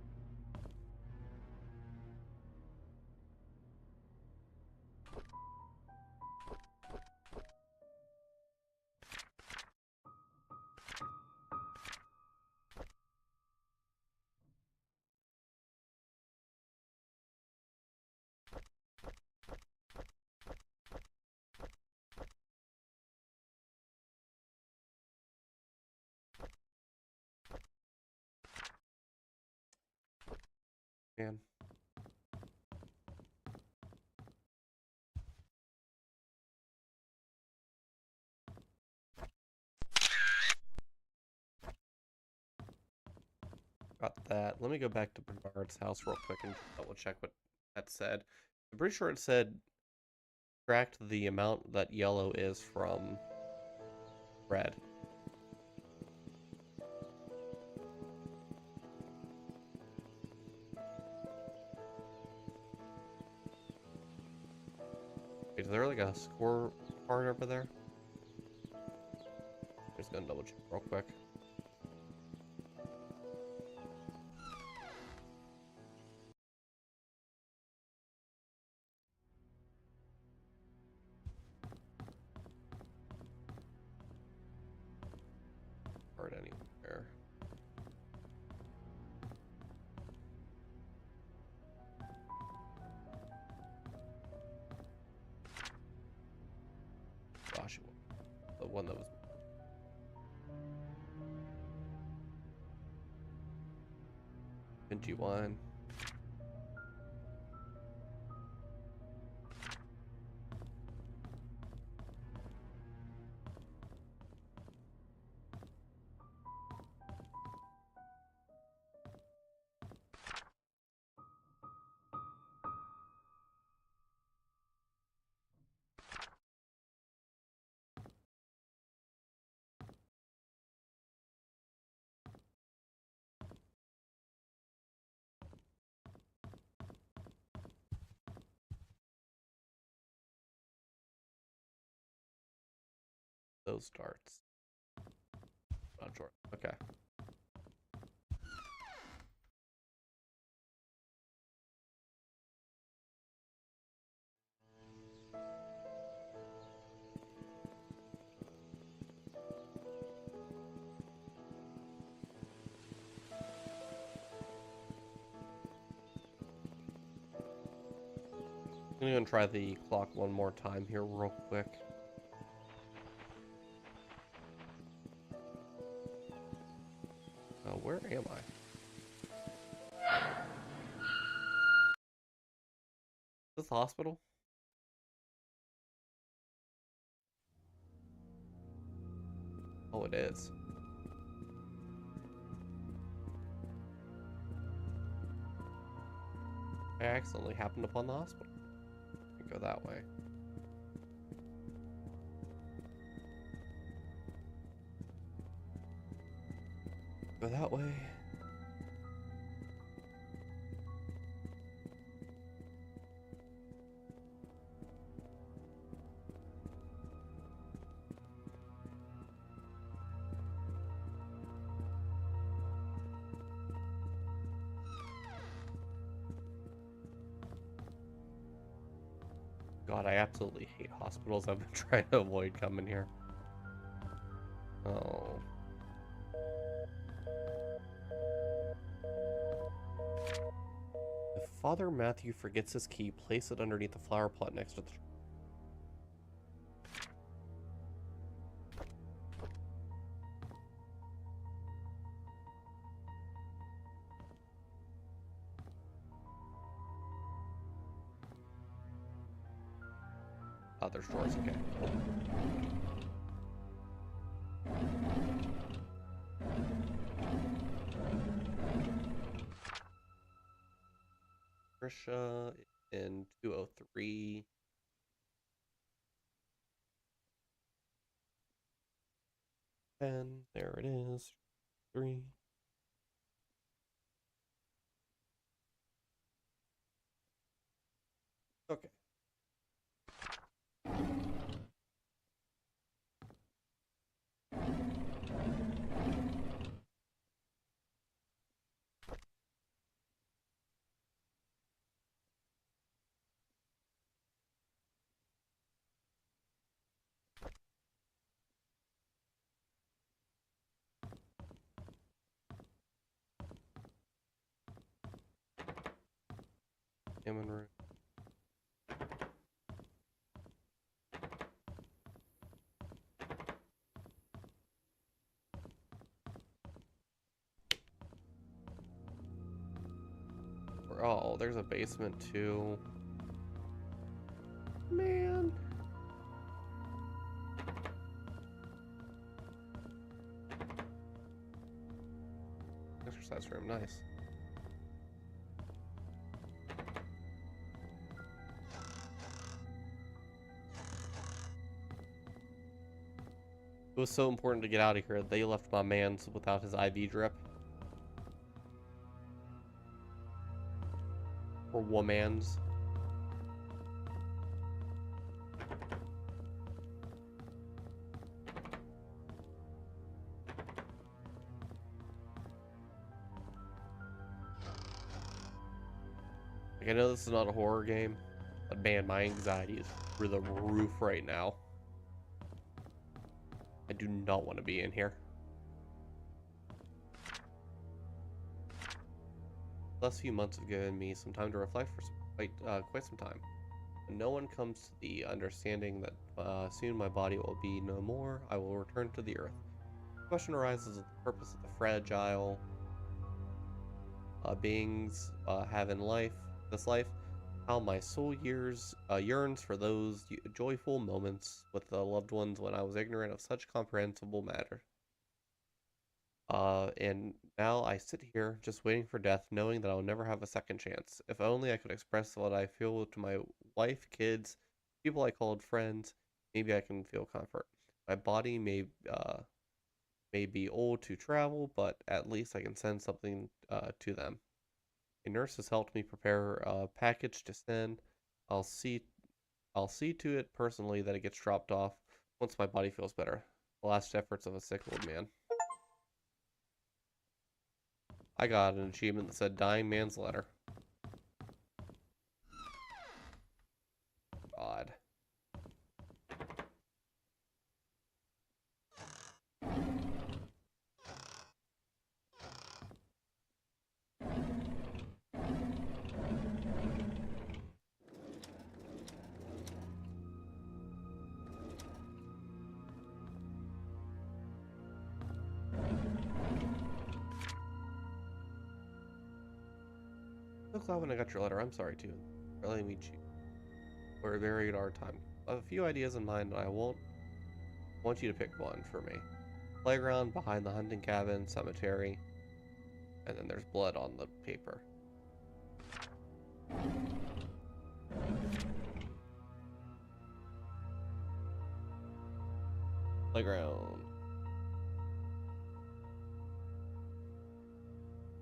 B: Man. Got that. Let me go back to Bernard's house real quick and double check what that said. I'm pretty sure it said subtract the amount that yellow is from red. Wait, is there like a score card over there? Just gonna double check real quick. Card anywhere. Joshua, the one that was 21. Those starts. Not sure. Okay. I'm gonna try the clock one more time here real quick. Where am I? Is this the hospital? Oh, it is. I accidentally happened upon the hospital. Go that way. Go that way. God, I absolutely hate hospitals. I've been trying to avoid coming here. Oh. If Father Matthew forgets his key, place it underneath the flower pot next to the... Oh, there's drawers, okay. Trisha in 203. There it is. 3. Okay. Common room. Oh, there's a basement too. Man. Exercise room, nice. It was so important to get out of here. They left my man without his IV drip. Or woman's. Like, I know this is not a horror game, but man, my anxiety is through the roof right now. I do not want to be in here. The last few months have given me some time to reflect for quite some time. When no one comes to the understanding that soon my body will be no more, I will return to the earth. The question arises of the purpose of the fragile beings have in this life, how my soul yearns for those joyful moments with the loved ones when I was ignorant of such comprehensible matter. And now I sit here just waiting for death, knowing that I'll never have a second chance. If only I could express what I feel to my wife, kids, people I called friends, maybe I can feel comfort. My body may be old to travel, but at least I can send something to them. A nurse has helped me prepare a package to send. I'll see to it personally that it gets dropped off once my body feels better. The last efforts of a sick old man. I got an achievement that said dying man's letter. God. so glad when I got your letter. I'm sorry too. Really meet you. We're buried our time. I have a few ideas in mind, and I want you to pick one for me. Playground, behind the hunting cabin, cemetery, and then there's blood on the paper. Playground.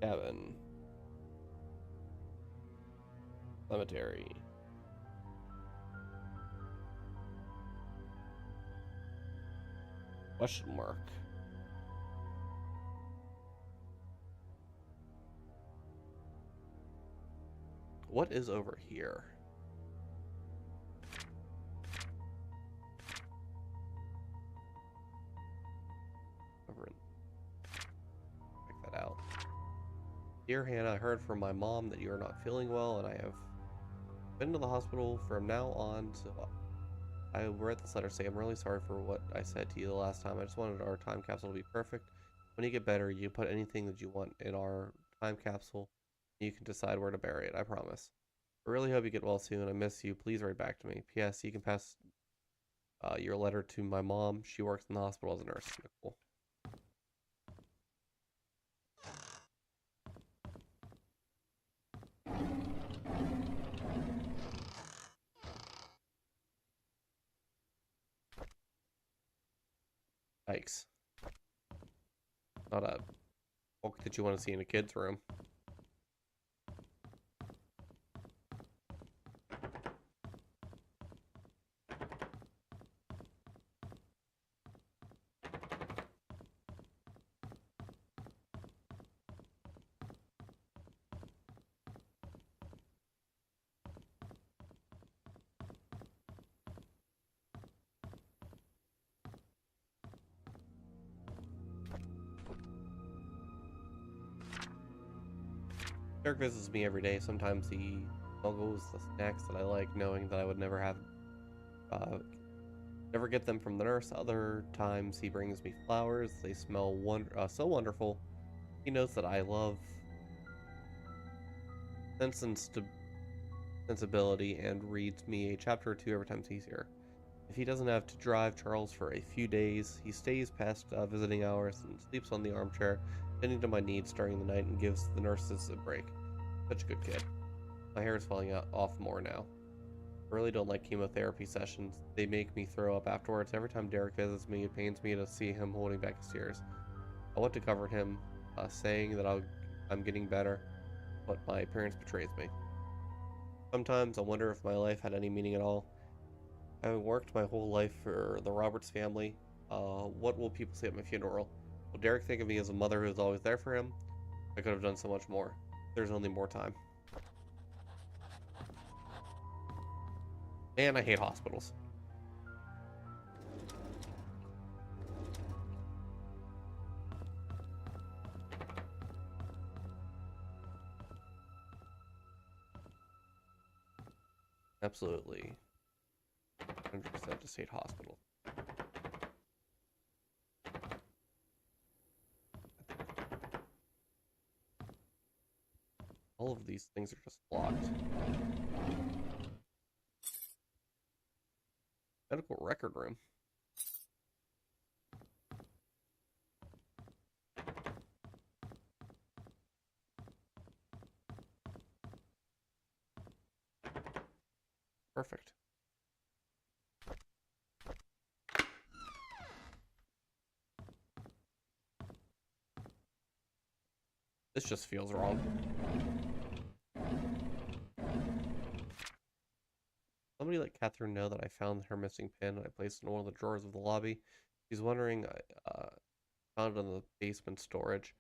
B: Cabin. Cemetery. Question mark. What is over here? Check that out. Dear Hannah, I heard from my mom that you are not feeling well, and I have been to the hospital from now on. So I read this letter saying I'm really sorry for what I said to you the last time. I just wanted our time capsule to be perfect. When you get better, you put anything that you want in our time capsule. You can decide where to bury it, I promise. I really hope you get well soon. I miss you. Please write back to me. P.S. You can pass your letter to my mom. She works in the hospital as a nurse. Nicole. Yikes. Not a book that you want to see in a kid's room. Derek visits me every day. Sometimes he smuggles the snacks that I like, knowing that I would never get them from the nurse. Other times he brings me flowers. They smell so wonderful. He knows that I love sense and sensibility and reads me a chapter or two every time he's here. If he doesn't have to drive Charles for a few days, he stays past visiting hours and sleeps on the armchair, tending to my needs during the night and gives the nurses a break. Such a good kid. My hair is falling off more now. I really don't like chemotherapy sessions. They make me throw up afterwards. Every time Derek visits me, it pains me to see him holding back his tears. I want to comfort him, saying that I'm getting better, but my appearance betrays me. Sometimes I wonder if my life had any meaning at all. Having worked my whole life for the Roberts family, what will people say at my funeral? Will Derek think of me as a mother who was always there for him? I could have done so much more. There's only more time. And I hate hospitals. Absolutely. 100% just hate hospitals. All of these things are just blocked. Medical record room. Perfect. This just feels wrong. Somebody let Catherine know that I found her missing pin and I placed it in one of the drawers of the lobby. She's wondering I found it in the basement storage.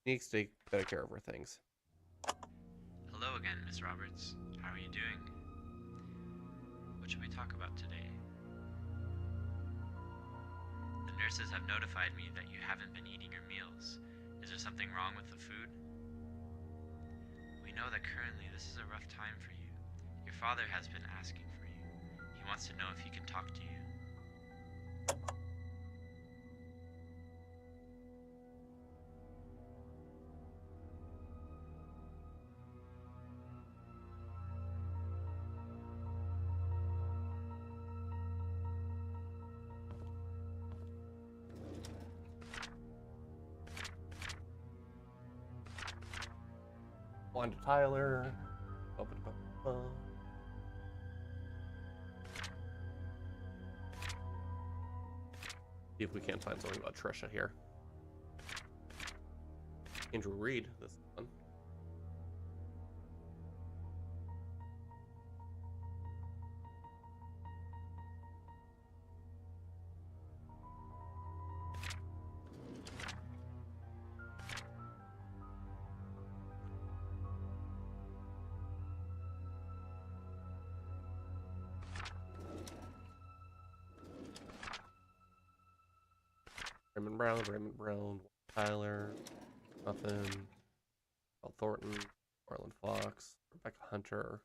B: She needs to take better care of her things.
E: Hello again, Miss Roberts. How are you doing? What should we talk about today? The nurses have notified me that you haven't been eating your meals. Is there something wrong with the food? We know that currently this is a rough time for you. Your father has been asking for you. He wants to know if he can talk to you.
B: Find a Tyler. Ba-ba-da-ba-ba. See if we can't find something about Trisha here. Andrew Reed, this one. Raymond Brown, Tyler, nothing. Al Thornton, Marlon Fox, Rebecca Hunter.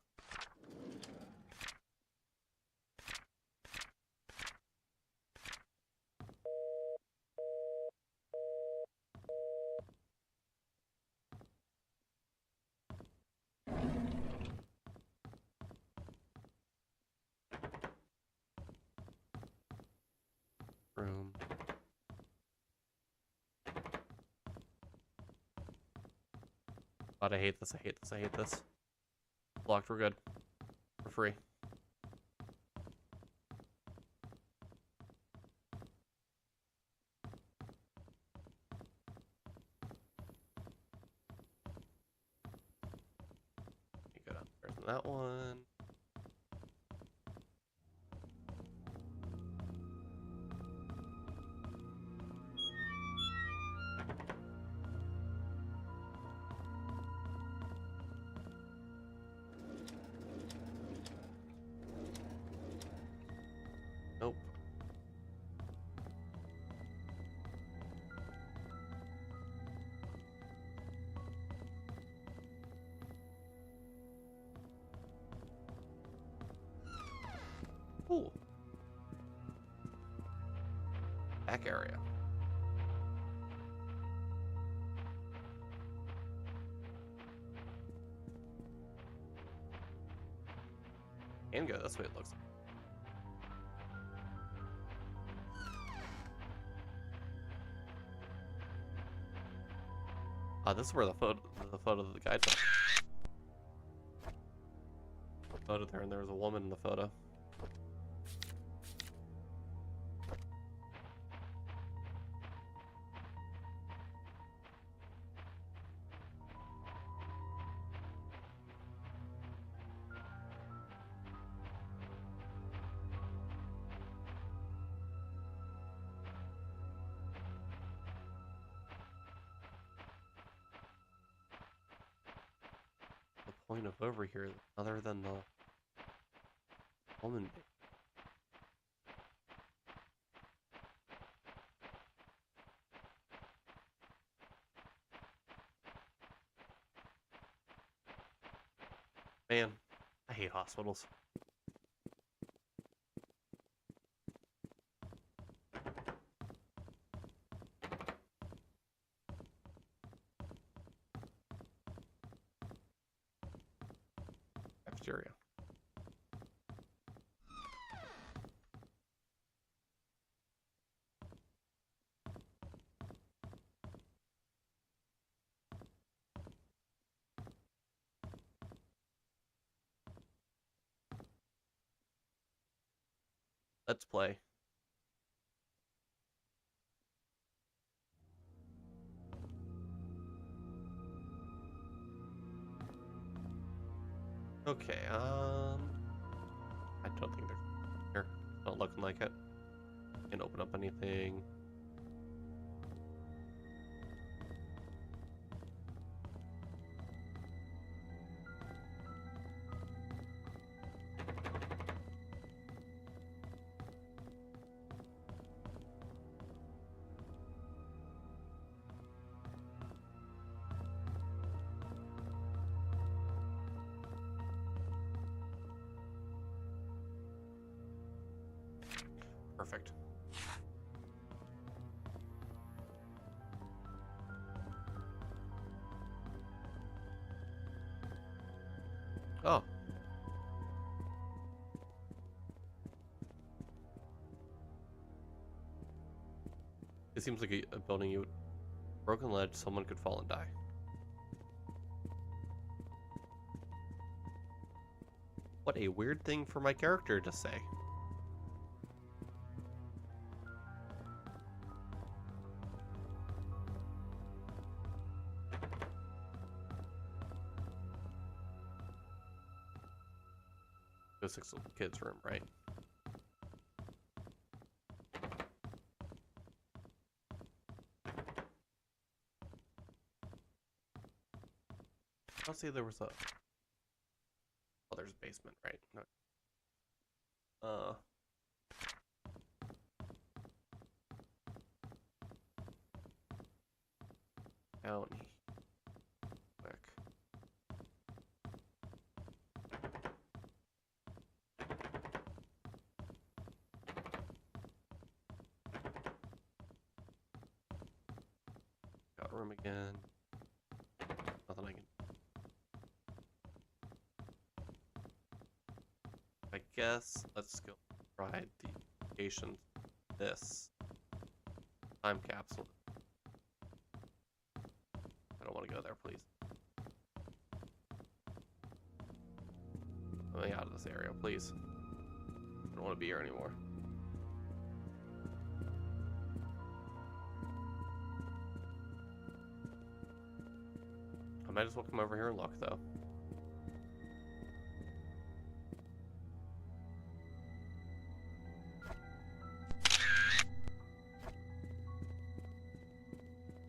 B: Room. God, I hate this, I hate this, I hate this. Blocked, we're good. We're free. You go downstairs on that one. Nope. Ooh. Back area. And go this way, it looks like. This is where the photo of the guy took. Photo there, and there was a woman in the photo. The point of over here, other than the woman. Man, I hate hospitals. Cafeteria. Let's play. Okay, I don't think they're here. Not looking like it. Can't open up anything. Perfect. Oh. It seems like a building you would... Broken ledge, someone could fall and die. What a weird thing for my character to say. Go 6 kids' room, right? I'll see there was a... Oh, there's a basement, right? No. Down quick. Got room again. Nothing I can... I guess let's go try the location. This time capsule. I don't want to go there, please. Let me out of this area, please. I don't want to be here anymore. I might as well come over here and look, though.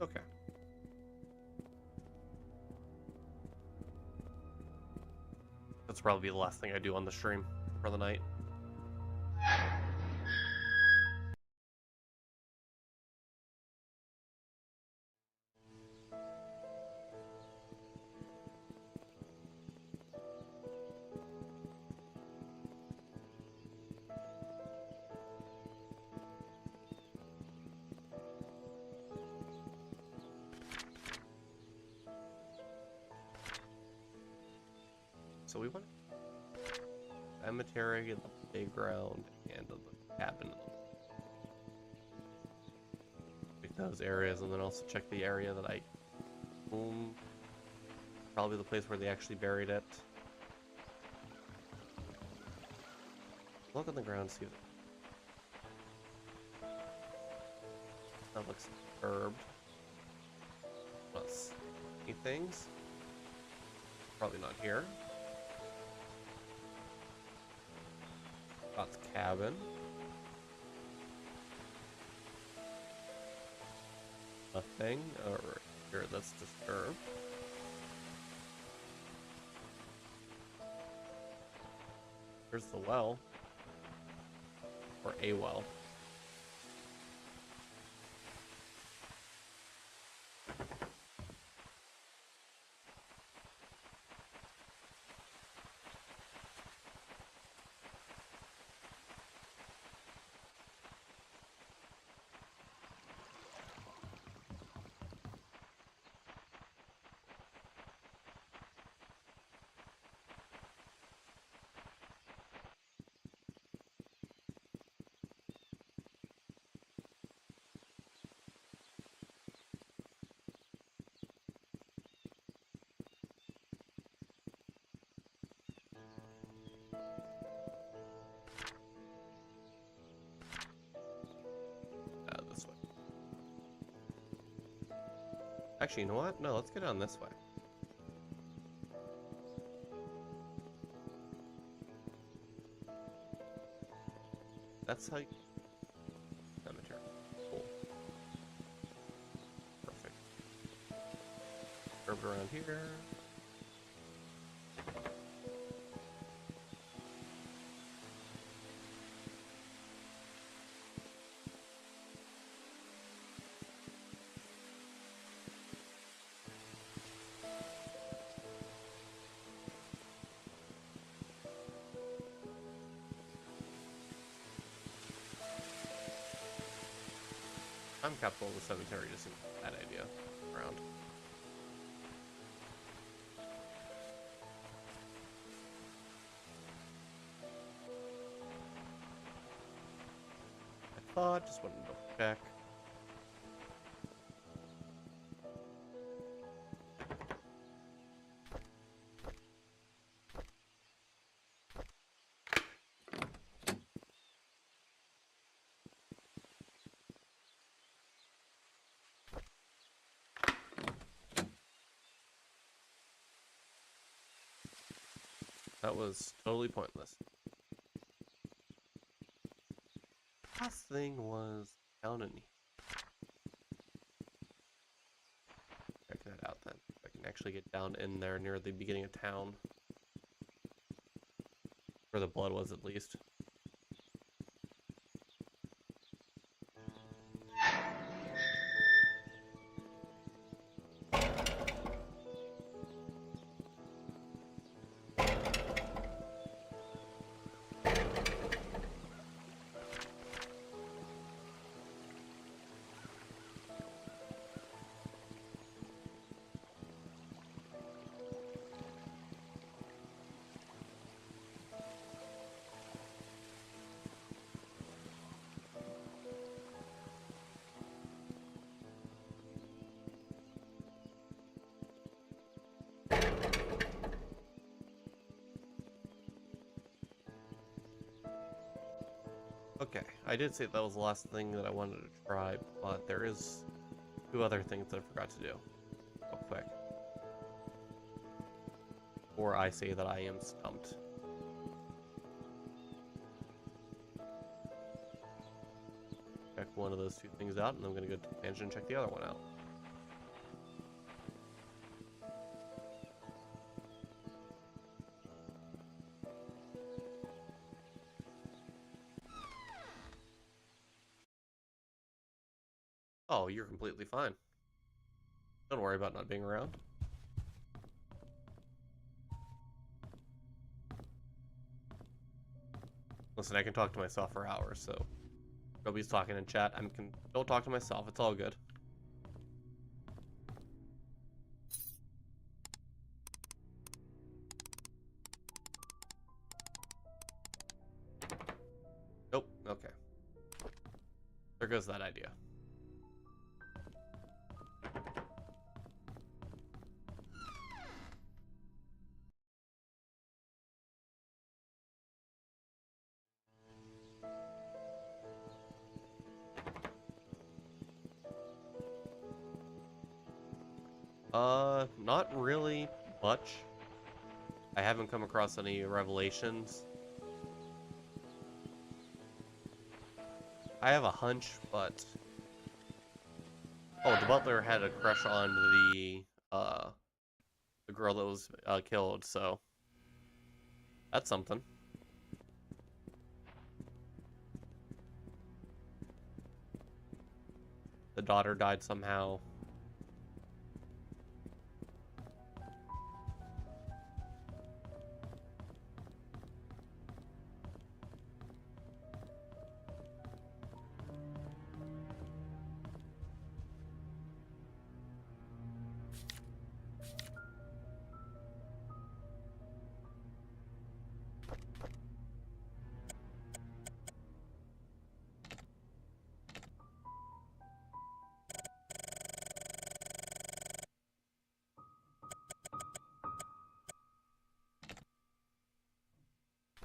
B: Okay. That's probably the last thing I do on the stream for the night. So we went cemetery, the playground, and the cabin. Pick those areas, and then also check the area that I probably the place where they actually buried it. Look on the ground, see if that looks disturbed. Let's see things. Probably not here. Scott's cabin. Nothing over here that's disturbed. Here's the well. Or a well. This way. Actually, you know what? No, let's get on this way. That's how you... Cemetery. Cool. Perfect. Curved around here. Time capsule of the cemetery just seems like a bad idea. Around. I thought, just wanted to double check. That was totally pointless. Last thing was down in here. Check that out then. I can actually get down in there near the beginning of town. Where the blood was, at least. Okay, I did say that was the last thing that I wanted to try, but there is 2 other things that I forgot to do. Real quick. Or I say that I am stumped. Check one of those 2 things out, and I'm going to go to the mansion and check the other one out. Oh, you're completely fine. Don't worry about not being around. Listen, I can talk to myself for hours, so nobody's talking in chat. Don't talk to myself. It's all good. Nope. Okay. There goes that idea. Not really much. I haven't come across any revelations. I have a hunch, but... Oh, the butler had a crush on the girl that was killed, so... That's something. The daughter died somehow.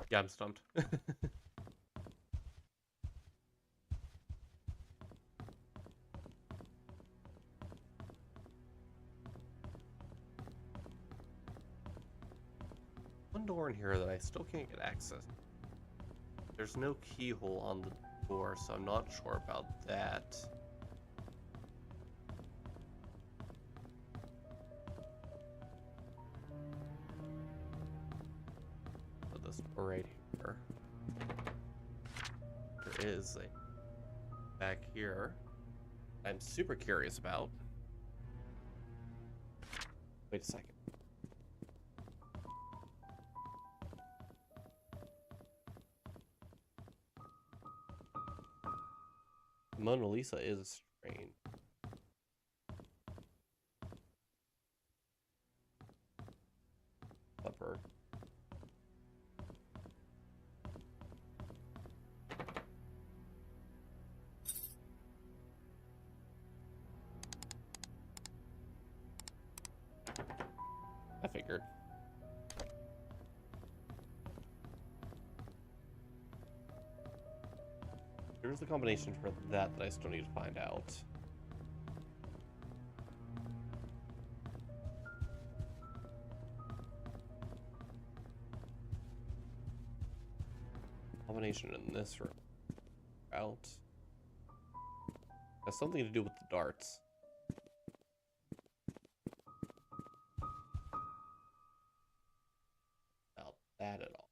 B: Yeah, I'm stumped. One door in here that I still can't get access. There's no keyhole on the door, so I'm not sure about that. So this door right here. There is a back here. I'm super curious about. Wait a second. Mona Lisa is strange. Clever. I figured. Here's the combination for that I still need to find out. Combination in this room. Out. Has something to do with the darts. About that at all.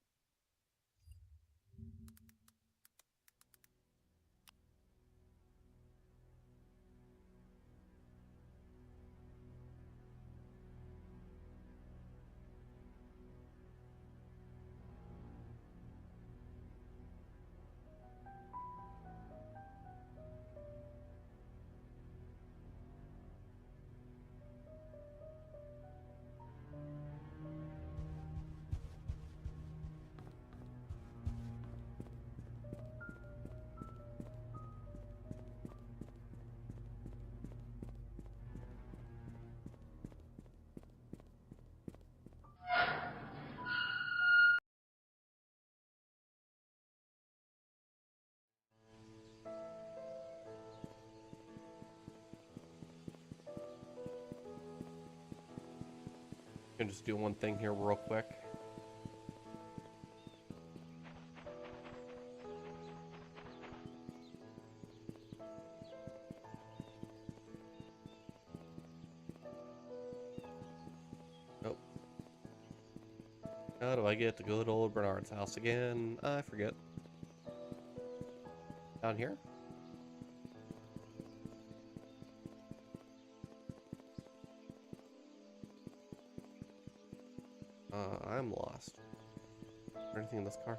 B: Can just do one thing here real quick. Nope. How do I get to good old Bernard's house again? I forget. Down here? I'm lost. Is there anything in this car?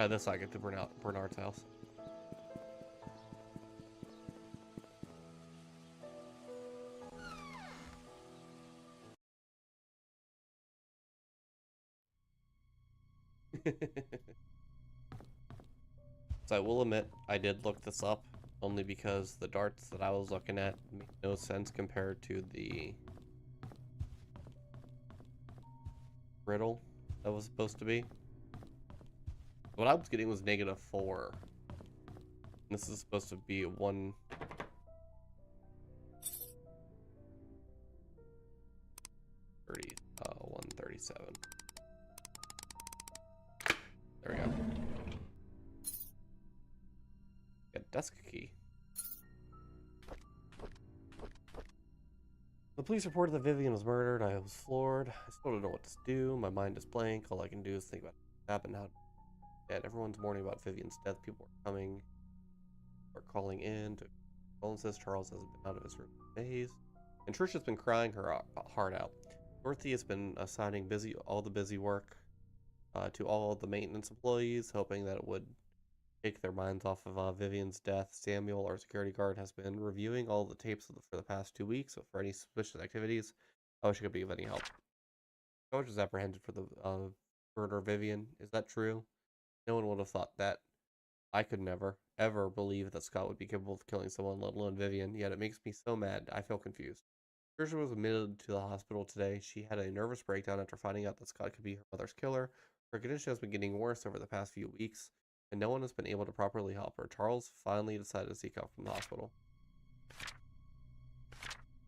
B: This I get to Bernard's house. So I will admit, I did look this up, only because the darts that I was looking at make no sense compared to the riddle that was supposed to be. What I was getting was -4. This is supposed to be 1. $30, 137. There we go. Get a desk key. The police reported that Vivian was murdered. I was floored. I still don't know what to do. My mind is blank. All I can do is think about what happened, how dead. Everyone's mourning about Vivian's death. People are coming, are calling in to condolences. Charles hasn't been out of his room in days, and Trish has been crying her heart out. Dorothy has been assigning all the busy work to all the maintenance employees, hoping that it would take their minds off of Vivian's death. Samuel, our security guard, has been reviewing all the tapes for the past 2 weeks for any suspicious activities. I wish I could be of any help. George was apprehended for the murder of Vivian. Is that true? No one would have thought that. I could never, ever believe that Scott would be capable of killing someone, let alone Vivian, yet it makes me so mad. I feel confused. Tricia was admitted to the hospital today. She had a nervous breakdown after finding out that Scott could be her mother's killer. Her condition has been getting worse over the past few weeks, and no one has been able to properly help her. Charles finally decided to seek help from the hospital.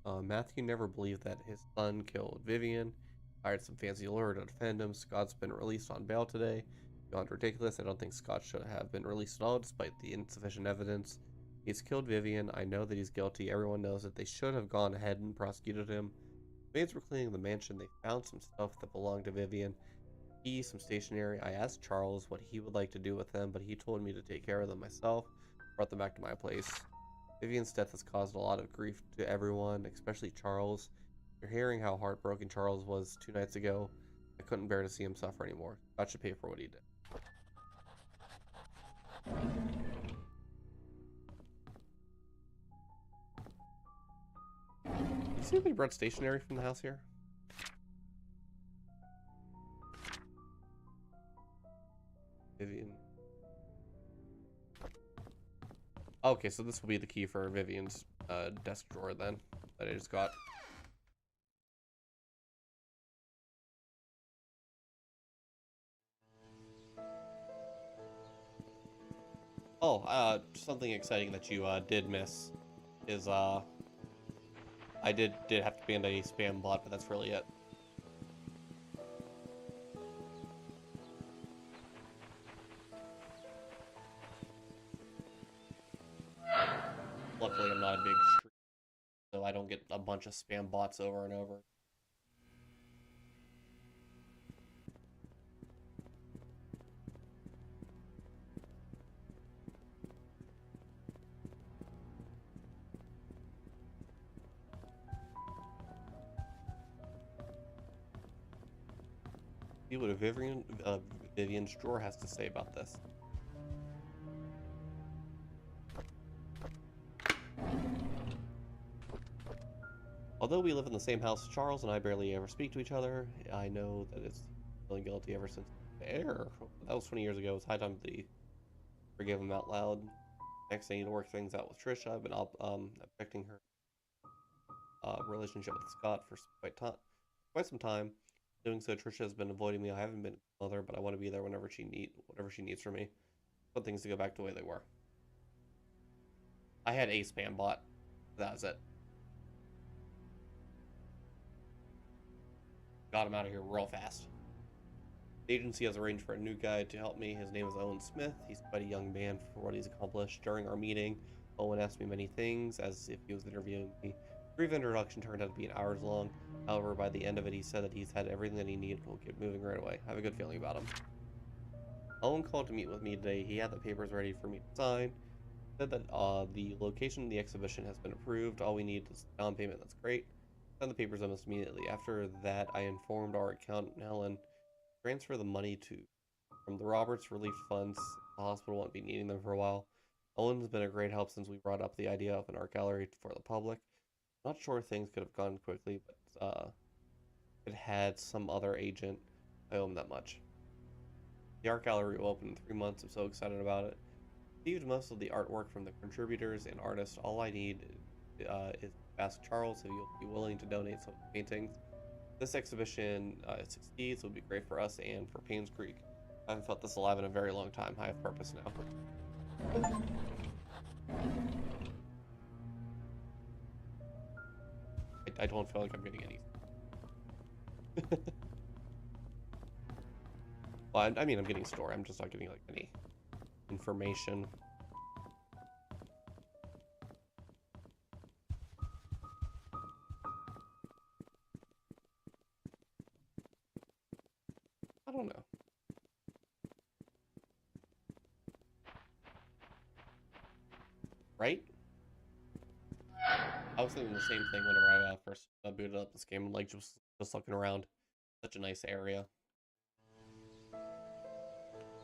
B: Matthew never believed that his son killed Vivian. Hired some fancy lawyer to defend him. Scott's been released on bail today. Beyond ridiculous. I don't think Scott should have been released at all, despite the insufficient evidence. He's killed Vivian. I know that he's guilty. Everyone knows that they should have gone ahead and prosecuted him. Maids were cleaning the mansion. They found some stuff that belonged to Vivian. Some stationery. I asked Charles what he would like to do with them, but he told me to take care of them myself. Brought them back to my place. Vivian's death has caused a lot of grief to everyone, especially Charles. You're hearing how heartbroken Charles was 2 nights ago. I couldn't bear to see him suffer anymore. God should pay for what he did. You see if they brought stationery from the house here? Vivian. Okay, so this will be the key for Vivian's desk drawer then, that I just got. Oh, something exciting that you did miss is I did have to ban a spam bot, but that's really it. Luckily, I'm not a big streamer, so I don't get a bunch of spam bots over and over. See what Vivian's drawer has to say about this. Although we live in the same house, Charles and I barely ever speak to each other. I know that it's feeling guilty ever since there. That was 20 years ago. It's high time to forgive him out loud. Next, I need to work things out with Trisha. I've been affecting her relationship with Scott for quite some time. Doing so, Trisha has been avoiding me. I haven't been a mother, but I want to be there whatever she needs from me. I want things to go back the way they were. I had a spam bot. That was it. Got him out of here real fast. The agency has arranged for a new guy to help me. His name is Owen Smith. He's quite a young man for what he's accomplished. During our meeting, Owen asked me many things, as if he was interviewing me. The brief introduction turned out to be hours long. However, by the end of it, he said that he's had everything that he needed and will get moving right away. I have a good feeling about him. Owen called to meet with me today. He had the papers ready for me to sign. Said that the location of the exhibition has been approved. All we need is down payment. That's great. Send the papers almost immediately. After that, I informed our accountant, Helen, transfer the money from the Roberts Relief Funds. The hospital won't be needing them for a while. Owen's been a great help since we brought up the idea of an art gallery for the public. Not sure things could have gone quickly, but it had some other agent. I owe him that much. The art gallery will open in 3 months. I'm so excited about it. Received most of the artwork from the contributors and artists. All I need is ask Charles if he'll be willing to donate some paintings. This exhibition succeeds, it would be great for us and for Painscreek. I haven't felt this alive in a very long time. I have purpose now. I don't feel like I'm getting any. Well, I mean, I'm getting story. I'm just not getting like any information. I don't know. Right? I was thinking the same thing whenever I first booted up this game, like just looking around. Such a nice area.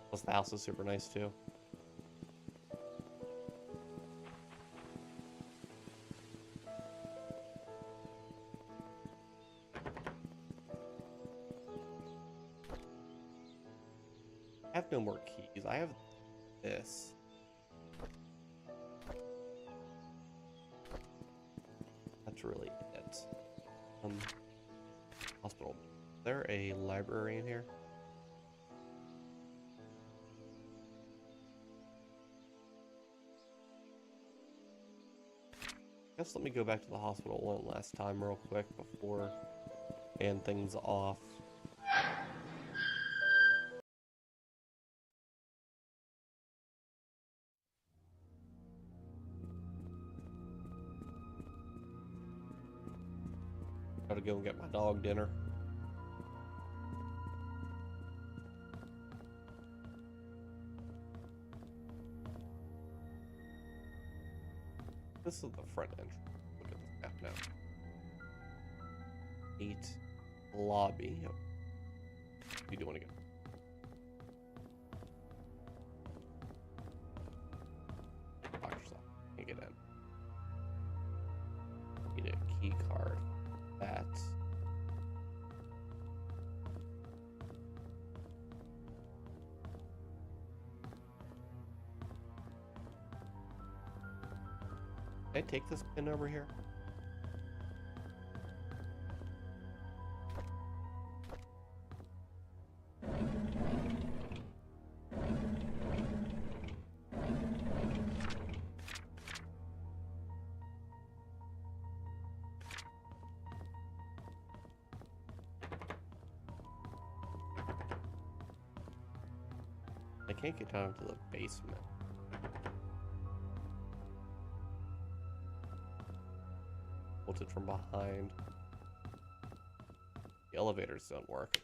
B: Plus the house is super nice too. I have no more keys. I have this. That's really it. Hospital. Is there a library in here? Guess let me go back to the hospital one last time real quick before I end things off. Gotta go and get my dog dinner. This is the front entrance. Look at this map now. 8 lobby. Yep. What do you want to go? Lock yourself. Can't get in. Need a key card. That. Can I take this pin over here? I can't get down to the basement. Bolted from behind. The elevators don't work.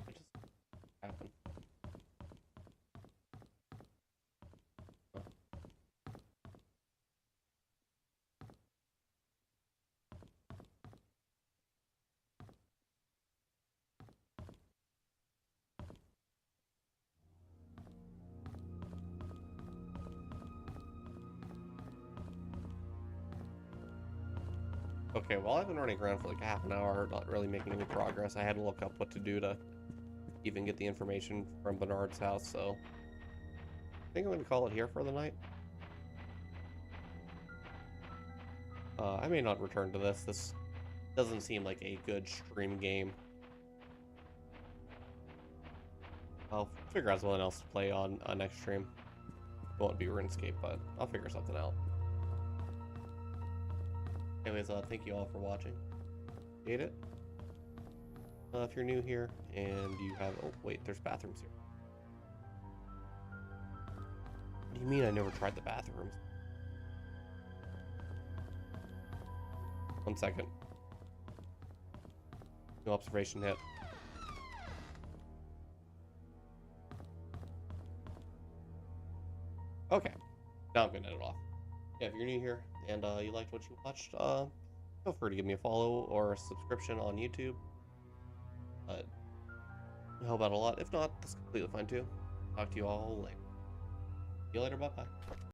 B: What just happened? Huh. Okay, well, I've been running around for like half an hour, not really making any progress. I had to look up what to do to even get the information from Bernard's house, so I think I'm going to call it here for the night. I may not return to this. This doesn't seem like a good stream game. I'll figure out something else to play on next stream. It won't be RuneScape, but I'll figure something out. Anyways, thank you all for watching. Hate it. If you're new here and you have... Oh, wait, there's bathrooms here. What do you mean I never tried the bathrooms? 1 second. No observation hit. Okay. Now I'm gonna end it off. Yeah, if you're new here and you liked what you watched, feel free to give me a follow or a subscription on YouTube. It'll help out a lot. If not, that's completely fine too. Talk to you all later. See you later. Bye-bye.